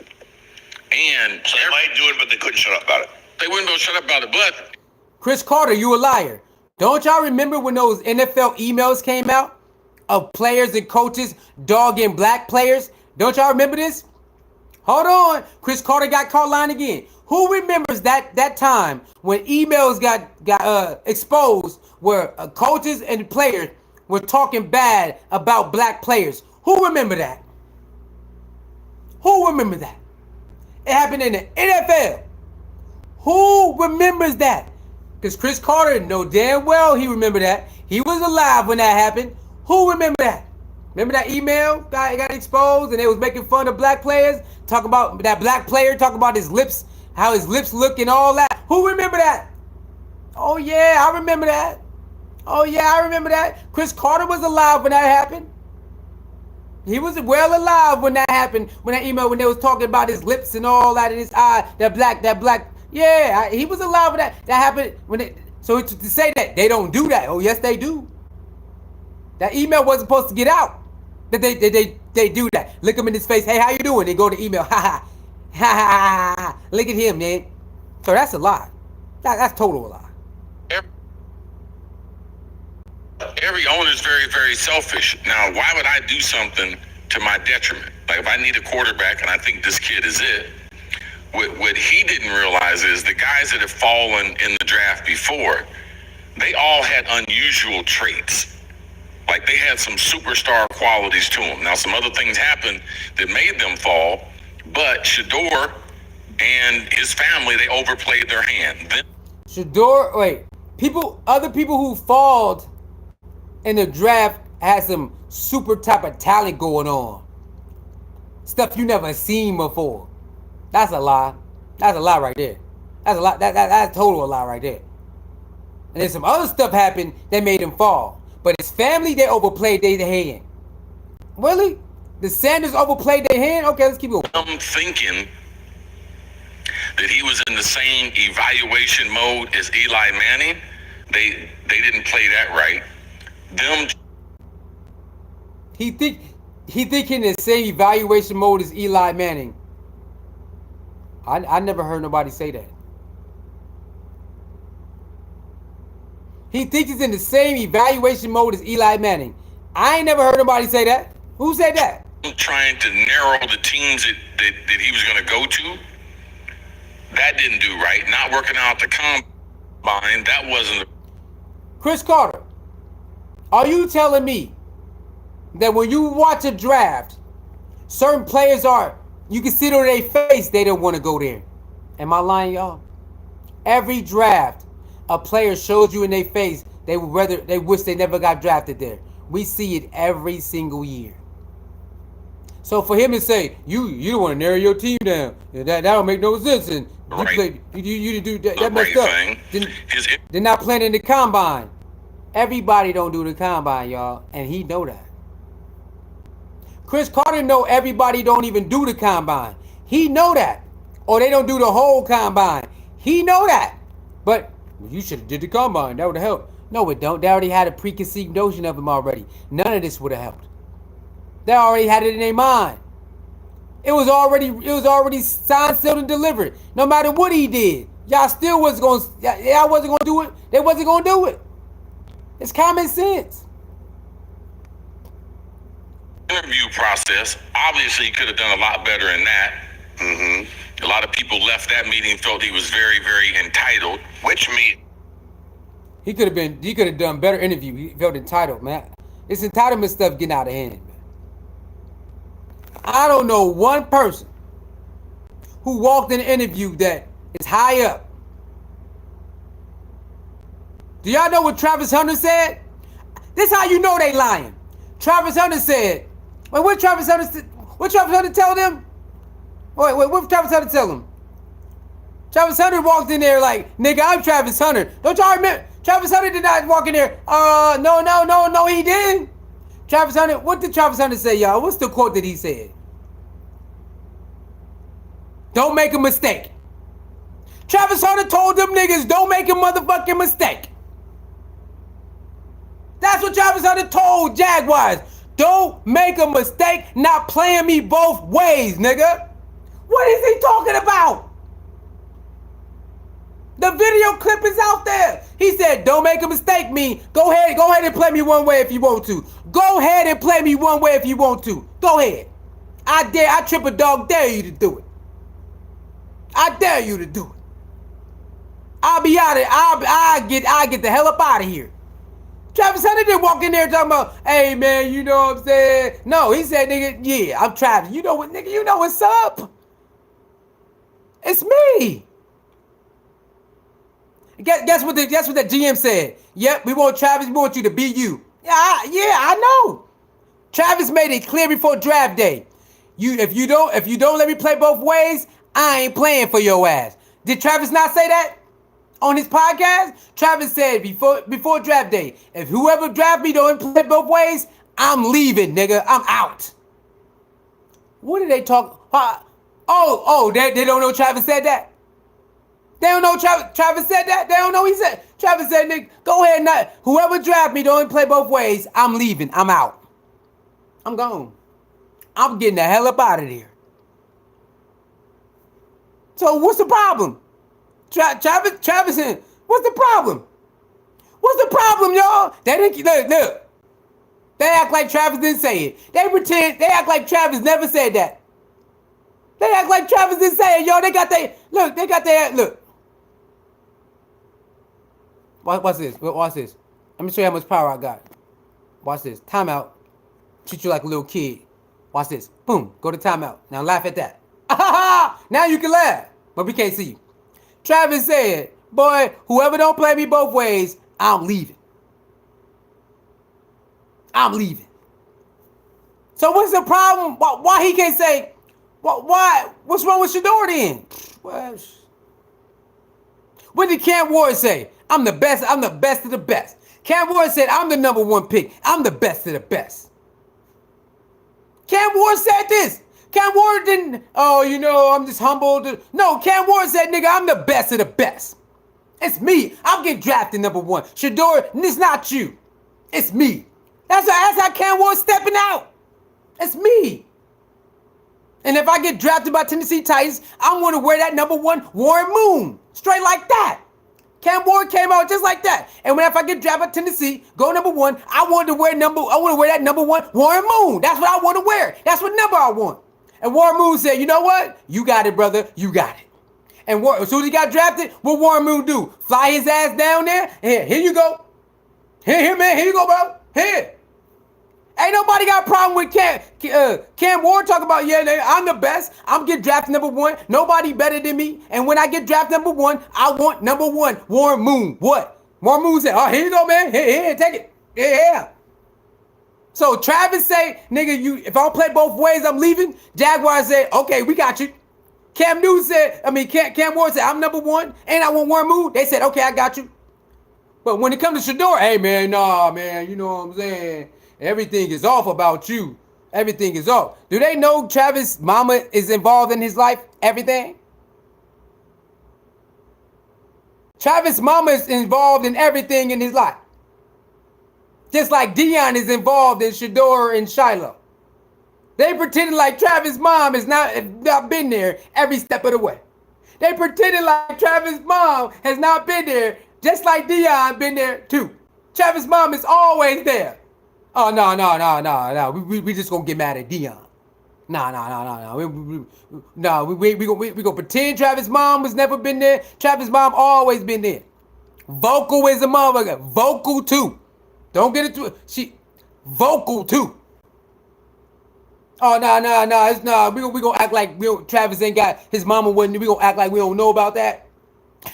And So they might do it, but they couldn't shut up about it. they wouldn't be able to shut up about it. But Chris Carter, you a liar. Don't y'all remember when those NFL emails came out of players and coaches dogging black players? Don't y'all remember this? Hold on. Chris Carter got caught lying again. Who remembers that time when emails got exposed where coaches and players were talking bad about black players? Who remember that? Who remember that? It happened in the NFL. Who remembers that? Because Chris Carter know damn well he remember that. He was alive when that happened. Who remember that? Remember that email got exposed and they was making fun of black players? Talk about that black player, talk about his lips, how his lips look and all that. Who remember that? Oh yeah, I remember that. Oh yeah, I remember that. Chris Carter was alive when that happened. He was well alive when that happened, when that email, when they was talking about his lips and all that in his eye, that black. Yeah, he was alive when that happened. So to say that they don't do that, oh yes they do. That email wasn't supposed to get out. That they do that. Look him in his face. Hey, how you doing? They go to email. Ha ha. Look at him, man. So that's a lie. That's total a lie. every owner is very, very selfish. Now, why would I do something to my detriment? Like if I need a quarterback and I think this kid is it, what he didn't realize is the guys that have fallen in the draft before, they all had unusual traits. Like they had some superstar qualities to them. Now, some other things happened that made them fall, but Shador and his family, they overplayed their hand. Shedeur, other people who falled in the draft had some super type of talent going on. Stuff you never seen before. That's a lie. That's a lie right there. That's a lie. That's total a lie right there. And then some other stuff happened that made him fall. But his family, they overplayed their hand. Really? The Sanders overplayed their hand? Okay, let's keep going. I'm thinking that he was in the same evaluation mode as Eli Manning. They didn't play that right. He think in the same evaluation mode as Eli Manning. I never heard nobody say that. He thinks he's in the same evaluation mode as Eli Manning. I ain't never heard nobody say that. Who said that? Trying to narrow the teams that he was going to go to. That didn't do right. Not working out the combine. That wasn't. Chris Carter, are you telling me that when you watch a draft, certain players you can see it on their face they don't want to go there? Am I lying, y'all? Every draft, a player shows you in their face they wish they never got drafted there. We see it every single year. So for him to say you don't want to narrow your team down, that don't make no sense, and you do that messed up. They're not playing in the combine. Everybody don't do the combine, y'all, and he know that. Chris Carter know everybody don't even do the combine. He know that, or they don't do the whole combine. He know that, but you should have did the combine. That would have helped. No, it don't. They already had a preconceived notion of him already. None of this would have helped. They already had it in their mind. It was already signed, sealed, and delivered. No matter what he did, y'all wasn't gonna do it. They wasn't gonna do it. It's common sense. Interview process. Obviously, he could have done a lot better in that. Mm-hmm. A lot of people left that meeting felt he was very, very entitled. He could have done better interview. He felt entitled, man. This entitlement stuff getting out of hand, man. I don't know one person who walked in an interview that is high up. Do y'all know what Travis Hunter said? This how you know they lying. Travis Hunter said, what Travis Hunter tell them? What Travis Hunter tell them? Travis Hunter walked in there like, nigga, I'm Travis Hunter. Don't y'all remember? Travis Hunter did not walk in there. No, he didn't. Travis Hunter, what did Travis Hunter say, y'all? What's the quote that he said? Don't make a mistake. Travis Hunter told them niggas, don't make a motherfucking mistake. That's what Travis Hunter told Jaguars. Don't make a mistake not playing me both ways, nigga. What is he talking about? The video clip is out there. He said, don't make a mistake, me. Go ahead and play me one way if you want to. Go ahead and play me one way if you want to. Go ahead. I triple dog dare you to do it. I dare you to do it. I'll be out of it. I'll get the hell up out of here. Travis Hunter didn't walk in there talking about, hey man, you know what I'm saying? No, he said, nigga, yeah, I'm Travis. You know what, nigga, you know what's up. It's me. Guess what that GM said? Yep, we want Travis, we want you to be you. Yeah, I know. Travis made it clear before draft day. If you don't let me play both ways, I ain't playing for your ass. Did Travis not say that on his podcast? Travis said before draft day, if whoever draft me don't play both ways, I'm leaving, nigga. I'm out. What did they talk? They don't know Travis said that. They don't know Travis said that. They don't know he said. Travis said, nigga, go ahead and whoever draft me don't play both ways, I'm leaving. I'm out. I'm gone. I'm getting the hell up out of there. So what's the problem? Travis, what's the problem? What's the problem, y'all? They didn't look. They act like Travis didn't say it. They act like Travis never said that. They act like Travis didn't say it, yo. They got look. Watch this. Watch this. Let me show you how much power I got. Watch this. Timeout. Treat you like a little kid. Watch this. Boom. Go to timeout. Now laugh at that. Now you can laugh. but we can't see you. Travis said, boy, whoever don't play me both ways, I'm leaving. I'm leaving. So what's the problem? Why he can't say, why? What's wrong with Shedeur then? Well, what did Cam Ward say? I'm the best of the best. Cam Ward said, I'm the number one pick. I'm the best of the best. Cam Ward said this. Cam Ward didn't, I'm just humbled. No, Cam Ward said, nigga, I'm the best of the best. It's me. I'll get drafted number one. Shedeur, it's not you. It's me. That's how Cam Ward's stepping out. It's me. And if I get drafted by Tennessee Titans, I'm going to wear that number one Warren Moon. Straight like that. Cam Ward came out just like that. And if I get drafted by Tennessee, go number one, I want to wear that number one Warren Moon. That's what I want to wear. That's what number I want. And Warren Moon said, you know what? You got it, brother. You got it. And as soon as he got drafted, what Warren Moon do? Fly his ass down there? Here you go. Here, man. Here you go, bro. Here. Ain't nobody got a problem with Cam Ward talking about, I'm the best. I'm getting drafted number one. Nobody better than me. And when I get drafted number one, I want number one, Warren Moon. What? Warren Moon said, oh, here you go, man. Here, take it. Yeah. So Travis say, nigga, if I don't play both ways, I'm leaving. Jaguar said, okay, we got you. Cam Ward said, I'm number one, and I want Warren Moon. They said, okay, I got you. But when it comes to Shedeur, hey, man, nah, man, you know what I'm saying? Everything is off about you. Everything is off. Do they know Travis' mama is involved in his life? Everything? Travis' mama is involved in everything in his life. Just like Deion is involved in Shador and Shiloh. They pretended like Travis' mom has not been there every step of the way. They pretended like Travis' mom has not been there, just like Deion been there too. Travis' mom is always there. Oh, no. We just gonna get mad at Deion. No. We gonna pretend Travis' mom has never been there. Travis' mom always been there. Vocal is a motherfucker. Vocal too. Don't get it to she vocal too. Oh no. It's no. We gonna act like Travis ain't got his mama wasn't. We gonna act like we don't know about that.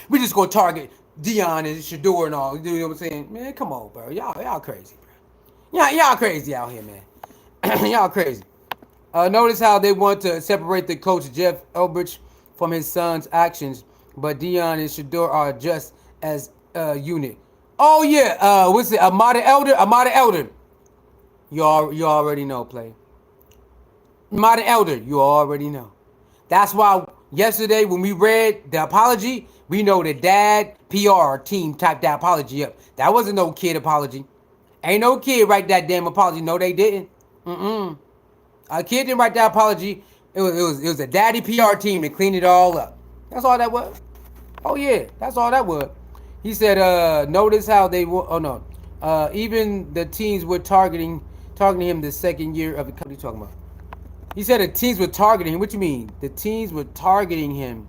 We just gonna target Deion and Shador and all. You know what I'm saying? Man, come on, bro. Y'all crazy. Y'all crazy out here, man. Y'all crazy. Notice how they want to separate the coach Jeff Elbridge from his son's actions, but Deion and Shedeur are just as a unit. Oh yeah, what's it? Amada Elder. You already know, play. Amada Elder, you already know. That's why yesterday when we read the apology, we know the dad PR team typed that apology up. That wasn't no kid apology. Ain't no kid write that damn apology. No, they didn't. A kid didn't write that apology. It was a daddy PR team that cleaned it all up. That's all that was. Oh yeah, that's all that was. He said, notice how they were. Oh no, even the teams were targeting him the second year of the company. Talking about. He said the teams were targeting him. What you mean? The teams were targeting him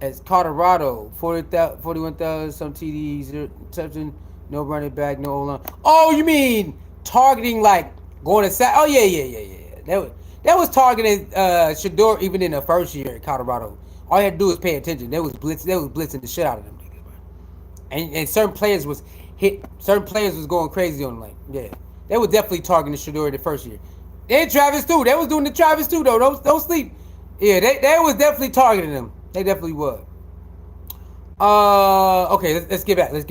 as Colorado, 41,000 some TDs, touching. No running back, no O-line. Oh, you mean targeting like going to sack? Oh, yeah. That was targeting Shedeur even in the first year at Colorado. All you had to do was pay attention. They was blitzing the shit out of them niggas, bro. And certain players was hit. Certain players was going crazy on them. Like, yeah. They were definitely targeting Shedeur in the first year. And Travis too. They was doing the Travis too though. Don't sleep. Yeah, they was definitely targeting them. They definitely was. Okay, let's get back. Like,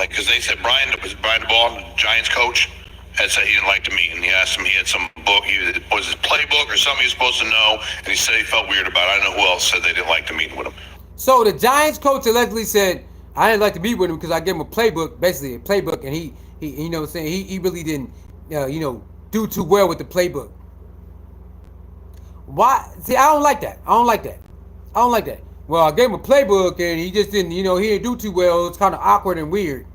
because they said Brian DeBall, the Giants coach, had said he didn't like to meet, and he asked him, he had some book, was his playbook or something he was supposed to know, and he said he felt weird about it. I don't know who else said they didn't like to meet with him. So the Giants coach allegedly said, I didn't like to meet with him because I gave him a playbook, basically a playbook, and he you know what I'm saying, he really didn't, do too well with the playbook. Why? See, I don't like that. Well, I gave him a playbook and he just didn't, he didn't do too well. It's kind of awkward and weird.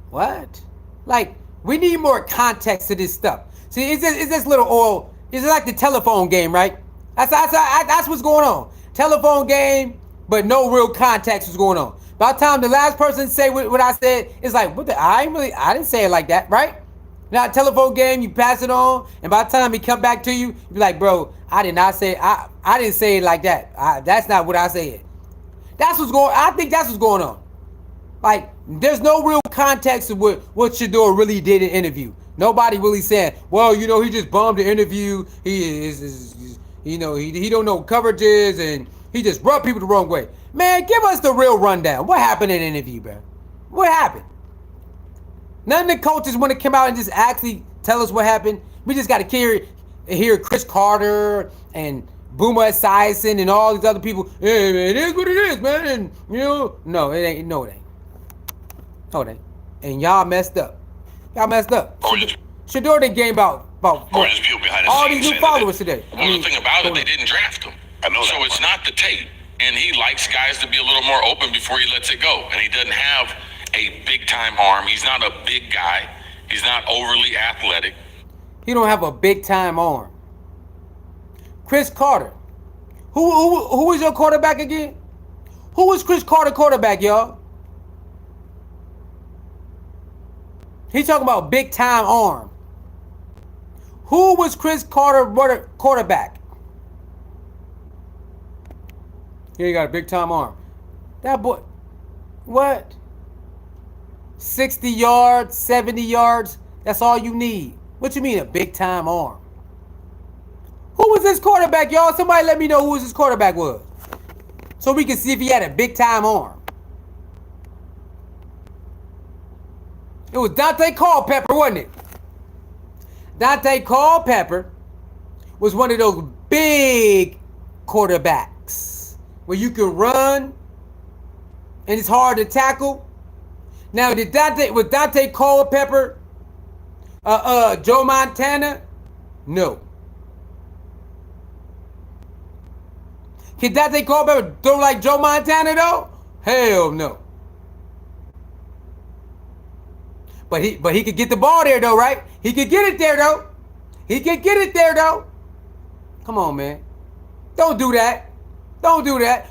What? Like, we need more context to this stuff. See, it's this little oil. It's like the telephone game, right? That's what's going on. Telephone game, but no real context was going on. By the time the last person say what I said, it's like, I didn't say it like that, right? Now, telephone game, you pass it on, and by the time he come back to you, you be like, bro, I didn't say it like that. That's not what I said. I think that's what's going on. Like, there's no real context of what Shedeur really did in the interview. Nobody really said, well, he just bombed the interview. He he don't know coverages, and he just rubbed people the wrong way. Man, give us the real rundown. What happened in the interview, bro? What happened? None of the coaches want to come out and just actually tell us what happened. We just got to hear Chris Carter and Boomer Esiason and all these other people. Hey, man, it is what it is, man. And, no, it ain't. No, it ain't. No, it ain't. And y'all messed up. Shador didn't gain about just people behind the all scenes these new followers today. Well, the thing about it, they didn't draft him. I know so that it's much. not the tape. And he likes guys to be a little more open before he lets it go. And he doesn't have a big-time arm. He's not a big guy. He's not overly athletic. He don't have a big-time arm. Chris Carter. Who is your quarterback again? Who was Chris Carter quarterback, y'all? He's talking about big-time arm. Who was Chris Carter quarterback? He got a big-time arm. That boy, what? 60 yards, 70 yards, that's all you need. What you mean a big-time arm? Who was this quarterback, y'all? Somebody let me know who his quarterback was, so we can see if he had a big-time arm. It was Dante Culpepper, wasn't it? Dante Culpepper was one of those big quarterbacks where you can run and it's hard to tackle. Now, was Dante Culpepper Joe Montana? No. Can Dante Culpepper throw like Joe Montana though? Hell no. But he could get the ball there though, right? He could get it there though. Come on, man. Don't do that.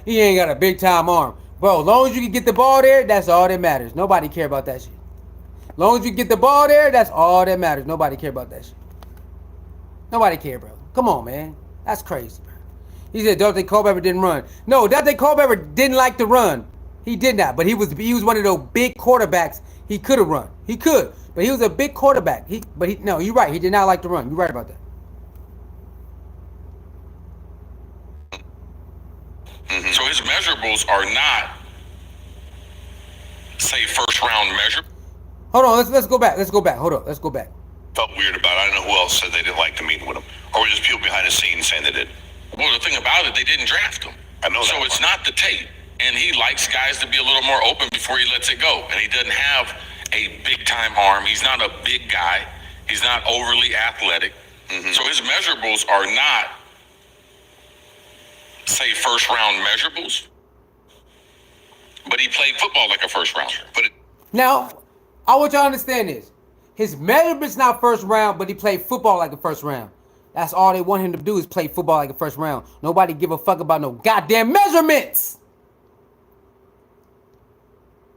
He ain't got a big time arm. Bro, as long as you can get the ball there, that's all that matters. Nobody care about that shit. As long as you get the ball there, that's all that matters. Nobody care about that shit. Nobody care, bro. Come on, man. That's crazy, bro. He said Dante Culpepper didn't run. No, Dante Culpepper didn't like to run. He did not. But he was one of those big quarterbacks. He could have run. He could. But he was a big quarterback. No, you're right. He did not like to run. You're right about that. So his measurables are not, say, first round measure. Hold on, let's go back. Hold on, let's go back. Felt weird about it. I don't know who else said they didn't like to meet with him. Or were just people behind the scenes saying they did. Well, the thing about it, they didn't draft him. I know that So it's much. not the tape. And he likes guys to be a little more open before he lets it go. And he doesn't have a big-time arm. He's not a big guy. He's not overly athletic. So his measurables are not, say, first-round measurables. But he played football like a first-rounder. Now, I want y'all to understand this. His measurement's not first round, but he played football like a first round. That's all they want him to do is play football like a first round. Nobody give a fuck about no goddamn measurements.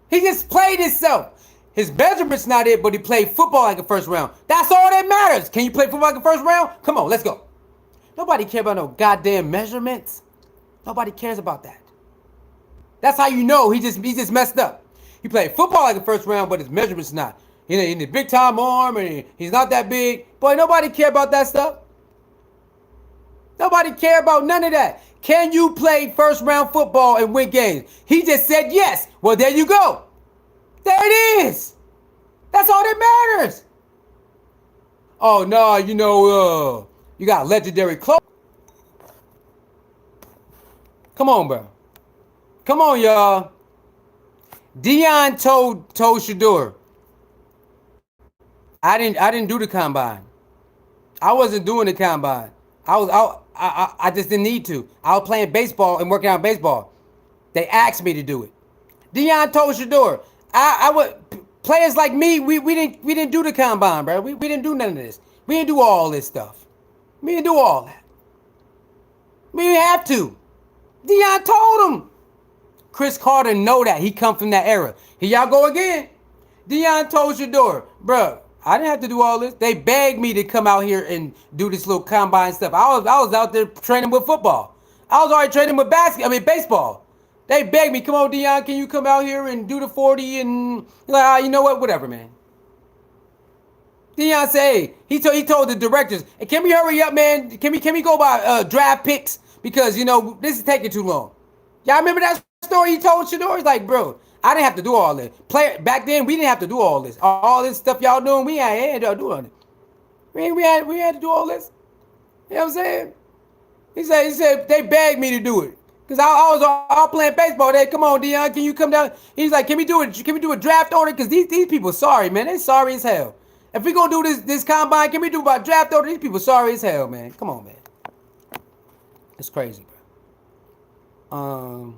He just played himself. His measurement's not it, but he played football like a first round. That's all that matters. Can you play football like a first round? Come on, let's go. Nobody cares about no goddamn measurements. Nobody cares about that. That's how you know he just messed up. He played football like a first round, but his measurement's not. He need a big time arm, and he's not that big. Boy, nobody care about that stuff. Nobody care about none of that. Can you play first round football and win games? He just said yes. Well, there you go. There it is. That's all that matters. Oh, no, you got legendary clothes. Come on, bro. Come on, y'all. Deion told Shedeur, I didn't do the combine. I wasn't doing the combine. I just didn't need to. I was playing baseball and working out baseball. They asked me to do it. Deion told Shedeur, I would players like me, we didn't do the combine, bro. We didn't do none of this. We didn't do all this stuff. We didn't do all that. We didn't have to. Deion told him. Chris Carter know that. He come from that era. Here y'all go again. Deion told Shedeur, bro, I didn't have to do all this. They begged me to come out here and do this little combine stuff. I was out there training with football. I was already training with baseball. They begged me, come on, Deion, can you come out here and do the 40? And like, you know what? Whatever, man. Deion said, hey, he told the directors, hey, can we hurry up, man? Can we go by draft picks? Because, this is taking too long. Y'all remember that story he told Shador? He's like, bro, I didn't have to do all this. Back then, we didn't have to do all this. All this stuff y'all doing, we had to do it. We had to do all this. You know what I'm saying? He said they begged me to do it. Because I was all playing baseball. They come on, Deion, can you come down? He's like, can we do a draft order? Because these people sorry, man. They sorry as hell. If we gonna do this combine, can we do about draft order? These people sorry as hell, man. Come on, man. It's crazy, bro.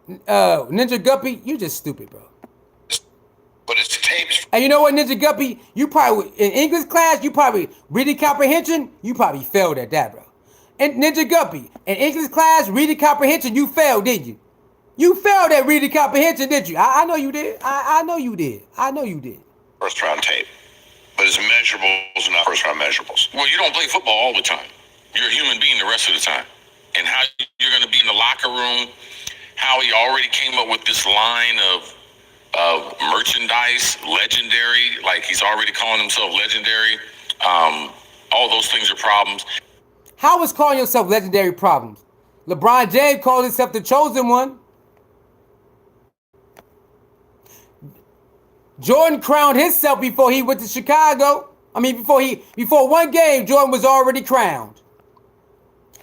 Ninja Guppy, you just stupid, bro. But it's tapes. And you know what, Ninja Guppy? You probably, in English class, reading comprehension, you probably failed at that, bro. And Ninja Guppy, in English class, reading comprehension, you failed, didn't you? You failed at reading comprehension, didn't you? I know you did. I know you did. I know you did. First round tape. But it's measurables, not first round measurables. Well, you don't play football all the time. You're a human being the rest of the time. And how you're going to be in the locker room, how he already came up with this line of merchandise, legendary, like he's already calling himself legendary. All those things are problems. How is calling yourself legendary problems? LeBron James called himself the chosen one. Jordan crowned himself before he went to Chicago. Before one game, Jordan was already crowned.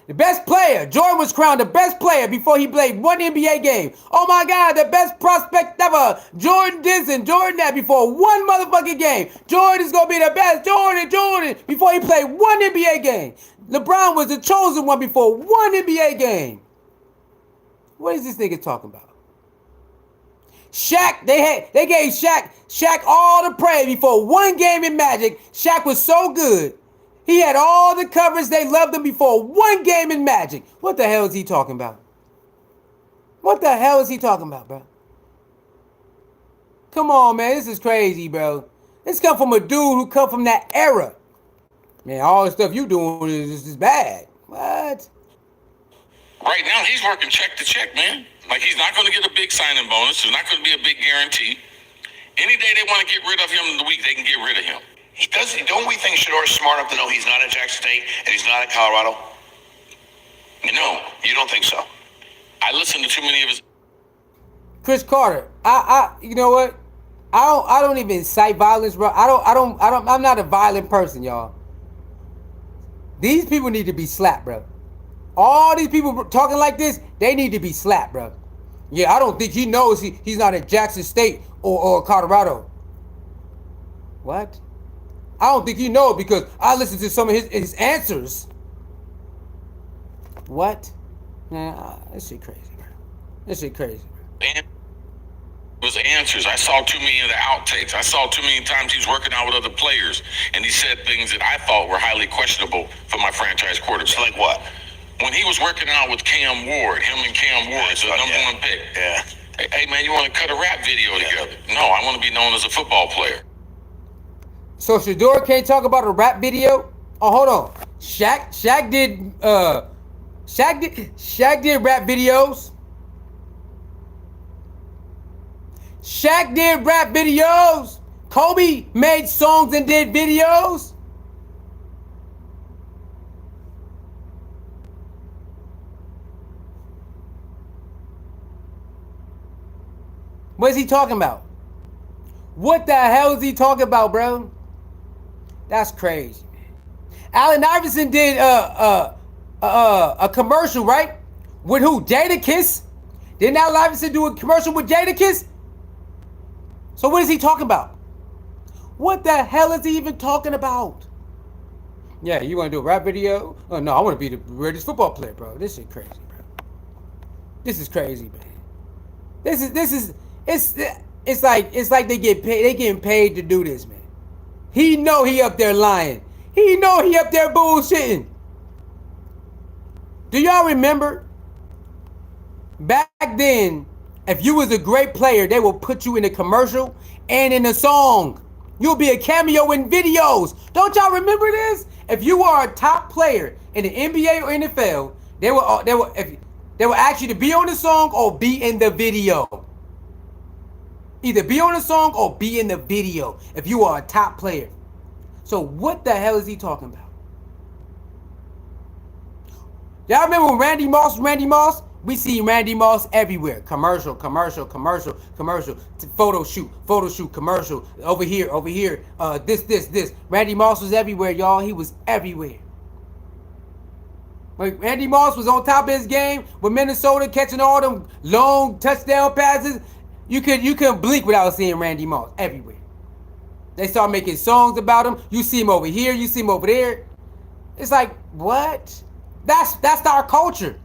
The best player. Jordan was crowned the best player before he played one NBA game. Oh my God, the best prospect ever. Jordan this and Jordan that before one motherfucking game. Jordan is going to be the best. Jordan, before he played one NBA game. LeBron was the chosen one before one NBA game. What is this nigga talking about? Shaq, they gave Shaq all the praise before one game in Magic. Shaq was so good. He had all the coverage. They loved him before one game in Magic. What the hell is he talking about? What the hell is he talking about, bro? Come on, man. This is crazy, bro. This come from a dude who come from that era. Man, all the stuff you doing is bad. What? Right now, he's working check to check, man. Like, he's not going to get a big signing bonus. There's not going to be a big guarantee. Any day they want to get rid of him in the week, they can get rid of him. Don't we think Shedeur is smart enough to know he's not at Jackson State and he's not at Colorado? No. You don't think so? I listened to too many of his... Chris Carter, you know what? I don't even cite violence, bro. I'm not a violent person, y'all. These people need to be slapped, bro. All these people talking like this, they need to be slapped, bro. Yeah, I don't think he knows he's not at Jackson State or Colorado. What? I don't think he knows because I listened to some of his answers. What? Man, this shit crazy, bro. This shit crazy, bro. It was answers. I saw too many of the outtakes. I saw too many times he was working out with other players, and he said things that I thought were highly questionable for my franchise quarterback. So like what? When he was working out with Cam Ward, him and Cam Ward, the number one pick. Yeah. Hey, man, you want to cut a rap video together? No, I want to be known as a football player. So Shedeur can't talk about a rap video? Oh, hold on. Shaq did rap videos. Shaq did rap videos. Kobe made songs and did videos. What is he talking about? What the hell is he talking about, bro? That's crazy, man. Allen Iverson did a commercial, right? With who? Jadakiss? Didn't Allen Iverson do a commercial with Jadakiss? So what is he talking about? What the hell is he even talking about? Yeah, you want to do a rap video? Oh no, I want to be the greatest football player, bro. This shit crazy, bro. This is crazy, man. It's like they getting paid to do this, man. He know he up there lying. He know he up there bullshitting. Do y'all remember back then If you was a great player, they will put you in a commercial and in a song. You'll be a cameo in videos. Don't y'all remember this? If you are a top player in the NBA or NFL, they will ask you to be on the song or be in the video. Either be on the song or be in the video if you are a top player. So what the hell is he talking about? Y'all remember when Randy Moss? We see Randy Moss everywhere. Commercial. Photo shoot, commercial. Over here. This. Randy Moss was everywhere, y'all. He was everywhere. When Randy Moss was on top of his game with Minnesota, catching all them long touchdown passes, you couldn't blink without seeing Randy Moss everywhere. They start making songs about him. You see him over here, you see him over there. It's like, what? That's our culture,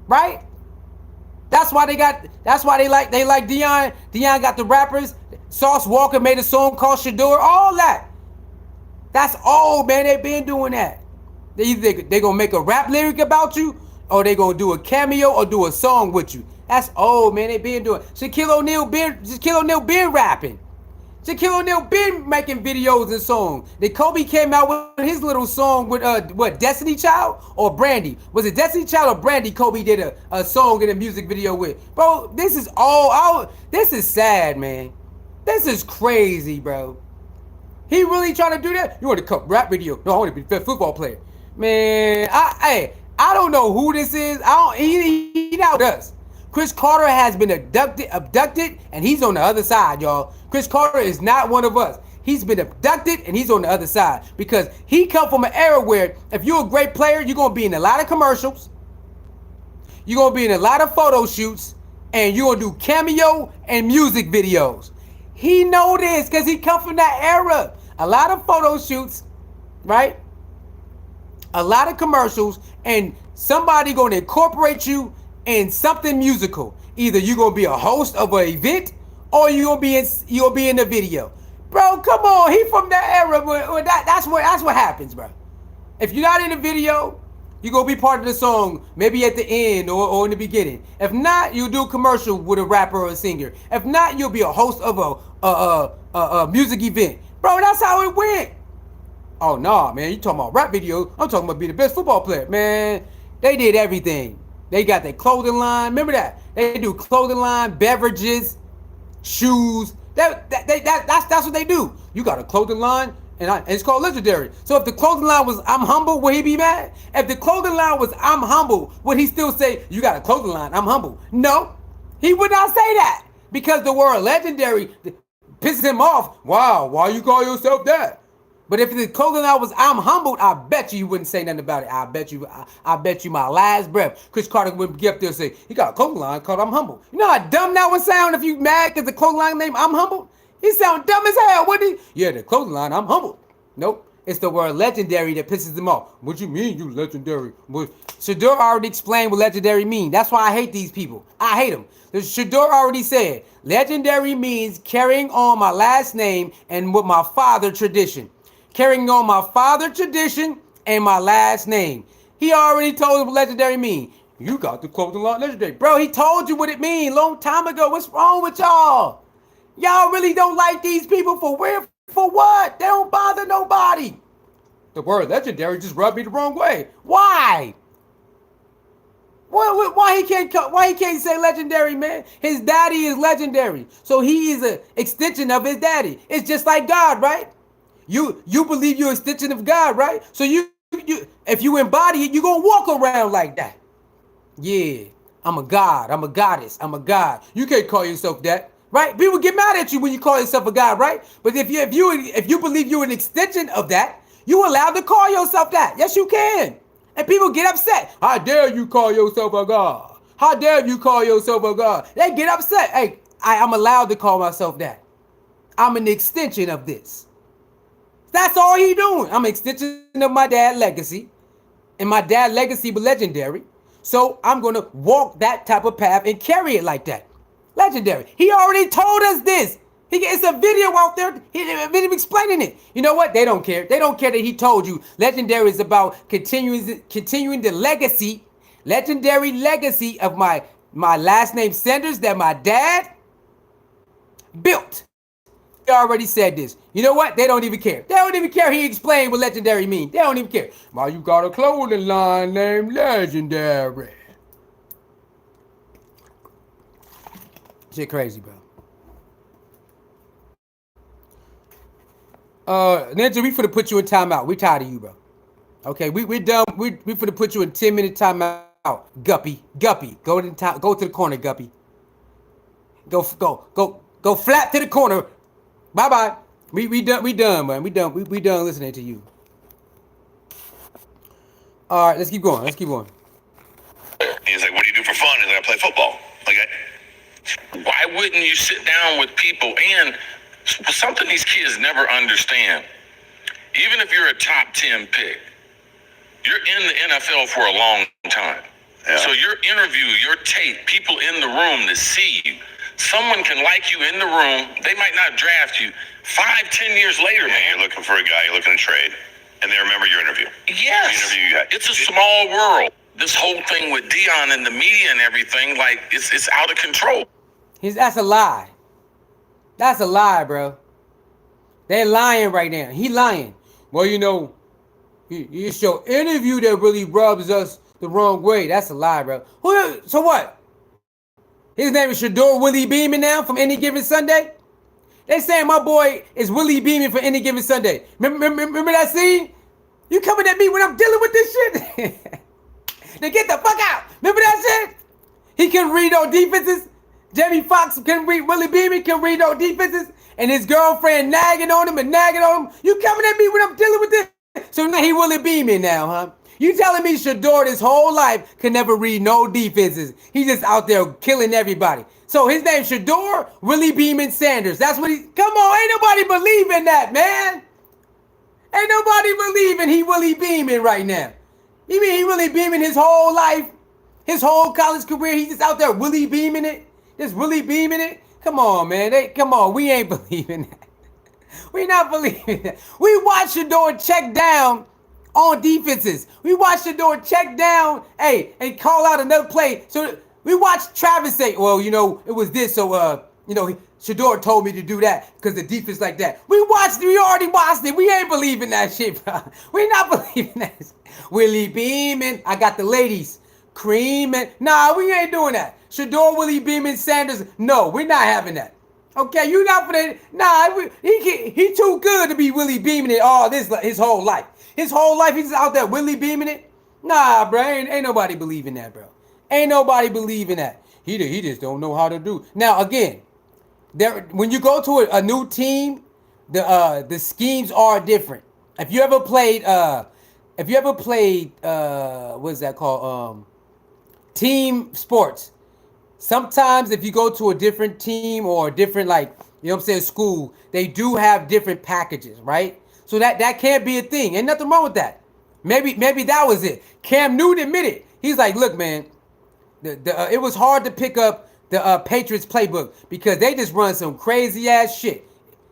right? That's why they like Deion. Deion got the rappers. Sauce Walker made a song called Shedeur. All that. That's old, man. They been doing that. They gonna make a rap lyric about you, or they gonna do a cameo or do a song with you. That's old, man. They been doing. Shaquille O'Neal been rapping. Shaquille O'Neal been making videos and songs. Then Kobe came out with his little song with Destiny Child or Brandy. Was it Destiny Child or Brandy? Kobe did a song in a music video with. Bro, this is all. This is sad, man. This is crazy, bro. He really trying to do that? You want to come rap video? No, I want to be a football player. Man, I don't know who this is. He not us. Chris Carter has been abducted, and he's on the other side, y'all. Chris Carter is not one of us. He's been abducted, and he's on the other side because he come from an era where if you're a great player, you're gonna be in a lot of commercials, you're gonna be in a lot of photo shoots, and you're gonna do cameo and music videos. He know this because he come from that era. A lot of photo shoots, right? A lot of commercials, and somebody gonna incorporate you in something musical. Either you're gonna be a host of an event or you'll be in the video. Bro, come on. He from that era where that's what happens, bro. If you're not in the video, you're gonna be part of the song, maybe at the end or in the beginning. If not, you'll do a commercial with a rapper or a singer. If not, you'll be a host of a music event. Bro, that's how it went. Oh nah, man, you talking about rap video. I'm talking about being the best football player. Man, they did everything. They got their clothing line. Remember that? They do clothing line, beverages, shoes. That's what they do. You got a clothing line, and it's called Legendary. So if the clothing line was I'm humble, would he be mad? If the clothing line was I'm humble, would he still say, you got a clothing line, I'm humble? No, he would not say that because the word legendary pisses him off. Wow, why you call yourself that? But if the clothing line was I'm humbled, I bet you wouldn't say nothing about it. I bet you my last breath, Chris Carter would get up there and say, he got a clothing line called I'm humble. You know how dumb that would sound if you mad because the clothing line name I'm humble? He sound dumb as hell, wouldn't he? Yeah, the clothing line, I'm humble. Nope. It's the word legendary that pisses them off. What you mean, you legendary? Shador already explained what legendary mean. That's why I hate these people. I hate them. Shador already said, legendary means carrying on my last name and with my father tradition. Carrying on my father tradition and my last name. He already told us what legendary mean. You got the clothing line legendary. Bro, he told you what it mean long time ago. What's wrong with y'all? Y'all really don't like these people for where? For what? They don't bother nobody. The word legendary just rubbed me the wrong way. Why? Why he can't say legendary, man? His daddy is legendary. So he is an extension of his daddy. It's just like God, right? You believe you're an extension of God, right? So you if you embody it, you're going to walk around like that. Yeah, I'm a God. I'm a goddess. I'm a God. You can't call yourself that, right? People get mad at you when you call yourself a God, right? But if you believe you're an extension of that, you're allowed to call yourself that. Yes, you can. And people get upset. How dare you call yourself a God? How dare you call yourself a God? They get upset. Hey, I'm allowed to call myself that. I'm an extension of this. That's all he doing. I'm an extension of my dad's legacy. And my dad's legacy was legendary. So I'm going to walk that type of path and carry it like that. Legendary. He already told us this. It's a video out there. He's explaining it. You know what? They don't care. They don't care that he told you. Legendary is about continuing the legacy, legendary legacy of my my last name Sanders that my dad built. He already said this. You know what? They don't even care. They don't even care. He explained what legendary means. They don't even care. Why you got a clothing line named Legendary? Shit crazy, bro. Ninja, we finna put you in timeout. We tired of you, bro. Okay, we done. We finna put you in 10-minute timeout. Guppy, go to the corner, Guppy. Go flat to the corner. Bye bye. We done, man. We done listening to you. All right, let's keep going. He's like, what do you do for fun? He's like, I play football. Okay. Why wouldn't you sit down with people? And something these kids never understand, even if you're a top 10 pick, you're in the NFL for a long time. Yeah. So your interview, your tape, people in the room that see you, someone can like you in the room. They might not draft you. 5-10 years later, Yeah, man. you're looking for a guy, you're looking to trade, and they remember your interview. Yes. The interview you had. It's a small world. This whole thing with Deion and the media and everything, like, it's out of control. That's a lie. That's a lie, bro. They're lying right now. He lying. Well, you know, it's your interview that really rubs us the wrong way. That's a lie, bro. So what? His name is Shedeur Willie Beeman now from Any Given Sunday. They saying my boy is Willie Beeman for Any Given Sunday. Remember that scene? You coming at me when I'm dealing with this shit? Then get the fuck out. Remember that shit? He can read on defenses. Jamie Foxx can read. Willie Beeman can read on defenses. And his girlfriend nagging on him. You coming at me when I'm dealing with this? So now he Willie Beeman now, huh? You telling me Shador his whole life can never read no defenses. He's just out there killing everybody. So his name's Shedeur Willie Beeman Sanders. That's what he... Come on, ain't nobody believing that, man. Ain't nobody believing he Willie Beeman right now. You mean he Willie Beeman his whole life? His whole college career, he's just out there Willie Beeman it? Just Willie Beeman it? Come on, man. We ain't believing that. We not believing that. We watched Shador check down on defenses. We watched Shador check down, and call out another play. So we watched Travis say, well, you know, it was this, so, Shador told me to do that because the defense like that. We already watched it. We ain't believing that shit, bro. We not believing that shit. Willie Beeman, I got the ladies. Creaming. Nah, we ain't doing that. Shedeur Willie Beeman Sanders, no, we're not having that. Okay, you not for that. Nah, he too good to be Willie Beeman it all this his whole life. His whole life he's out there Willie Beeman it. Nah, bro, ain't nobody believing that, bro. Ain't nobody believing that. He just don't know how to do. Now again, when you go to a new team, the schemes are different. If you ever played what's that called? Team sports. Sometimes if you go to a different team or a different, school, they do have different packages, right? So that can't be a thing. Ain't nothing wrong with that. Maybe that was it. Cam Newton admitted. He's like, look, man, it was hard to pick up the Patriots playbook because they just run some crazy ass shit.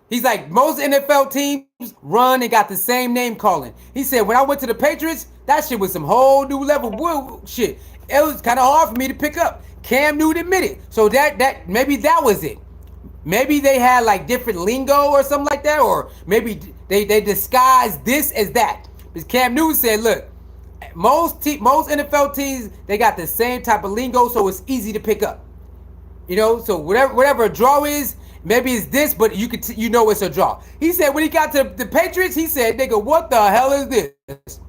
He's like, most NFL teams run and got the same name calling. He said, when I went to the Patriots, that shit was some whole new level shit. It was kind of hard for me to pick up. Cam Newton admitted. So that maybe that was it. Maybe they had like different lingo or something like that, or maybe they disguised this as that. Because Cam Newton said, look, most NFL teams, they got the same type of lingo, so it's easy to pick up. So whatever a draw is, maybe it's this, but it's a draw. He said when he got to the Patriots, he said, nigga, what the hell is this?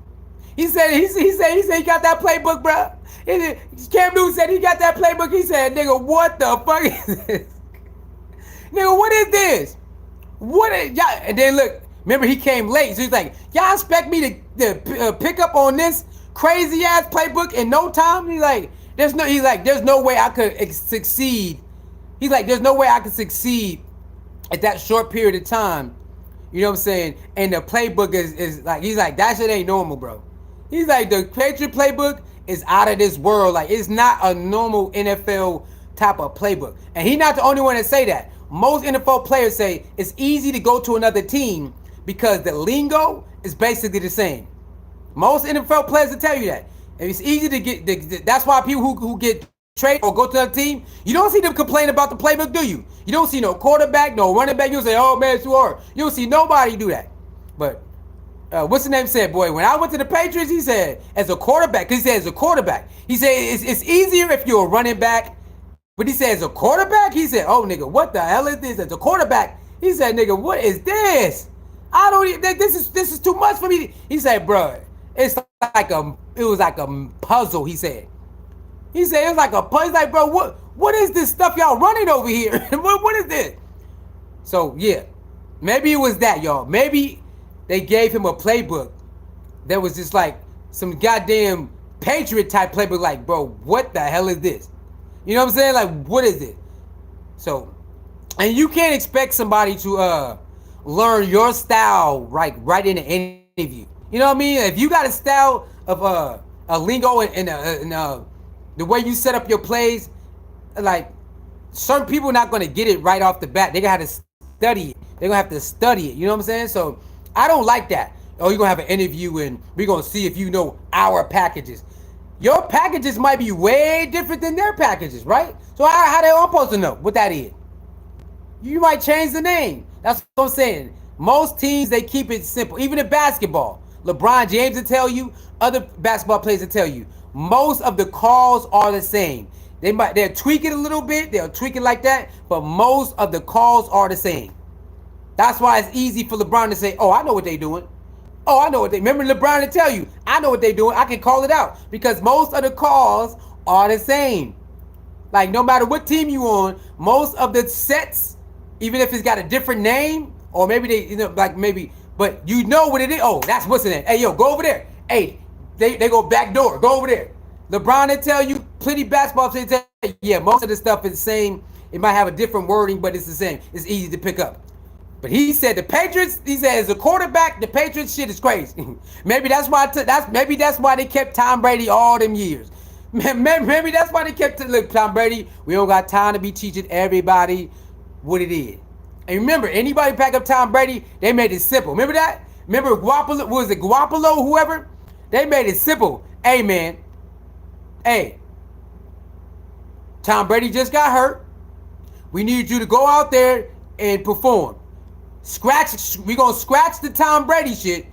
He said he got that playbook, bro. Cam Newton said he got that playbook. He said, nigga, what the fuck is this? Nigga, what is this? What is y'all? And then look, remember he came late, so he's like, y'all expect me to pick up on this crazy ass playbook in no time? He's like, there's no way I could succeed. He's like, there's no way I could succeed at that short period of time. You know what I'm saying? And the playbook is like, he's like, that shit ain't normal, bro. He's like, the Patriot playbook is out of this world. Like, it's not a normal NFL type of playbook. And he's not the only one that say that. Most NFL players say it's easy to go to another team because the lingo is basically the same. Most NFL players will tell you that. And it's easy to get, that's why people who get trade or go to another team, you don't see them complain about the playbook, do you? You don't see no quarterback, no running back. You don't say, oh, man, it's too hard. You don't see nobody do that. But what's the name said, boy, when I went to the Patriots, he said, as a quarterback, because he said as a quarterback, he said it's easier if you're a running back. But he said as a quarterback, he said, oh, nigga, what the hell is this? As a quarterback, he said, nigga, what is this? I don't even, this is too much for me. He said, bro, it was like a puzzle, he said. He said, it was like a puzzle. He's like, bro, what is this stuff y'all running over here? what is this? So, yeah, maybe it was that, y'all. Maybe they gave him a playbook that was just like some goddamn Patriot type playbook. Like, bro, what the hell is this? You know what I'm saying? Like, what is it? So, and you can't expect somebody to learn your style right in an interview. You know what I mean? If you got a style of a lingo and the way you set up your plays, like certain people are not going to get it right off the bat. They're going to have to study it. They're going to have to study it. You know what I'm saying? So I don't like that. Oh, you're going to have an interview and we're going to see if you know our packages. Your packages might be way different than their packages, right? So how they all supposed to know what that is? You might change the name. That's what I'm saying. Most teams, they keep it simple. Even in basketball, LeBron James will tell you, other basketball players will tell you, most of the calls are the same. They'll tweak it a little bit. They'll tweak it like that. But most of the calls are the same. That's why it's easy for LeBron to say, oh, I know what they're doing. Oh, I know what they... Remember LeBron to tell you, I know what they're doing. I can call it out. Because most of the calls are the same. Like, no matter what team you on, most of the sets, even if it's got a different name, or maybe they, you know, like maybe... But you know what it is. Oh, that's what's in it. Hey, yo, go over there. Hey, they go back door. Go over there. LeBron will tell you, plenty basketball players tell you, yeah, most of the stuff is the same. It might have a different wording, but it's the same. It's easy to pick up. But he said the Patriots, he said as a quarterback, the Patriots shit is crazy. Maybe that's why they kept Tom Brady all them years. Maybe that's why they kept look, Tom Brady, we don't got time to be teaching everybody what it is. And remember, anybody pack up Tom Brady, they made it simple. Remember that? Remember Guapolo, was it Guapolo, whoever? They made it simple. Hey, man. Hey. Tom Brady just got hurt. We need you to go out there and perform. We're going to scratch the Tom Brady shit.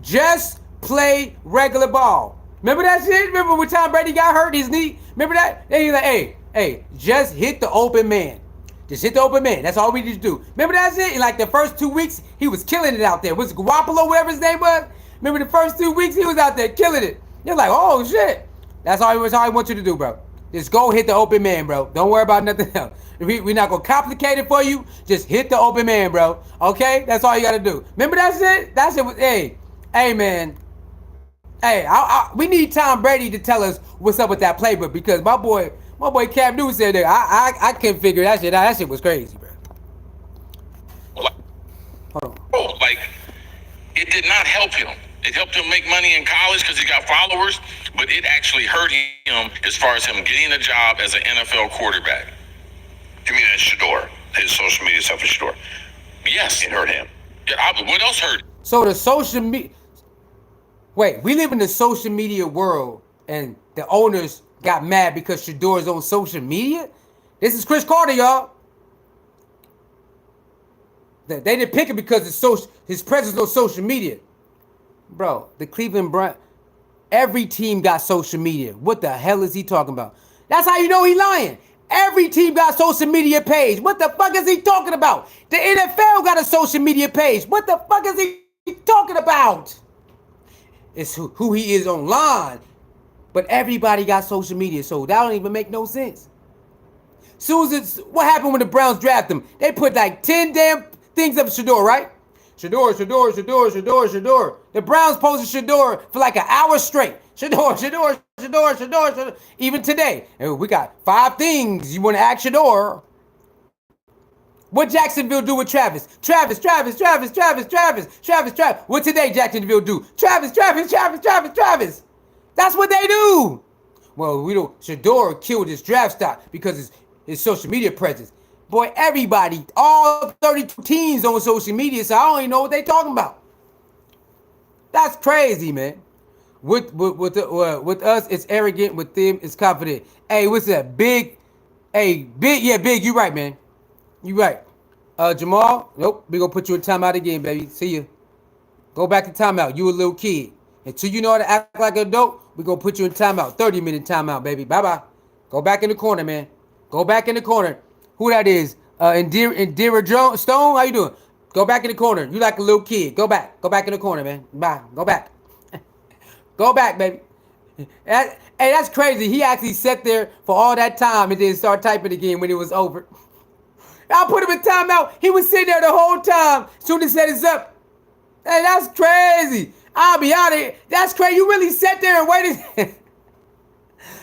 Just play regular ball. Remember that shit? Remember when Tom Brady got hurt his knee? Remember that? Then he's like, hey, just hit the open man. Just hit the open man. That's all we need to do. Remember that shit? In like the first 2 weeks, he was killing it out there. Was it Guapolo, whatever his name was? Remember the first 2 weeks, he was out there killing it. You're like, oh, shit. That's all I want you to do, bro. Just go hit the open man, bro. Don't worry about nothing else. We're not going to complicate it for you. Just hit the open man, bro. Okay? That's all you got to do. Remember that shit? That shit was, hey, man. Hey, we need Tom Brady to tell us what's up with that playbook because my boy Cam Newton said that I couldn't figure that shit out. That shit was crazy, bro. Hold on. Oh, like, it did not help him. It helped him make money in college because he got followers, but it actually hurt him as far as him getting a job as an NFL quarterback. You mean Shador? His social media stuff with Shador? Yes. It hurt him. Yeah, what else hurt? So the social media... Wait, we live in the social media world and the owners got mad because Shedeur is on social media? This is Chris Carter, y'all. They didn't pick him because his presence on social media. Bro, the Cleveland Browns, every team got social media. What the hell is he talking about? That's how you know he lying. Every team got social media page. What the fuck is he talking about? The NFL got a social media page. What the fuck is he talking about? It's who he is online. But everybody got social media, so that don't even make no sense. What happened when the Browns drafted him? They put like 10 damn things up Shador, right? Shador. The Browns posted Shador for like an hour straight. Shador. Even today, we got 5 things you want to ask Shador. What Jacksonville do with Travis? Travis. What today Jacksonville do? Travis. That's what they do. Well, we don't. Shador killed his draft stock because his social media presence. Boy, everybody, all 32 teams on social media, so I don't even know what they talking about. That's crazy, man. With us, it's arrogant. With them, it's confident. Hey, what's that? Big. Hey, big. Yeah, big. You right, man. You right. Jamal. Nope. We gonna put you in timeout again, baby. See you. Go back to timeout. You a little kid. Until you know how to act like an adult, we gonna put you in timeout. 30-minute timeout, baby. Bye bye. Go back in the corner, man. Go back in the corner. Who that is? Indira Stone. How you doing? Go back in the corner. You like a little kid. Go back. Go back in the corner, man. Bye. Go back. Go back, baby. Hey, that's crazy. He actually sat there for all that time and then start typing again when it was over. I put him in timeout. He was sitting there the whole time. Soon as he set us up. Hey, that's crazy. I'll be out of here. That's crazy. You really sat there and waited.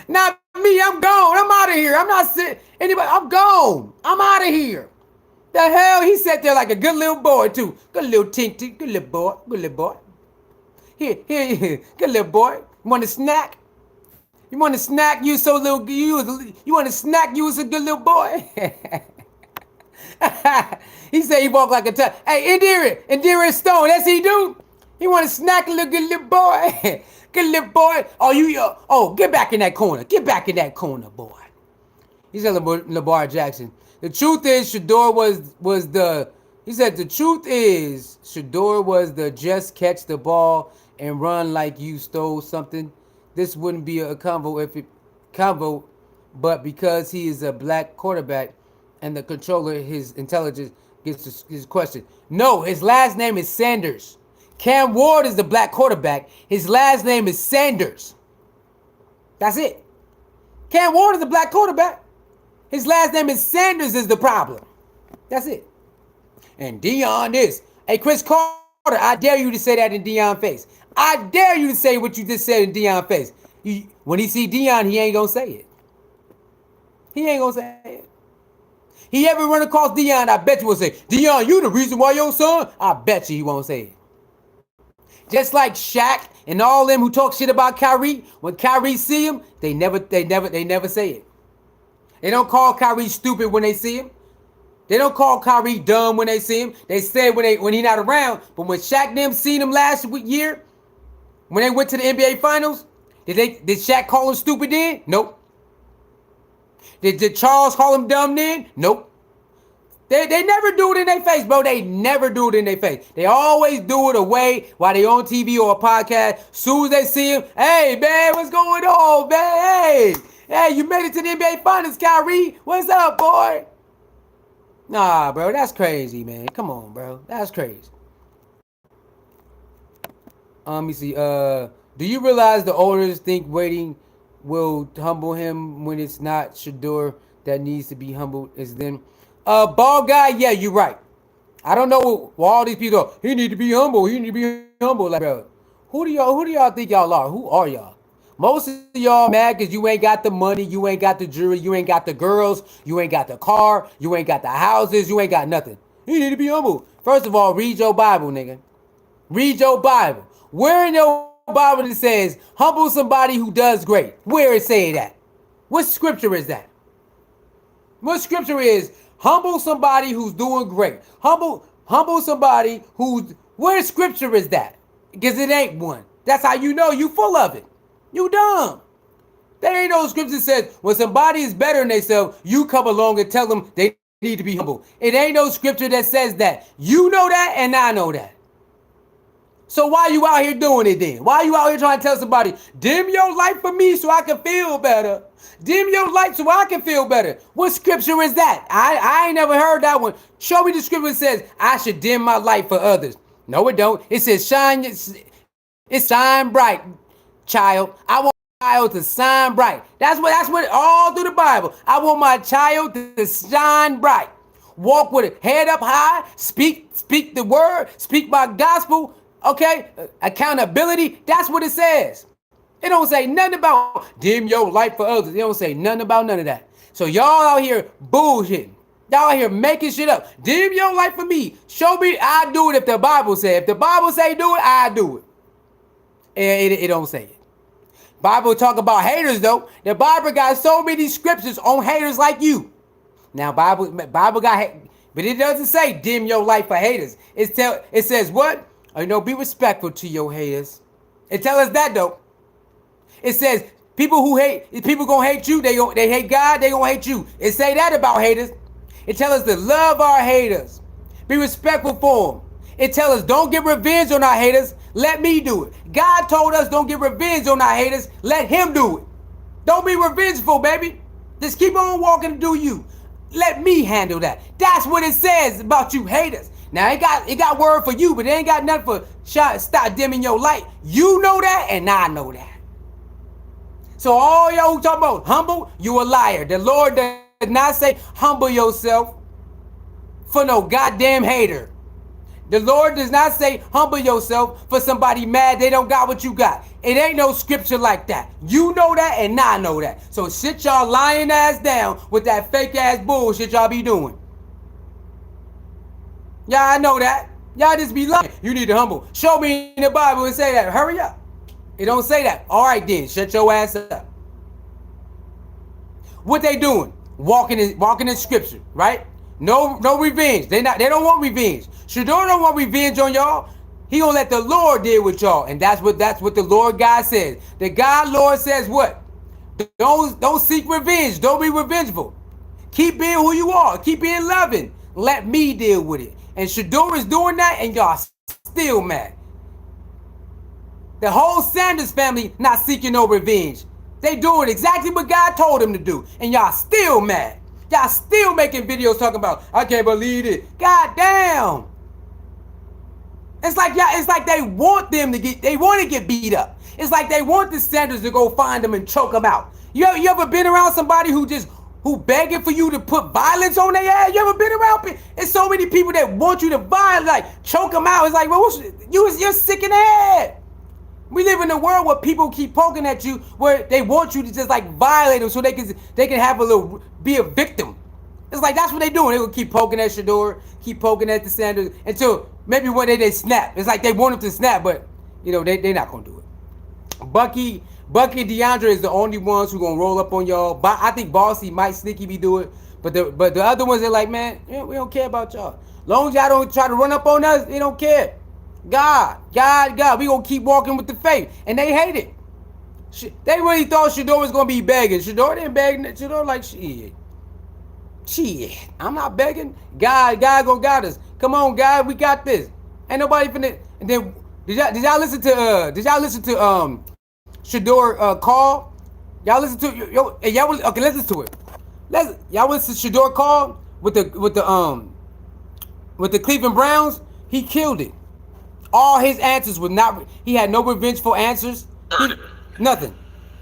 Not me. I'm gone. I'm out of here. I'm not sitting. Anybody. I'm gone. I'm out of here. The hell? He sat there like a good little boy, too. Good little tink. Good little boy. Good little boy. Here. Good little boy. You want a snack? You want a snack? You so little. You want a snack? You was a good little boy. He said he walked like a Hey, Indira Stone. That's what he do. He want to snack a good little boy. Good little boy. Oh, get back in that corner. Get back in that corner, boy. He said Lamar Jackson. The truth is, Shador was the. He said the truth is, Shedeur was the just catch the ball and run like you stole something. This wouldn't be a convo, but because he is a black quarterback and the controller, his intelligence gets his question. No, his last name is Sanders. Cam Ward is the black quarterback. His last name is Sanders. That's it. Cam Ward is the black quarterback. His last name is Sanders is the problem. That's it. And Deion is. Hey, Chris Carter, I dare you to say that in Deion's face. I dare you to say what you just said in Deion's face. When he see Deion, he ain't going to say it. He ain't going to say it. He ever run across Deion, I bet you will say, Deion, you the reason why your son? I bet you he won't say it. Just like Shaq and all them who talk shit about Kyrie, when Kyrie see him, they never say it. They don't call Kyrie stupid when they see him. They don't call Kyrie dumb when they see him. They say when he not around. But when Shaq and them seen him last year, when they went to the NBA Finals, did Shaq call him stupid then? Nope. Did Charles call him dumb then? Nope. They never do it in their face, bro. They never do it in their face. They always do it away while they on TV or a podcast. Soon as they see him, hey, man, what's going on, man? Hey, you made it to the NBA Finals, Kyrie. What's up, boy? Nah, bro, that's crazy, man. Come on, bro. That's crazy. Let me see. Do you realize the owners think waiting will humble him when it's not Shedeur that needs to be humbled? It's them. Ball guy, yeah, you're right. I don't know why all these people, he need to be humble. He need to be humble. Like, bro, who do y'all think y'all are? Who are y'all? Most of y'all mad because you ain't got the money, you ain't got the jewelry, you ain't got the girls, you ain't got the car, you ain't got the houses, you ain't got nothing. You need to be humble. First of all, read your Bible, nigga. Read your Bible. Where in your Bible it says, humble somebody who does great? Where it say that? What scripture is that? What scripture is humble somebody who's doing great? Humble somebody who's, where scripture is that? Because it ain't one. That's how you know you full of it. You dumb. There ain't no scripture that says when somebody is better than themselves, you come along and tell them they need to be humble. It ain't no scripture that says that. You know that and I know that. So why you out here doing it then? Why you out here trying to tell somebody, dim your light for me so I can feel better? Dim your light so I can feel better. What scripture is that? I ain't never heard that one. Show me the scripture that says I should dim my light for others. No, it don't. It says shine bright, child. I want my child to shine bright. That's what all through the Bible. I want my child to shine bright. Walk with it, head up high, speak the word, speak my gospel. Okay, accountability. That's what it says. It don't say nothing about dim your light for others. It don't say nothing about none of that. So y'all out here bullshitting. Y'all out here making shit up. Dim your light for me. Show me. I do it if the Bible say. If the Bible say do it, I do it. And it don't say it. Bible talk about haters though. The Bible got so many scriptures on haters like you. Now Bible got, but it doesn't say dim your light for haters. It says what? Be respectful to your haters. It tell us that though. It says people gonna hate you. They hate God. They gonna hate you. It say that about haters. It tell us to love our haters, be respectful for them. It tell us don't get revenge on our haters. Let me do it. God told us don't get revenge on our haters. Let Him do it. Don't be revengeful, baby. Just keep on walking and do you. Let me handle that. That's what it says about you haters. Now it got word for you, but it ain't got nothing for stop dimming your light. You know that, and I know that. So all y'all who talk about humble, you a liar. The Lord does not say humble yourself for no goddamn hater. The Lord does not say humble yourself for somebody mad they don't got what you got. It ain't no scripture like that. You know that, and I know that. So sit y'all lying ass down with that fake ass bullshit y'all be doing. Yeah, I know that. Y'all just be lying. You need to humble. Show me in the Bible and say that. Hurry up. It don't say that. All right then, shut your ass up. What they doing? Walking in scripture, right? No revenge. They don't want revenge. Shador don't want revenge on y'all. He gonna let the Lord deal with y'all, and that's what the Lord God says. The God Lord says what? Don't seek revenge. Don't be revengeful. Keep being who you are. Keep being loving. Let me deal with it. And Shador is doing that, and y'all still mad. The whole Sanders family not seeking no revenge. They doing exactly what God told them to do, and y'all still mad. Y'all still making videos talking about, I can't believe it. God damn. It's like they want them to get beat up. It's like they want the Sanders to go find them and choke them out. You ever been around somebody who begging for you to put violence on their ass? You ever been around? There's so many people that want you to like choke them out. It's like, well, you're sick in the head. We live in a world where people keep poking at you, where they want you to just like violate them so they can have be a victim. It's like that's what they doing. They will keep poking at Shedeur, keep poking at the Sanders until maybe one day they snap. It's like they want them to snap, but they're not gonna do it. Bucky and DeAndre is the only ones who gonna roll up on y'all. But I think Bossy might sneaky be do it. But the other ones are like, man, we don't care about y'all. Long as y'all don't try to run up on us, they don't care. God, we gonna keep walking with the faith, and they hate it. They really thought Shador was gonna be begging. Shador didn't beg. Shador like shit. I'm not begging. God gonna guide us. Come on, God, we got this. Ain't nobody finna. And then did y'all listen to Shador call? Y'all listen to okay. Let's listen to it. Y'all listen to Shador call with the Cleveland Browns. He killed it. All his answers were not. He had no revengeful answers. Nothing.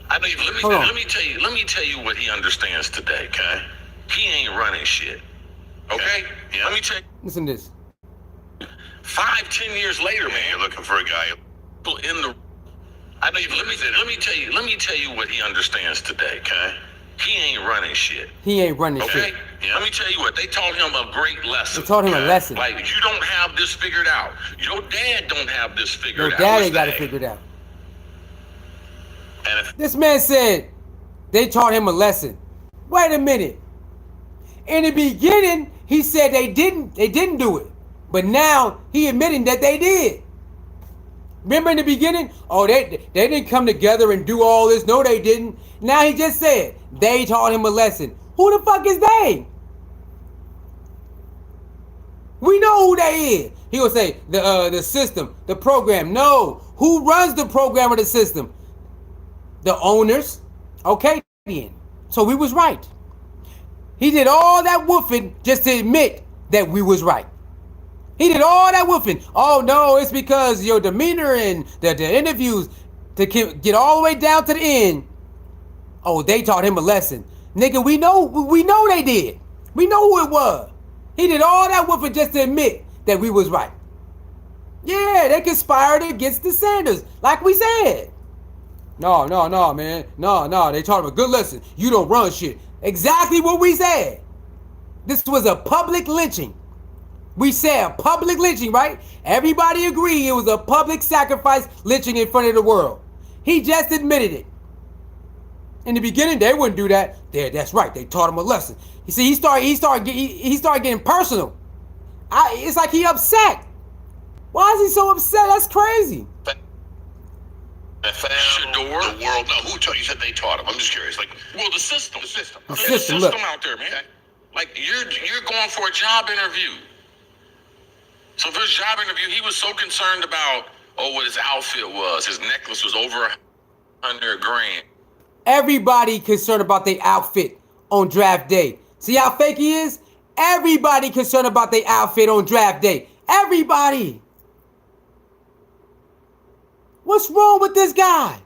I know. Let me tell you what he understands today. Okay, he ain't running shit. Okay, yeah. Let me tell you. Listen to this. 5-10 years later, man, you're looking for a guy in the. I know. Let me tell you what he understands today. Okay, he ain't running shit. He ain't running shit. Okay. Yeah. Let me tell you what, they taught him a great lesson. They taught him a lesson. Like, you don't have this figured out. Your dad don't have this figured out. Your dad ain't got it figured out. And this man said they taught him a lesson. Wait a minute. In the beginning, he said they didn't do it. But now he admitting that they did. Remember in the beginning? Oh, they didn't come together and do all this. No, they didn't. Now he just said they taught him a lesson. Who the fuck is they? We know who they is. He will say the system, the program. No, who runs the program or the system? The owners. Okay, then. So we was right. He did all that woofing just to admit that we was right. He did all that woofing. Oh no, it's because your demeanor and the interviews to get all the way down to the end. Oh, they taught him a lesson. Nigga, we know they did. We know who it was. He did all that woofing just to admit that we was right. Yeah, they conspired against the Sanders, like we said. No, man. No, they taught him a good lesson. You don't run shit. Exactly what we said. This was a public lynching. We said a public lynching, right? Everybody agreed it was a public sacrifice lynching in front of the world. He just admitted it. In the beginning, they wouldn't do that. That's right. They taught him a lesson. You see, he started getting personal. It's like he upset. Why is he so upset? That's crazy. Shedeur. The world. No, who taught you? Said they taught him. I'm just curious. Like, Well, the system. the system. The There's system, a look. system out there, man. Like you're going for a job interview. So for his job interview, he was so concerned about what his outfit was. His necklace was over $100,000. Everybody concerned about their outfit on draft day. See how fake he is? Everybody concerned about their outfit on draft day. Everybody. What's wrong with this guy?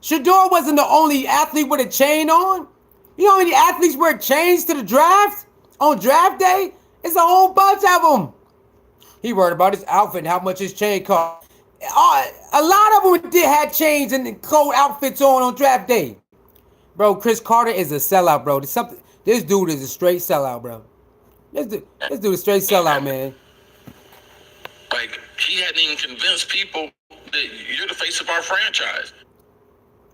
Shador wasn't the only athlete with a chain on. You know how many athletes wear chains to the draft on draft day? It's a whole bunch of them. He worried about his outfit and how much his chain cost. A lot of them had chains and cold outfits on draft day. Bro, Chris Carter is a sellout, bro. This dude is a straight sellout, bro. This dude is a straight sellout, man. Like, he hadn't even convinced people that you're the face of our franchise.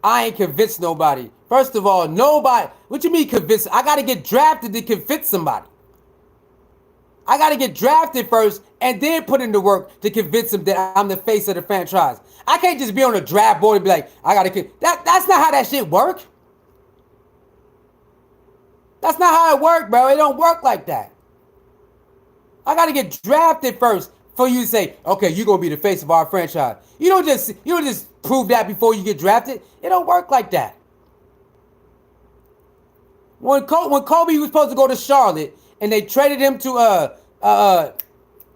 I ain't convinced nobody. First of all, nobody. What you mean convinced? I got to get drafted to convince somebody. I got to get drafted first and then put in the work to convince them that I'm the face of the franchise. I can't just be on a draft board and be like, I got to... That's not how that shit work. That's not how it work, bro. It don't work like that. I got to get drafted first for you to say, okay, you're going to be the face of our franchise. You don't just prove that before you get drafted. It don't work like that. When Kobe was supposed to go to Charlotte and they traded him to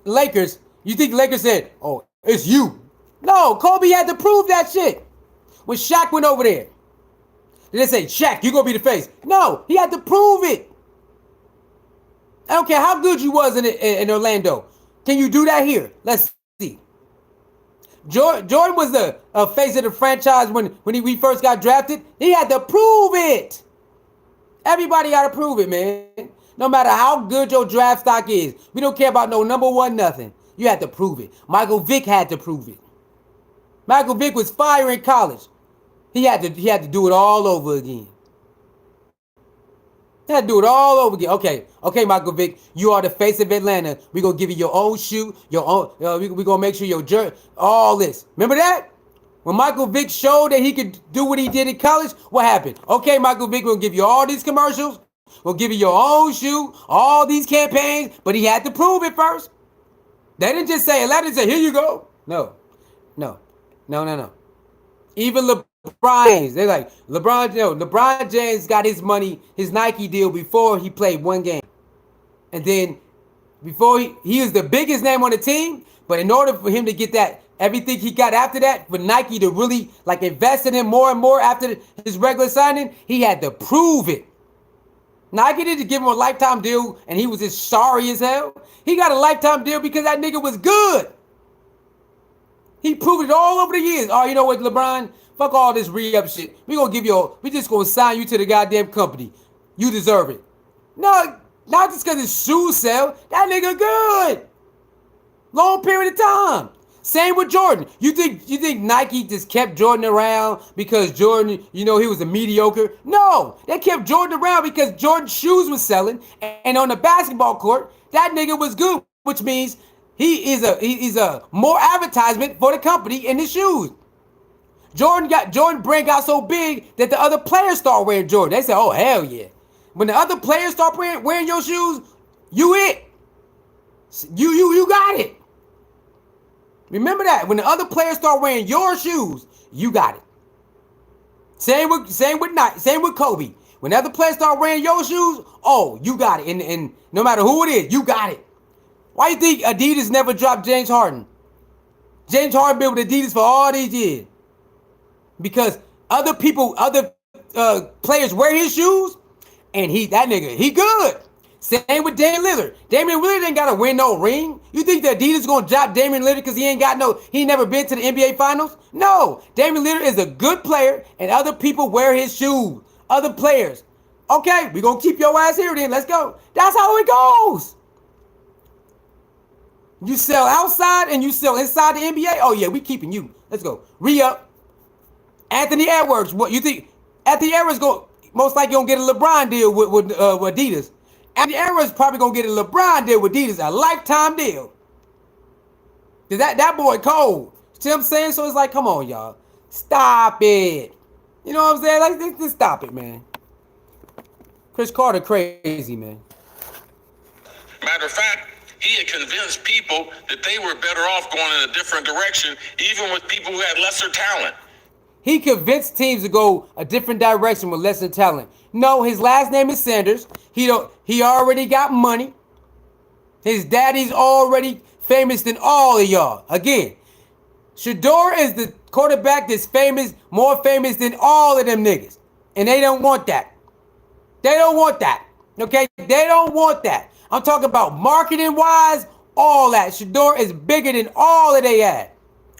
Lakers, you think the Lakers said, oh, it's you. No, Kobe had to prove that shit. When Shaq went over there, did they say, Shaq, you're going to be the face? No, he had to prove it. I don't care how good you was in Orlando. Can you do that here? Let's see. Jordan was the face of the franchise when we first got drafted. He had to prove it. Everybody got to prove it, man. No matter how good your draft stock is. We don't care about no number one nothing. You had to prove it. Michael Vick had to prove it. Michael Vick was fire in college. He had to do it all over again. He had to do it all over again. Okay, Michael Vick, you are the face of Atlanta. We're going to give you your own shoe, your own, we're going to make sure your jersey, all this. Remember that? When Michael Vick showed that he could do what he did in college, what happened? Okay, Michael Vick, we'll give you all these commercials. We'll give you your own shoe, all these campaigns, but he had to prove it first. They didn't just say, Atlanta said, here you go. No. Even LeBron James, they're like, LeBron James got his money, his Nike deal before he played one game. And then before he was the biggest name on the team, but in order for him to get that, everything he got after that, for Nike to really like invest in him more and more after his regular signing, he had to prove it. Nike didn't give him a lifetime deal and he was just sorry as hell. He got a lifetime deal because that nigga was good. He proved it all over the years. Oh, you know what, LeBron? Fuck all this re-up shit. We just gonna sign you to the goddamn company. You deserve it. No, not just because his shoes sell. That nigga good. Long period of time. Same with Jordan. You think Nike just kept Jordan around because Jordan, he was a mediocre? No, they kept Jordan around because Jordan's shoes was selling, and on the basketball court, that nigga was good, which means he's a more advertisement for the company in his shoes. Jordan brand got so big that the other players start wearing Jordan. They said, "Oh hell yeah!" When the other players start wearing your shoes, you it. You got it. Remember that. When the other players start wearing your shoes, you got it. Same with Kobe. When the other players start wearing your shoes, oh, you got it. And no matter who it is, you got it. Why you think Adidas never dropped James Harden? James Harden been with Adidas for all these years. Because other players wear his shoes, and that nigga, he good. Same with Damian Lillard. Damian Lillard ain't got to win no ring. You think that Adidas going to drop Damian Lillard because he never been to the NBA Finals? No. Damian Lillard is a good player, and other people wear his shoes. Other players. Okay, we going to keep your ass here then. Let's go. That's how it goes. You sell outside and you sell inside the NBA? Oh, yeah, we keeping you. Let's go. Re-up. Anthony Edwards. What you think? Anthony Edwards most likely going to get a LeBron deal with Adidas. Anthony Edwards probably going to get a LeBron deal with Adidas, a lifetime deal. That boy cold. See what I'm saying? So it's like, come on, y'all. Stop it. You know what I'm saying? Like, just stop it, man. Chris Carter crazy, man. Matter of fact, he had convinced people that they were better off going in a different direction, even with people who had lesser talent. He convinced teams to go a different direction with lesser talent. No, his last name is Sanders. He already got money. His daddy's already famous than all of y'all. Again, Shedeur is the quarterback that's famous, more famous than all of them niggas. And they don't want that. They don't want that. Okay? They don't want that. I'm talking about marketing-wise, all that. Shedeur is bigger than all of they had.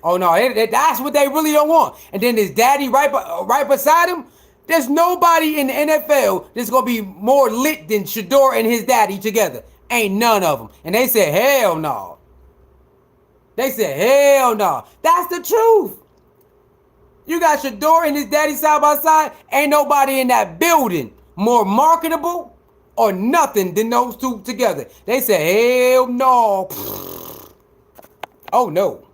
Oh, no, that's what they really don't want. And then his daddy right beside him, there's nobody in the NFL that's going to be more lit than Shedeur and his daddy together. Ain't none of them. And they said, hell no. They said, hell no. That's the truth. You got Shedeur and his daddy side by side. Ain't nobody in that building more marketable or nothing than those two together. They said, hell no. Oh, no.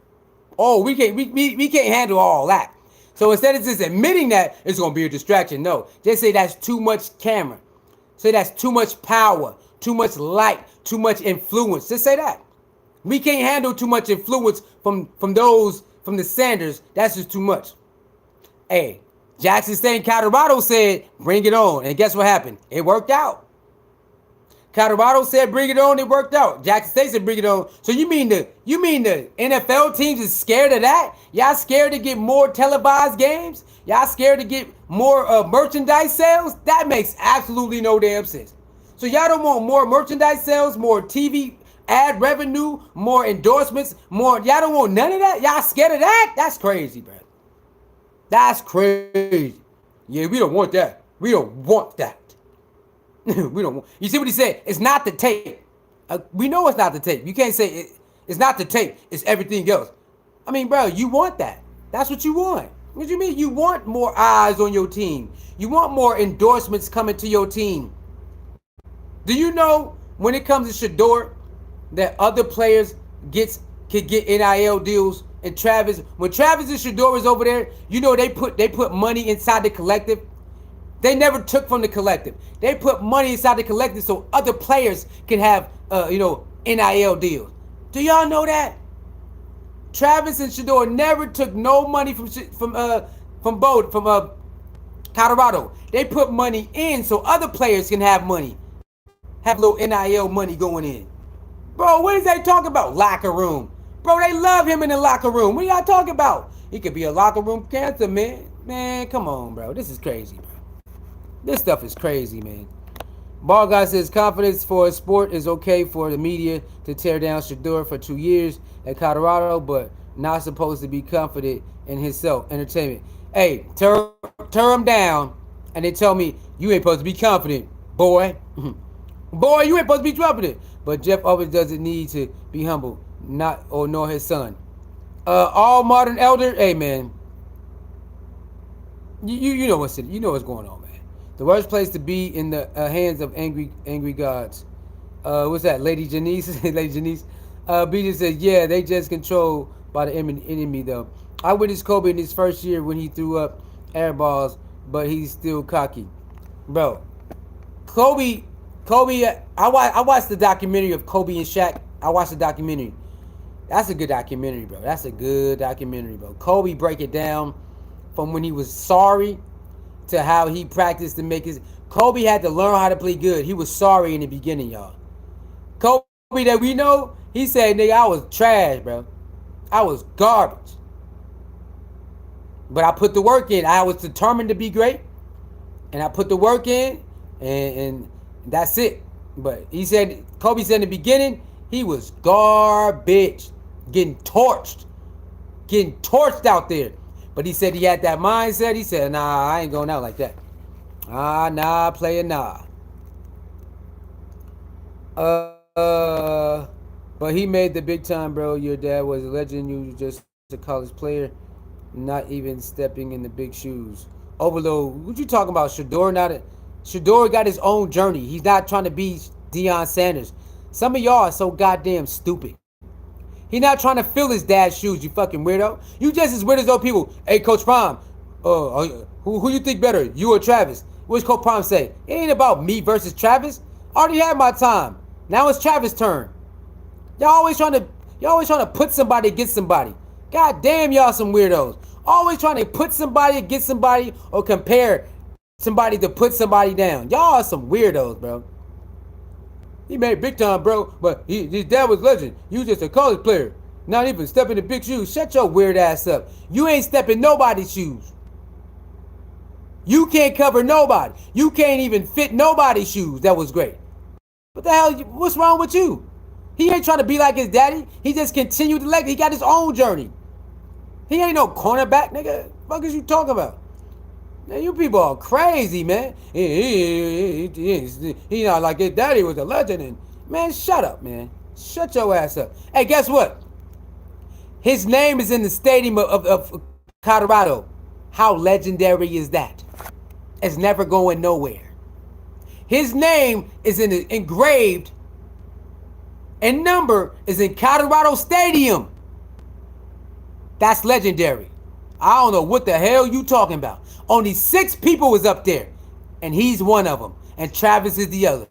Oh, we can't handle all that. So instead of just admitting that it's going to be a distraction, no. They say that's too much camera. Say that's too much power, too much light, too much influence. Just say that. We can't handle too much influence from the Sanders. That's just too much. Hey, Jackson State and Colorado said, bring it on. And guess what happened? It worked out. Colorado said, bring it on. It worked out. Jackson State said, bring it on. So you mean the NFL teams is scared of that? Y'all scared to get more televised games? Y'all scared to get more merchandise sales? That makes absolutely no damn sense. So y'all don't want more merchandise sales, more TV ad revenue, more endorsements, more. Y'all don't want none of that? Y'all scared of that? That's crazy, bro. That's crazy. Yeah, we don't want that. We don't want that. We don't want. You see what he said? It's not the tape. We know it's not the tape. You can't say it's not the tape. It's everything else. I mean, bro, you want that. That's what you want. What do you mean? You want more eyes on your team. You want more endorsements coming to your team. Do you know when it comes to Shador that other players could get NIL deals? And when Travis and Shador was over there, you know they put money inside the collective. They never took from the collective. They put money inside the collective so other players can have NIL deals. Do y'all know that? Travis and Shador never took no money from Colorado. They put money in so other players can have money. Have a little NIL money going in. Bro, what is they talking about? Locker room. Bro, they love him in the locker room. What y'all talking about? He could be a locker room cancer, man. Man, come on, bro. This is crazy, bro. This stuff is crazy, man. Ball guy says confidence for a sport is okay for the media to tear down Shedeur for 2 years at Colorado, but not supposed to be confident in himself. Entertainment. Hey, tear him down, and they tell me you ain't supposed to be confident, boy. Boy, you ain't supposed to be confident. But Jeff always doesn't need to be humble, nor his son. All modern elder, hey man. You know what's going on, man. The worst place to be in the hands of angry gods. What's that, Lady Janice? Lady Janice. BJ says, yeah, they just controlled by the enemy though. I witnessed Kobe in his first year when he threw up air balls, but he's still cocky, bro. Kobe. I watched the documentary of Kobe and Shaq. I watched the documentary. That's a good documentary, bro. That's a good documentary, bro. Kobe break it down from when he was sorry to how he practiced to make his. Kobe had to learn how to play good. He was sorry in the beginning, y'all. Kobe that we know, he said, nigga, I was trash, bro. I was garbage. But I put the work in. I was determined to be great. And I put the work in, and that's it. But Kobe said in the beginning, he was garbage. Getting torched out there. But he said he had that mindset. He said, nah, I ain't going out like that. Nah, player, nah. But he made the big time, bro. Your dad was a legend. You just a college player, not even stepping in the big shoes. Overload. What you talking about? Shedeur got his own journey. He's not trying to be Deion Sanders. Some of y'all are so goddamn stupid. He not trying to fill his dad's shoes, you fucking weirdo. You just as weird as those people. Hey, Coach Prime, who you think better, you or Travis? What's Coach Prime say? It ain't about me versus Travis. I already had my time. Now it's Travis' turn. Y'all always trying to put somebody against somebody. God damn, y'all some weirdos. Always trying to put somebody against somebody or compare somebody to put somebody down. Y'all are some weirdos, bro. He made big time, bro, but his dad was legend. You just a college player. Not even stepping in big shoes. Shut your weird ass up. You ain't stepping nobody's shoes. You can't cover nobody. You can't even fit nobody's shoes. That was great. What the hell? What's wrong with you? He ain't trying to be like his daddy. He just continued the legacy. He got his own journey. He ain't no cornerback, nigga. What is you talking about? Man, you people are crazy, man. He not like his daddy was a legend. And, man, shut up, man. Shut your ass up. Hey, guess what? His name is in the stadium of Colorado. How legendary is that? It's never going nowhere. His name is engraved and number is in Colorado Stadium. That's legendary. I don't know what the hell you talking about. Only 6 people was up there, and he's one of them, and Travis is the other.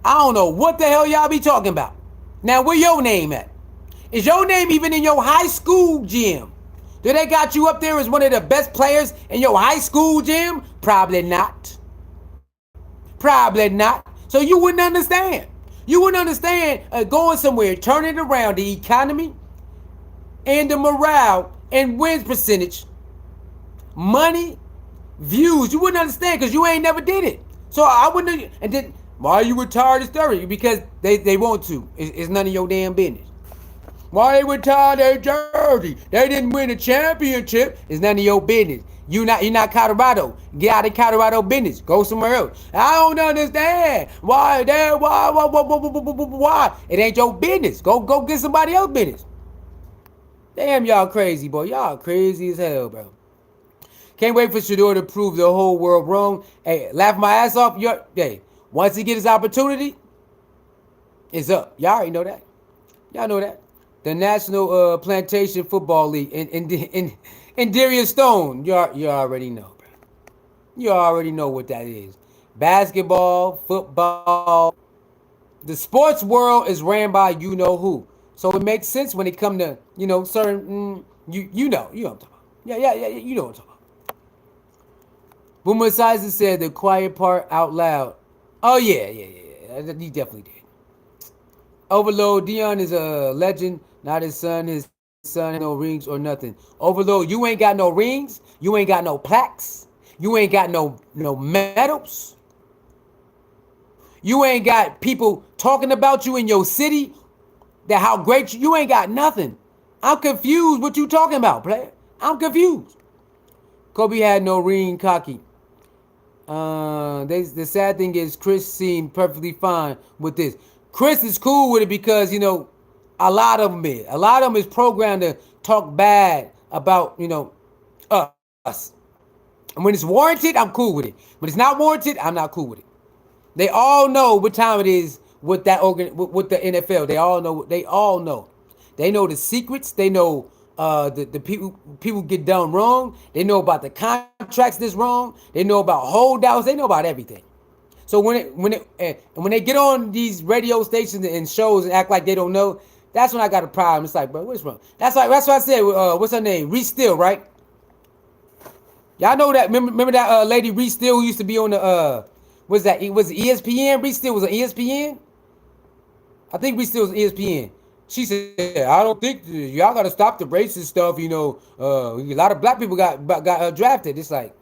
I don't know what the hell y'all be talking about. Now, where your name at? Is your name even in your high school gym? Do they got you up there as one of the best players in your high school gym? Probably not. Probably not. So you wouldn't understand. You wouldn't understand going somewhere, turning around the economy and the morale and wins percentage, money, views. You wouldn't understand because you ain't never did it. So I wouldn't. And then why you retired is 30? Because they want to. It's none of your damn business. Why they retired their jersey? They didn't win a championship. It's none of your business. You're not Colorado. Get out of Colorado business. Go somewhere else. I don't understand. Why? It ain't your business. Go get somebody else's business. Damn, y'all crazy, boy. Y'all crazy as hell, bro. Can't wait for Shedeur to prove the whole world wrong. Hey, laugh my ass off. Hey, once he get his opportunity, it's up. Y'all already know that. Y'all know that. The National Plantation Football League in Darius Stone. You already know, bro. You already know what that is. Basketball, football. The sports world is ran by you know who. So it makes sense when it come to, certain, you know what I'm talking about. Yeah, you know what I'm talking about. Boomer Esiason said the quiet part out loud. Oh, yeah, he definitely did. Overload, Deion is a legend, not his son. His son has no rings or nothing. Overload, you ain't got no rings. You ain't got no plaques. You ain't got no medals. You ain't got people talking about you in your city. That how great you ain't got nothing. I'm confused what you talking about, player. I'm confused. Kobe had no ring, cocky. The sad thing is Chris seemed perfectly fine with this. Chris is cool with it because, a lot of them is. A lot of them is programmed to talk bad about, us. And when it's warranted, I'm cool with it. When it's not warranted, I'm not cool with it. They all know what time it is with that with the NFL. They all know. They know the secrets. They know the people get done wrong. They know about the contracts that's wrong. They know about holdouts. They know about everything. So when they get on these radio stations and shows and act like they don't know, that's when I got a problem. It's like, bro, what's wrong? That's what I said. What's her name? Reese Steele, right? Y'all know that. Remember that lady Reese Steele who used to be on the what's that? Was it ESPN? Reese Steele was on ESPN. I think Reese Steele was on ESPN. She said, I don't think y'all got to stop the racist stuff. A lot of black people got drafted. It's like,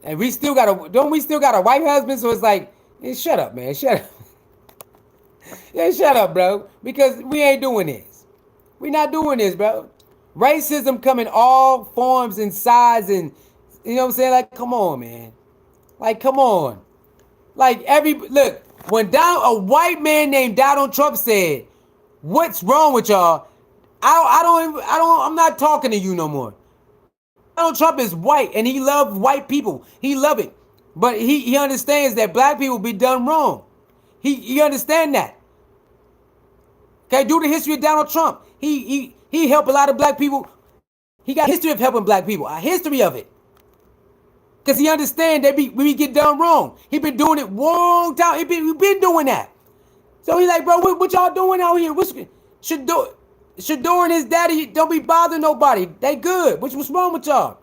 and we still got a white husband? So it's like, shut up, man. Shut up. Yeah, shut up, bro. Because we ain't doing this. We not doing this, bro. Racism come in all forms and sizes, and you know what I'm saying? Like, come on, man. Like, come on. Like look, when a white man named Donald Trump said, "What's wrong with y'all?" I'm not talking to you no more. Donald Trump is white and he loves white people. He love it. But he understands that black people be done wrong. He understand that. Okay, do the history of Donald Trump. He helped a lot of black people. He got a history of helping black people, a history of it. Because he understands that we get done wrong. He been doing it long time. We been doing that. So he like, bro, what y'all doing out here? Shedeur and his daddy don't be bothering nobody. They good. What's wrong with y'all?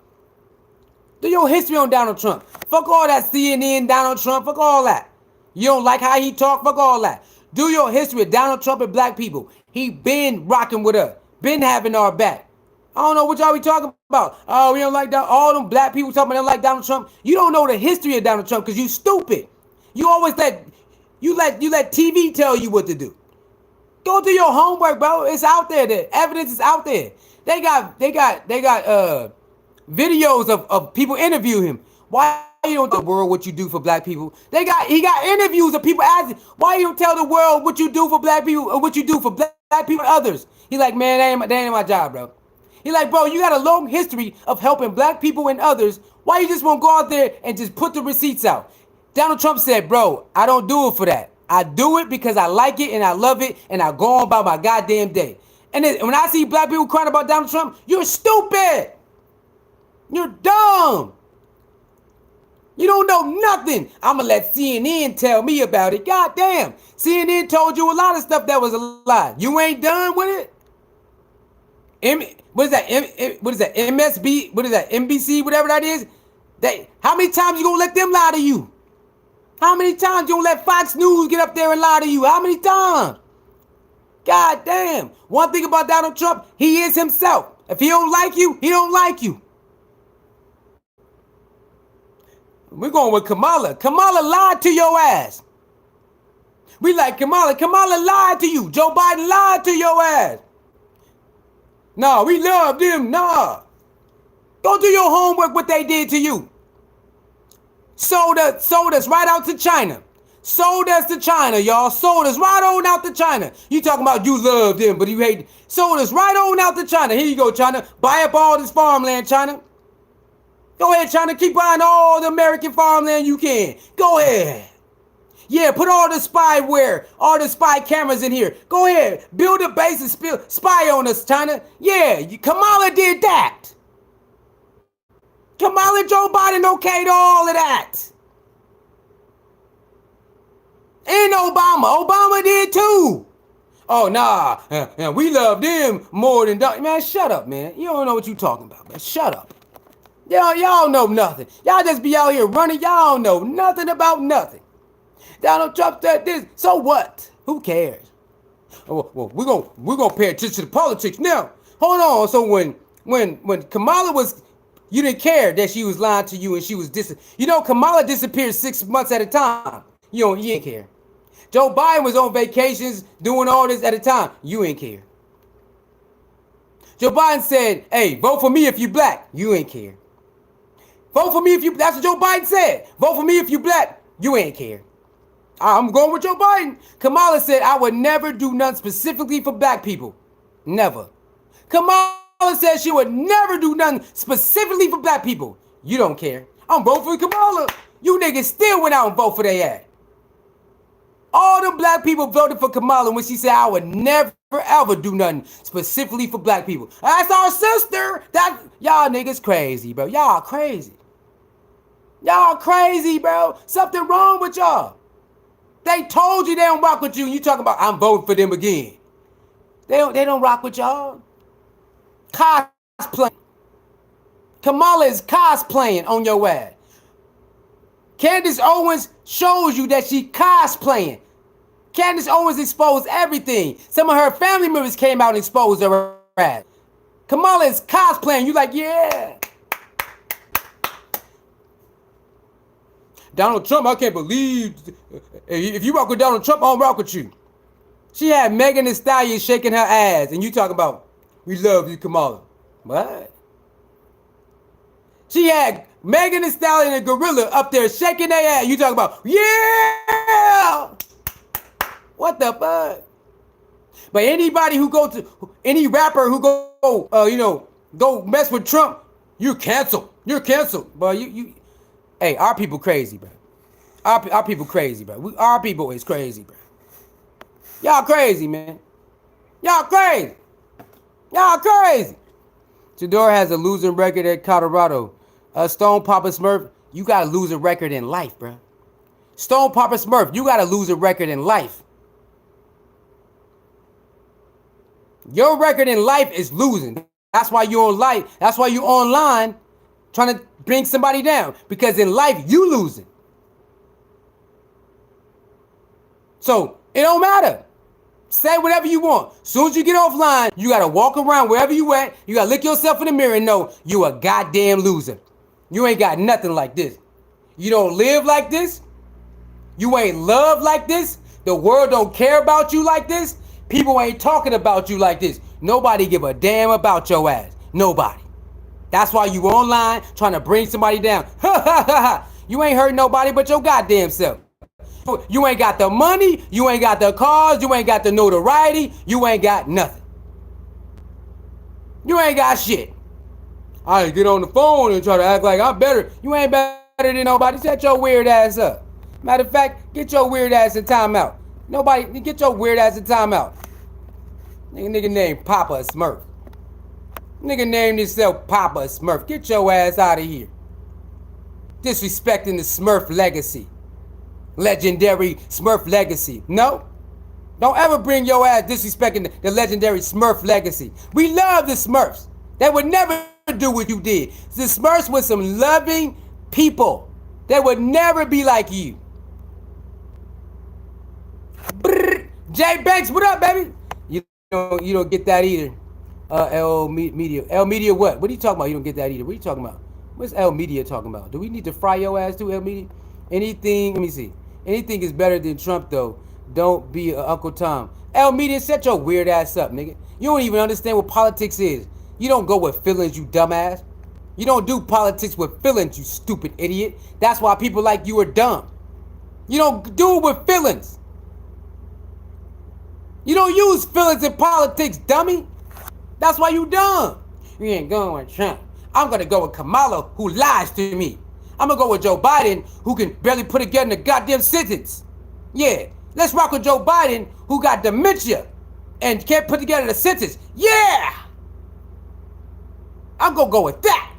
Do your history on Donald Trump. Fuck all that CNN Donald Trump. Fuck all that. You don't like how he talk? Fuck all that. Do your history of Donald Trump and black people. He been rocking with us. Been having our back. I don't know what y'all be talking about. Oh, we don't like that. All them black people talking about they don't like Donald Trump. You don't know the history of Donald Trump because you stupid. You always let TV tell you what to do. Go do your homework, bro. It's out there. The evidence is out there. They got videos of people interview him. Why you don't tell the world what you do for black people? He got interviews of people asking, why you don't tell the world what you do for black people or what you do for black people and others? He like, man, that ain't my job, bro. He like, bro, you got a long history of helping black people and others. Why you just won't go out there and just put the receipts out? Donald Trump said, bro, I don't do it for that. I do it because I like it and I love it and I go on about my goddamn day. And then when I see black people crying about Donald Trump, you're stupid. You're dumb. You don't know nothing. I'm going to let CNN tell me about it. God damn. CNN told you a lot of stuff that was a lie. You ain't done with it? What is that? MSB? What is that? NBC? Whatever that is? How many times you going to let them lie to you? How many times you going to let Fox News get up there and lie to you? How many times? God damn. One thing about Donald Trump, he is himself. If he don't like you, he don't like you. We're going with Kamala. Kamala lied to your ass. We like Kamala. Kamala lied to you. Joe Biden lied to your ass. No, we love them. No. Go do your homework what they did to you. Sold us right out to China. Sold us to China, y'all. Sold us right on out to China. You talking about you love them, but you hate. Sold us right on out to China. Here you go, China. Buy up all this farmland, China. Go ahead, China. Keep buying all the American farmland you can. Go ahead. Yeah, put all the spyware, all the spy cameras in here. Go ahead. Build a base and spy on us, China. Yeah, Kamala did that. Kamala and Joe Biden okayed all of that. And Obama did too. Oh, nah, we love them more than... Man, shut up, man. You don't know what you talking about, man. Shut up. Y'all know nothing. Y'all just be out here running. Y'all don't know nothing about nothing. Donald Trump said this. So what? Who cares? Well, we're gonna pay attention to politics now. Hold on. So when Kamala was... You didn't care that she was lying to you and she was Kamala disappeared 6 months at a time. You didn't care. Joe Biden was on vacations doing all this at a time. You ain't care. Joe Biden said, hey, vote for me if you black. You ain't care. Vote for me if you... That's what Joe Biden said. Vote for me if you black. You ain't care. I'm going with Joe Biden. Kamala said, I would never do nothing specifically for black people. Never. Kamala said she would never do nothing specifically for black people. You don't care. I'm voting for Kamala. You niggas still went out and vote for their ass. All them black people voted for Kamala when she said, I would never, ever do nothing specifically for black people. That's our sister. Y'all niggas crazy, bro. Y'all crazy. Y'all crazy, bro. Something wrong with y'all. They told you they don't rock with you. And you talking about, I'm voting for them again. They don't rock with y'all. Cosplaying. Kamala is cosplaying on your ass. Candace Owens shows you that she cosplaying. Candace Owens exposed everything. Some of her family members came out and exposed her ass. Kamala is cosplaying. You like, yeah. Donald Trump, I can't believe. If you rock with Donald Trump, I don't rock with you. She had Megan Thee Stallion shaking her ass, and you talking about, we love you, Kamala. What? She had Megan Thee Stallion and Gorilla up there shaking their ass. You talking about, yeah! What the fuck? But anybody who go to, any rapper who go mess with Trump, you're canceled. You're canceled. But hey, our people crazy, bro. Our people crazy, bro. Our people is crazy, bro. Y'all crazy, man. Y'all crazy. Y'all crazy. Shedeur has a losing record at Colorado. Stone Papa Smurf, you got a losing record in life, bro. Stone Papa Smurf, you got a losing record in life. Your record in life is losing. That's why you're on life. That's why you're online trying to bring somebody down. Because in life, you losing. So it don't matter. Say whatever you want. As soon as you get offline, you got to walk around wherever you at. You got to look yourself in the mirror and know you a goddamn loser. You ain't got nothing like this. You don't live like this. You ain't loved like this. The world don't care about you like this. People ain't talking about you like this. Nobody give a damn about your ass. Nobody. That's why you online trying to bring somebody down. Ha ha ha ha. You ain't hurt nobody but your goddamn self. You ain't got the money. You ain't got the cars. You ain't got the notoriety. You ain't got nothing. You ain't got shit. I get on the phone and try to act like I'm better. You ain't better than nobody. Shut your weird ass up. Matter of fact, get your weird ass in timeout. Nobody, get your weird ass in timeout. Nigga named Papa Smurf. Nigga named himself Papa Smurf. Get your ass out of here. Disrespecting the Smurf legacy. Legendary Smurf legacy. No. Don't ever bring your ass disrespecting the legendary Smurf legacy. We love the Smurfs. They would never do what you did. The Smurfs were some loving people. They would never be like you. Brrr. Jay Banks, what up, baby? You don't get that either. L Media. L Media what? What are you talking about? You don't get that either. What are you talking about? What's L Media talking about? Do we need to fry your ass too, L Media? Anything, let me see. Anything is better than Trump, though. Don't be Uncle Tom. L Media, set your weird ass up, nigga. You don't even understand what politics is. You don't go with feelings, you dumbass. You don't do politics with feelings, you stupid idiot. That's why people like you are dumb. You don't do it with feelings. You don't use feelings in politics, dummy. That's why you dumb. You ain't going with Trump. I'm going to go with Kamala, who lies to me. I'm going to go with Joe Biden, who can barely put together a goddamn sentence. Yeah, let's rock with Joe Biden, who got dementia and can't put together a sentence. Yeah! I'm going to go with that.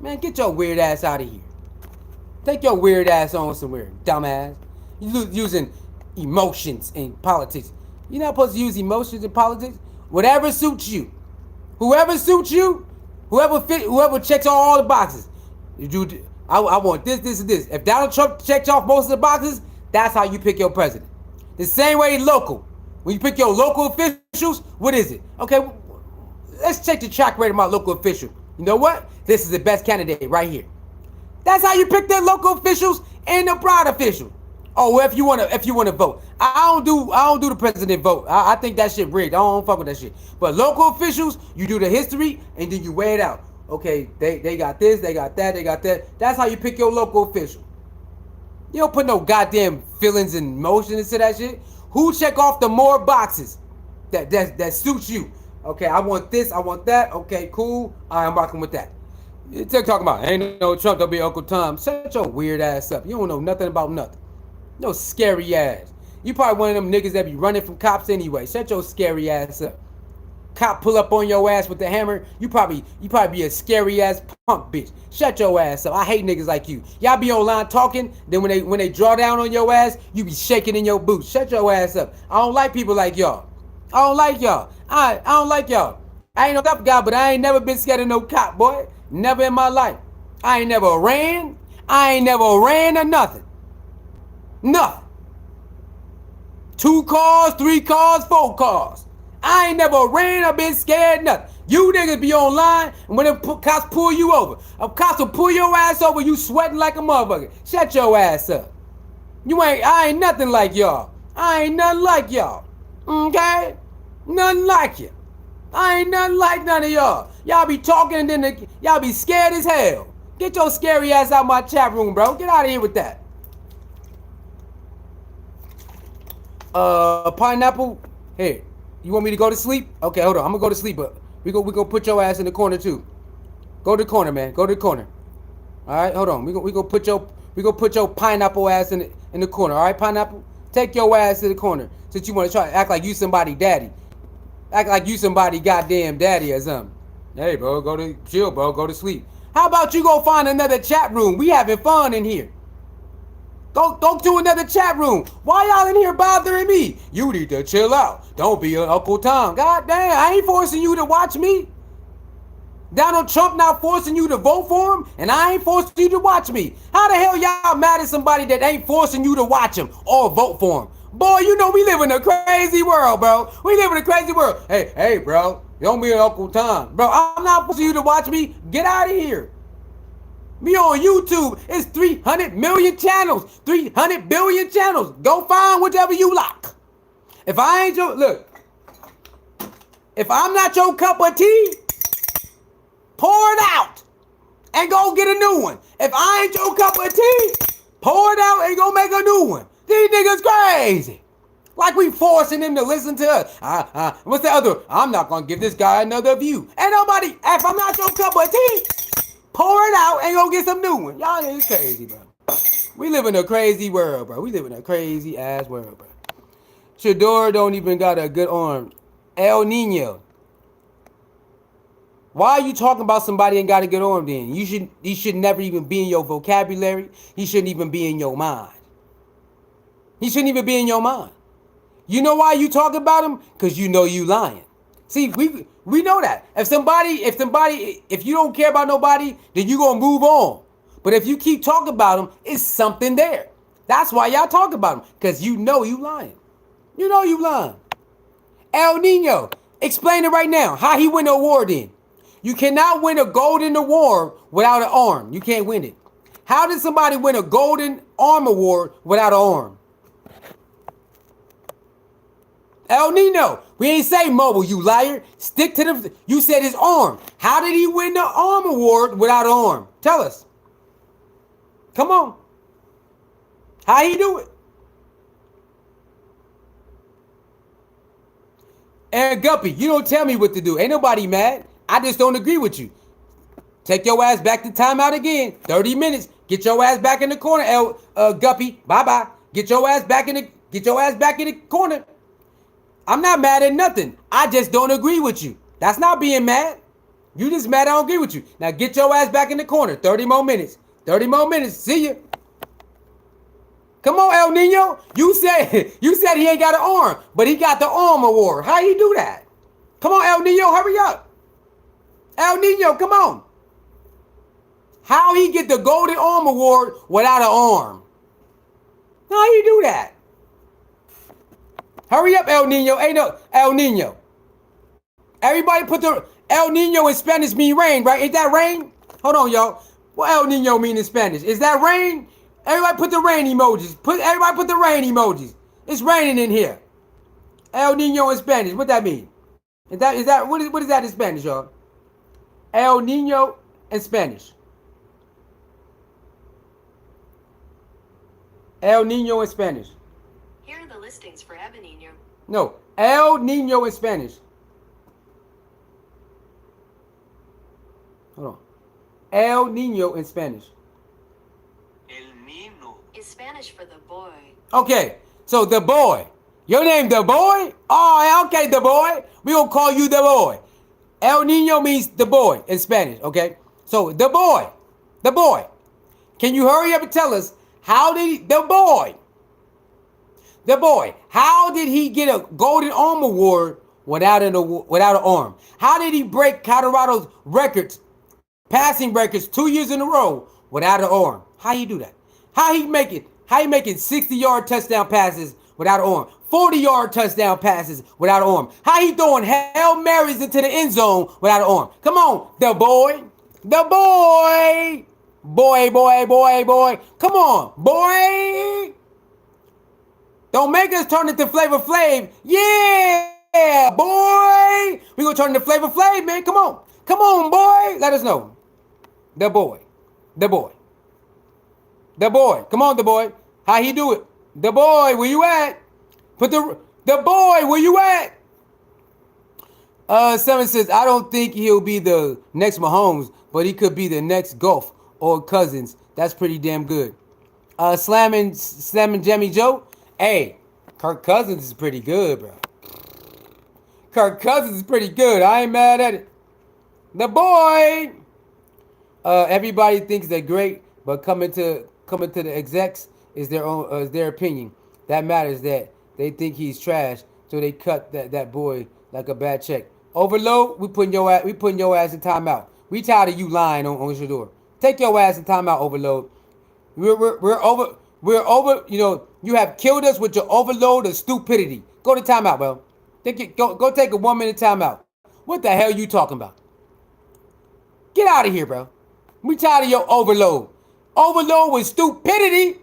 Man, get your weird ass out of here. Take your weird ass on somewhere, dumbass. You using emotions in politics. You're not supposed to use emotions in politics. Whatever suits you. Whoever suits you, whoever checks all the boxes. I want this, and this. If Donald Trump checks off most of the boxes, that's how you pick your president. The same way local. When you pick your local officials, what is it? Okay, let's check the track record of my local official. You know what? This is the best candidate right here. That's how you pick their local officials and the broad official. Oh, if you wanna vote, I don't do the president vote. I think that shit rigged. I don't fuck with that shit. But local officials, you do the history and then you weigh it out. Okay, they got this, they got that, they got that. That's how you pick your local official. You don't put no goddamn feelings and emotions into that shit. Who check off the more boxes that suits you? Okay, I want this, I want that. Okay, cool. I'm rocking with that. They're talking about ain't no Trump, don't be Uncle Tom. Shut your weird ass up. You don't know nothing about nothing. No scary ass. You probably one of them niggas that be running from cops anyway. Shut your scary ass up. Cop pull up on your ass with the hammer. You probably be a scary ass punk bitch. Shut your ass up. I hate niggas like you. Y'all be online talking, then when they draw down on your ass, you be shaking in your boots. Shut your ass up. I don't like people like y'all. I don't like y'all. I don't like y'all. I ain't no tough guy, but I ain't never been scared of no cop, boy. Never in my life. I ain't never ran. I ain't never ran or nothing. Nothing. 2 cars, 3 cars, 4 cars. I ain't never ran or been scared, nothing. You niggas be online, and when the cops pull you over, cops will pull your ass over, you sweating like a motherfucker. Shut your ass up. I ain't nothing like y'all. I ain't nothing like y'all. Okay? Nothing like you. I ain't nothing like none of y'all. Y'all be talking and then y'all be scared as hell. Get your scary ass out my chat room, bro. Get out of here with that. Pineapple. Hey, you want me to go to sleep? Okay, hold on. I'm gonna go to sleep, but we gonna put your ass in the corner too. Go to the corner, man. Go to the corner. All right, hold on. We gonna put your pineapple ass in the corner. All right, pineapple. Take your ass to the corner since you want to try to act like you somebody daddy. Act like you somebody goddamn daddy or something. Hey, bro, chill, bro, go to sleep. How about you go find another chat room? We having fun in here. Go to another chat room. Why y'all in here bothering me? You need to chill out. Don't be an Uncle Tom. God damn, I ain't forcing you to watch me. Donald Trump not forcing you to vote for him, and I ain't forcing you to watch me. How the hell y'all mad at somebody that ain't forcing you to watch him or vote for him? Boy, you know we live in a crazy world, bro. We live in a crazy world. Hey, bro, don't be an Uncle Tom. Bro, I'm not forcing you to watch me. Get out of here. Me on YouTube, it's 300 million channels, 300 billion channels. Go find whichever you like. If I ain't your, look, if I'm not your cup of tea, pour it out and go get a new one. If I ain't your cup of tea, pour it out and go make a new one. These niggas crazy. Like we forcing them to listen to us. What's the other? I'm not going to give this guy another view. Ain't nobody, if I'm not your cup of tea, pour it out and go get some new one. Y'all is crazy, bro. We live in a crazy world, bro. We live in a crazy ass world, bro. Shedeur don't even got a good arm. El Nino. Why are you talking about somebody ain't got a good arm then? He should never even be in your vocabulary. He shouldn't even be in your mind. He shouldn't even be in your mind. You know why you talk about him? Because you know you lying. See, we know that. If you don't care about nobody, then you gonna move on. But if you keep talking about them, it's something there. That's why y'all talk about them. Because you know you lying. You know you lying. El Nino, explain it right now. How he win the award then? You cannot win a golden award without an arm. You can't win it. How did somebody win a golden arm award without an arm? El Nino, we ain't say mobile, you liar. Stick to the, you said his arm. How did he win the arm award without an arm? Tell us. Come on. How he do it? And Guppy, you don't tell me what to do. Ain't nobody mad. I just don't agree with you. Take your ass back to timeout again. 30 minutes. Get your ass back in the corner, Guppy. Bye-bye. Get your ass back in the corner. I'm not mad at nothing. I just don't agree with you. That's not being mad. You just mad I don't agree with you. Now get your ass back in the corner. 30 more minutes. 30 more minutes. See ya. Come on, El Nino. You said he ain't got an arm, but he got the arm award. How you do that? Come on, El Nino, hurry up. El Nino, come on. How he get the golden arm award without an arm? How you do that? Hurry up, El Nino. Ain't no El Nino. Everybody put the El Nino in Spanish mean rain, right? Is that rain? Hold on, y'all. What El Nino mean in Spanish? Is that rain? Everybody put the rain emojis. Everybody put the rain emojis. It's raining in here. El Nino in Spanish. What that mean? What is that in Spanish, y'all? El Nino in Spanish. El Nino in Spanish. Here are the listings for El Nino. No, El Nino in Spanish. Hold on. El Nino in Spanish. El Nino is Spanish for the boy. Okay, so the boy. Your name the boy? Oh, okay, the boy. We gonna call you the boy. El Nino means the boy in Spanish, okay? So the boy. Can you hurry up and tell us how did the boy, how did he get a golden arm award without an arm? How did he break Colorado's records, passing records 2 years in a row without an arm? How you do that? How he making 60-yard touchdown passes without an arm? 40-yard touchdown passes without an arm. How he throwing Hail Marys into the end zone without an arm? Come on, the boy. Boy. Come on, boy. Don't make us turn into Flavor Flav. Yeah, boy. We gonna turn into Flavor Flav, man. Come on, boy. Let us know. The boy. Come on, the boy. How he do it? The boy, where you at? Put the boy, where you at? Someone says, I don't think he'll be the next Mahomes, but he could be the next Golf or Cousins. That's pretty damn good. Slamming Jimmy Joe. Hey, Kirk Cousins is pretty good, bro. Kirk Cousins is pretty good. I ain't mad at it. The boy. Everybody thinks they're great, but coming to the execs is their opinion. That matters. That they think he's trash, so they cut that boy like a bad check. Overload. We putting your ass in timeout. We tired of you lying on Shedeur. Take your ass in timeout. Overload. We're over. We're over. You know, you have killed us with your overload of stupidity. Go to timeout, bro. Go take a 1 minute timeout. What the hell you talking about? Get out of here, bro. We tired of your overload. Overload with stupidity.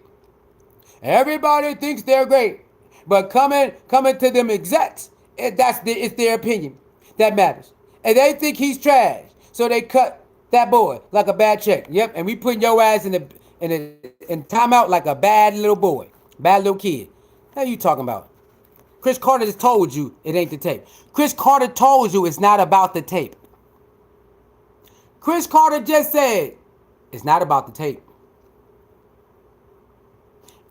Everybody thinks they're great, but coming to them execs, it's their opinion that matters, and they think he's trash, so they cut that boy like a bad check. Yep, and we putting your ass in timeout like a bad little boy, bad little kid. What are you talking about? Chris Carter just told you it ain't the tape. Chris Carter told you it's not about the tape. Chris Carter just said it's not about the tape.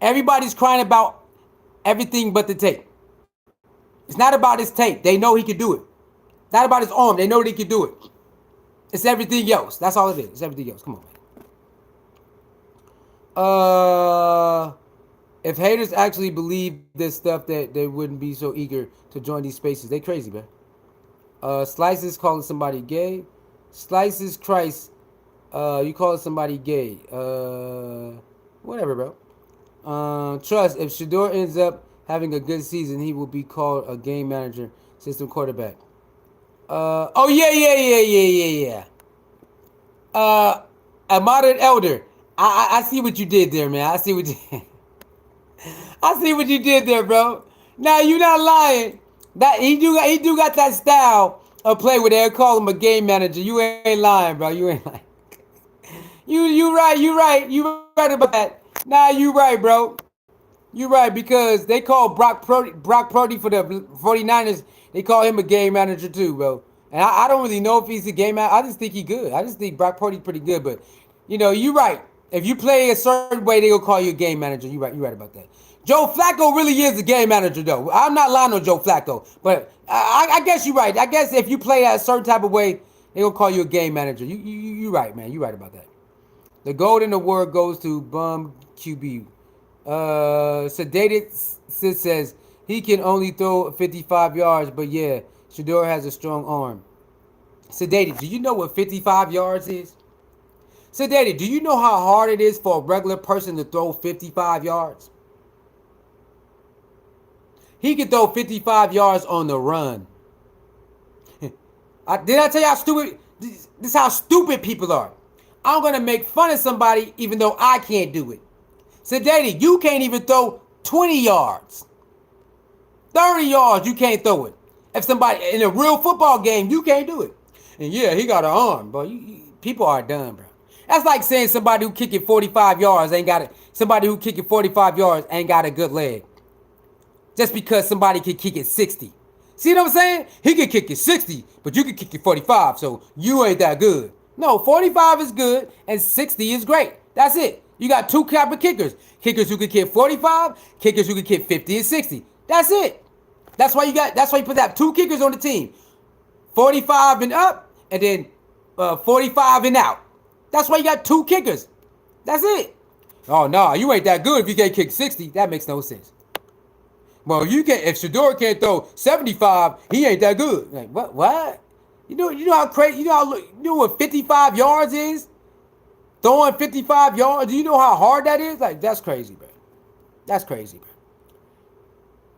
Everybody's crying about everything but the tape. It's not about his tape. They know he can do it. It's not about his arm. They know that he can do it. It's everything else. That's all it is. It's everything else. Come on, man. If haters actually believe this stuff, that they wouldn't be so eager to join these spaces. They crazy, man. Slices calling somebody gay. Slices Christ. You calling somebody gay. Whatever, bro. Trust, if Shedeur ends up having a good season, he will be called a game manager, system quarterback. Oh, yeah. A modern elder. I see what you did there, man. I see what you did there, bro. Now, you not lying. That he do got that style of play where they call him a game manager. You ain't lying, bro. You ain't lying. You right about that. Nah, you right, bro. You right, because they call Brock Purdy for the 49ers. They call him a game manager too, bro. And I don't really know if he's a game manager. I just think he's good. I just think Brock Purdy's pretty good. But, you know, you right. If you play a certain way, they'll call you a game manager. You right about that. Joe Flacco really is a game manager, though. I'm not lying on Joe Flacco. But I guess you're right. I guess if you play that a certain type of way, they'll call you a game manager. You right, man. You right about that. The golden award goes to Bum QB. Sedated Sis says he can only throw 55 yards, but yeah, Shador has a strong arm. Sedated, do you know what 55 yards is? Sedated, do you know how hard it is for a regular person to throw 55 yards? He can throw 55 yards on the run. Did I tell you how stupid? This is how stupid people are. I'm going to make fun of somebody even though I can't do it. Sedated, you can't even throw 20 yards. 30 yards, you can't throw it. If somebody, in a real football game, you can't do it. And yeah, he got an arm, bro. People are done, bro. That's like saying somebody who kicking 45 yards ain't got it. Somebody who kicking 45 yards ain't got a good leg. Just because somebody can kick it 60. See what I'm saying? He can kick it 60, but you can kick it 45, so you ain't that good. No, 45 is good, and 60 is great. That's it. You got two type of kickers. Kickers who can kick 45, kickers who can kick 50 and 60. That's it. That's why you put that two kickers on the team. 45 and up, and then 45 and out. That's why you got two kickers. That's it. Oh, no, you ain't that good if you can't kick 60. That makes no sense. Well, if Shador can't throw 75, he ain't that good. Like, what? You know how crazy, you know what 55 yards is? Throwing 55 yards, do you know how hard that is? Like, that's crazy, bro. That's crazy, bro.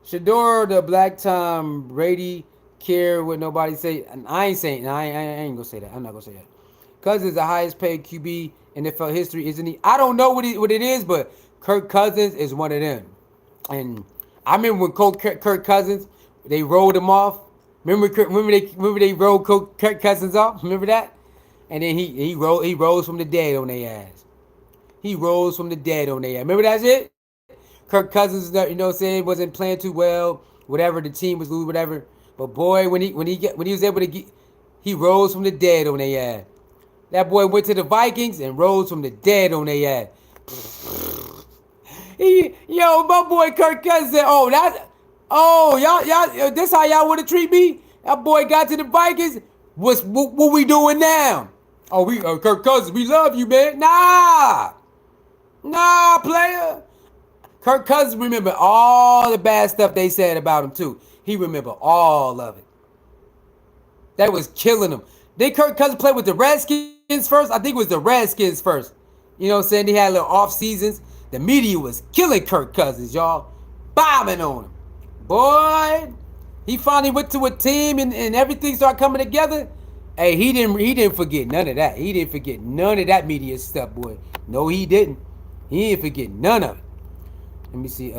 Shedeur, the black Tom Brady, care what nobody say. And I ain't saying, I ain't gonna say that. I'm not gonna say that. Cousins is the highest paid QB in NFL history, isn't he? I don't know what it is, but Kirk Cousins is one of them. And I remember when Kirk Cousins, they rolled him off. Remember they rolled Kirk Cousins off? Remember that? And then he rose from the dead on their ass. He rose from the dead on their ass. Remember that shit? Kirk Cousins, you know what I'm saying, wasn't playing too well. Whatever, the team was losing, whatever. But boy, when he was able to get, he rose from the dead on their ass. That boy went to the Vikings and rose from the dead on their ass. My boy Kirk Cousins said, y'all, this how y'all want to treat me? That boy got to the Vikings. What we doing now? Oh, we Kirk Cousins, we love you, man. Nah, player. Kirk Cousins remember all the bad stuff they said about him too. He remember all of it. That was killing him. Did Kirk Cousins play with the Redskins first? I think it was the Redskins first. You know what I'm saying? They had little off seasons. The media was killing Kirk Cousins, y'all. Bombing on him. Boy, he finally went to a team and everything started coming together. Hey, he didn't forget none of that. He didn't forget none of that media stuff, boy. No, he didn't. He didn't forget none of it. Let me see.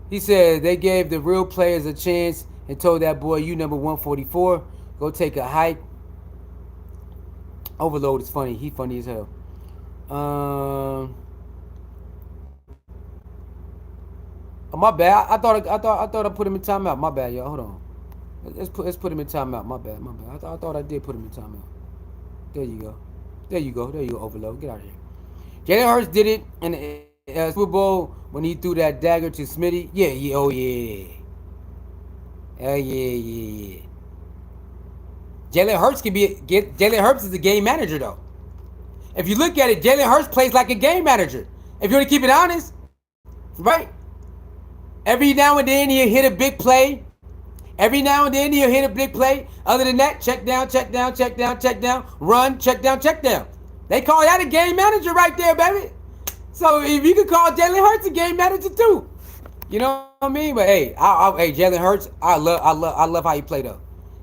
He said they gave the real players a chance and told that boy, you number 144, go take a hike. Overload is funny. He funny as hell. Oh, my bad. I thought I put him in timeout. My bad, y'all. Hold on. Let's put him in timeout. My bad. I thought I did put him in timeout. There you go. Overload. Get out of here. Jalen Hurts did it in the Super Bowl when he threw that dagger to Smitty. Yeah. Oh yeah. Yeah. Jalen Hurts is a game manager though. If you look at it, Jalen Hurts plays like a game manager. If you want to keep it honest, right? Every now and then he'll hit a big play. Other than that, check down, run, check down. They call that a game manager right there, baby. So if you could call Jalen Hurts a game manager too, you know what I mean? But hey, hey, Jalen Hurts, I love how he played though.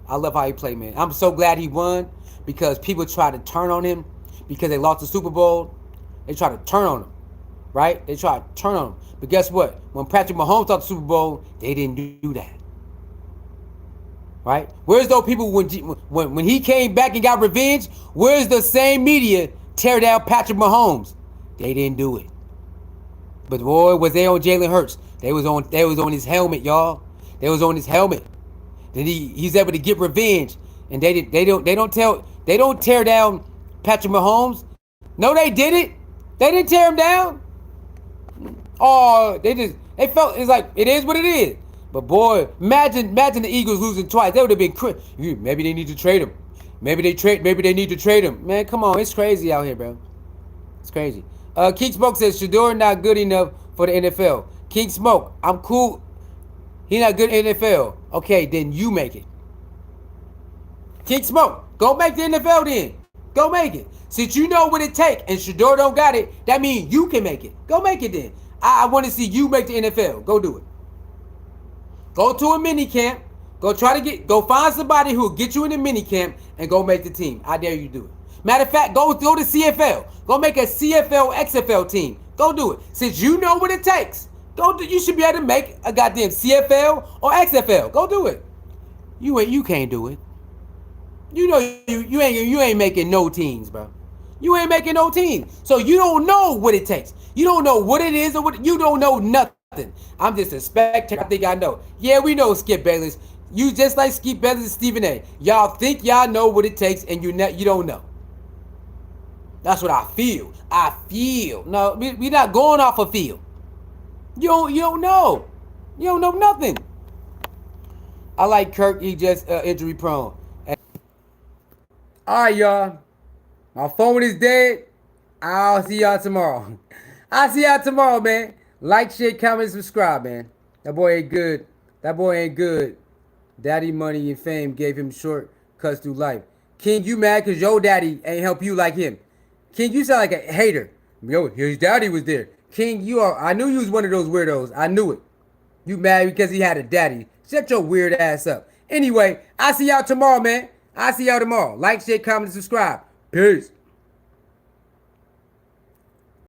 I love how he played, man. I'm so glad he won because people tried to turn on him because they lost the Super Bowl. They tried to turn on him, right? They tried to turn on him. But guess what? When Patrick Mahomes lost the Super Bowl, they didn't do that. Right? Where's those people when he came back and got revenge? Where's the same media tear down Patrick Mahomes? They didn't do it. But boy, was they on Jalen Hurts. They was on his helmet, y'all. They was on his helmet. Then he's able to get revenge. And they don't tear down Patrick Mahomes. No, they didn't. They didn't tear him down. Oh, they felt it's like it is what it is. But boy, imagine the Eagles losing twice. They would have been maybe they need to trade him. Maybe they need to trade him. Man, come on, it's crazy out here, bro. It's crazy. King Smoke says Shedeur not good enough for the NFL. King Smoke, I'm cool. He not good in the NFL. Okay, then you make it. King Smoke, go make the NFL then. Go make it. Since you know what it takes and Shador don't got it, that means you can make it. Go make it then. I want to see you make the NFL. Go do it. Go to a mini camp. Go find somebody who will get you in a mini camp and go make the team. I dare you do it. Matter of fact, go to CFL. Go make a CFL XFL team. Go do it. Since you know what it takes, you should be able to make a goddamn CFL or XFL. Go do it. You can't do it. You know you ain't making no teams, bro. You ain't making no teams. So you don't know what it takes. You don't know what it is or what you don't know nothing. I'm just a spectator. I think I know. Yeah, we know Skip Bayless. You just like Skip Bayless and Stephen A. Y'all think y'all know what it takes and you don't know. That's what I feel. No, we not going off a feel. You don't know. You don't know nothing. I like Kirk. He just injury prone. All right, y'all. My phone is dead. I'll see y'all tomorrow. I'll see y'all tomorrow, man. Like, share, comment, subscribe, man. That boy ain't good. Daddy money and fame gave him shortcuts through life. King, you mad because your daddy ain't help you like him. King, you sound like a hater. Yo, his daddy was there. King, I knew you was one of those weirdos. I knew it. You mad because he had a daddy. Shut your weird ass up. Anyway, I'll see y'all tomorrow, man. I'll see y'all tomorrow. Like, share, comment, and subscribe. Peace.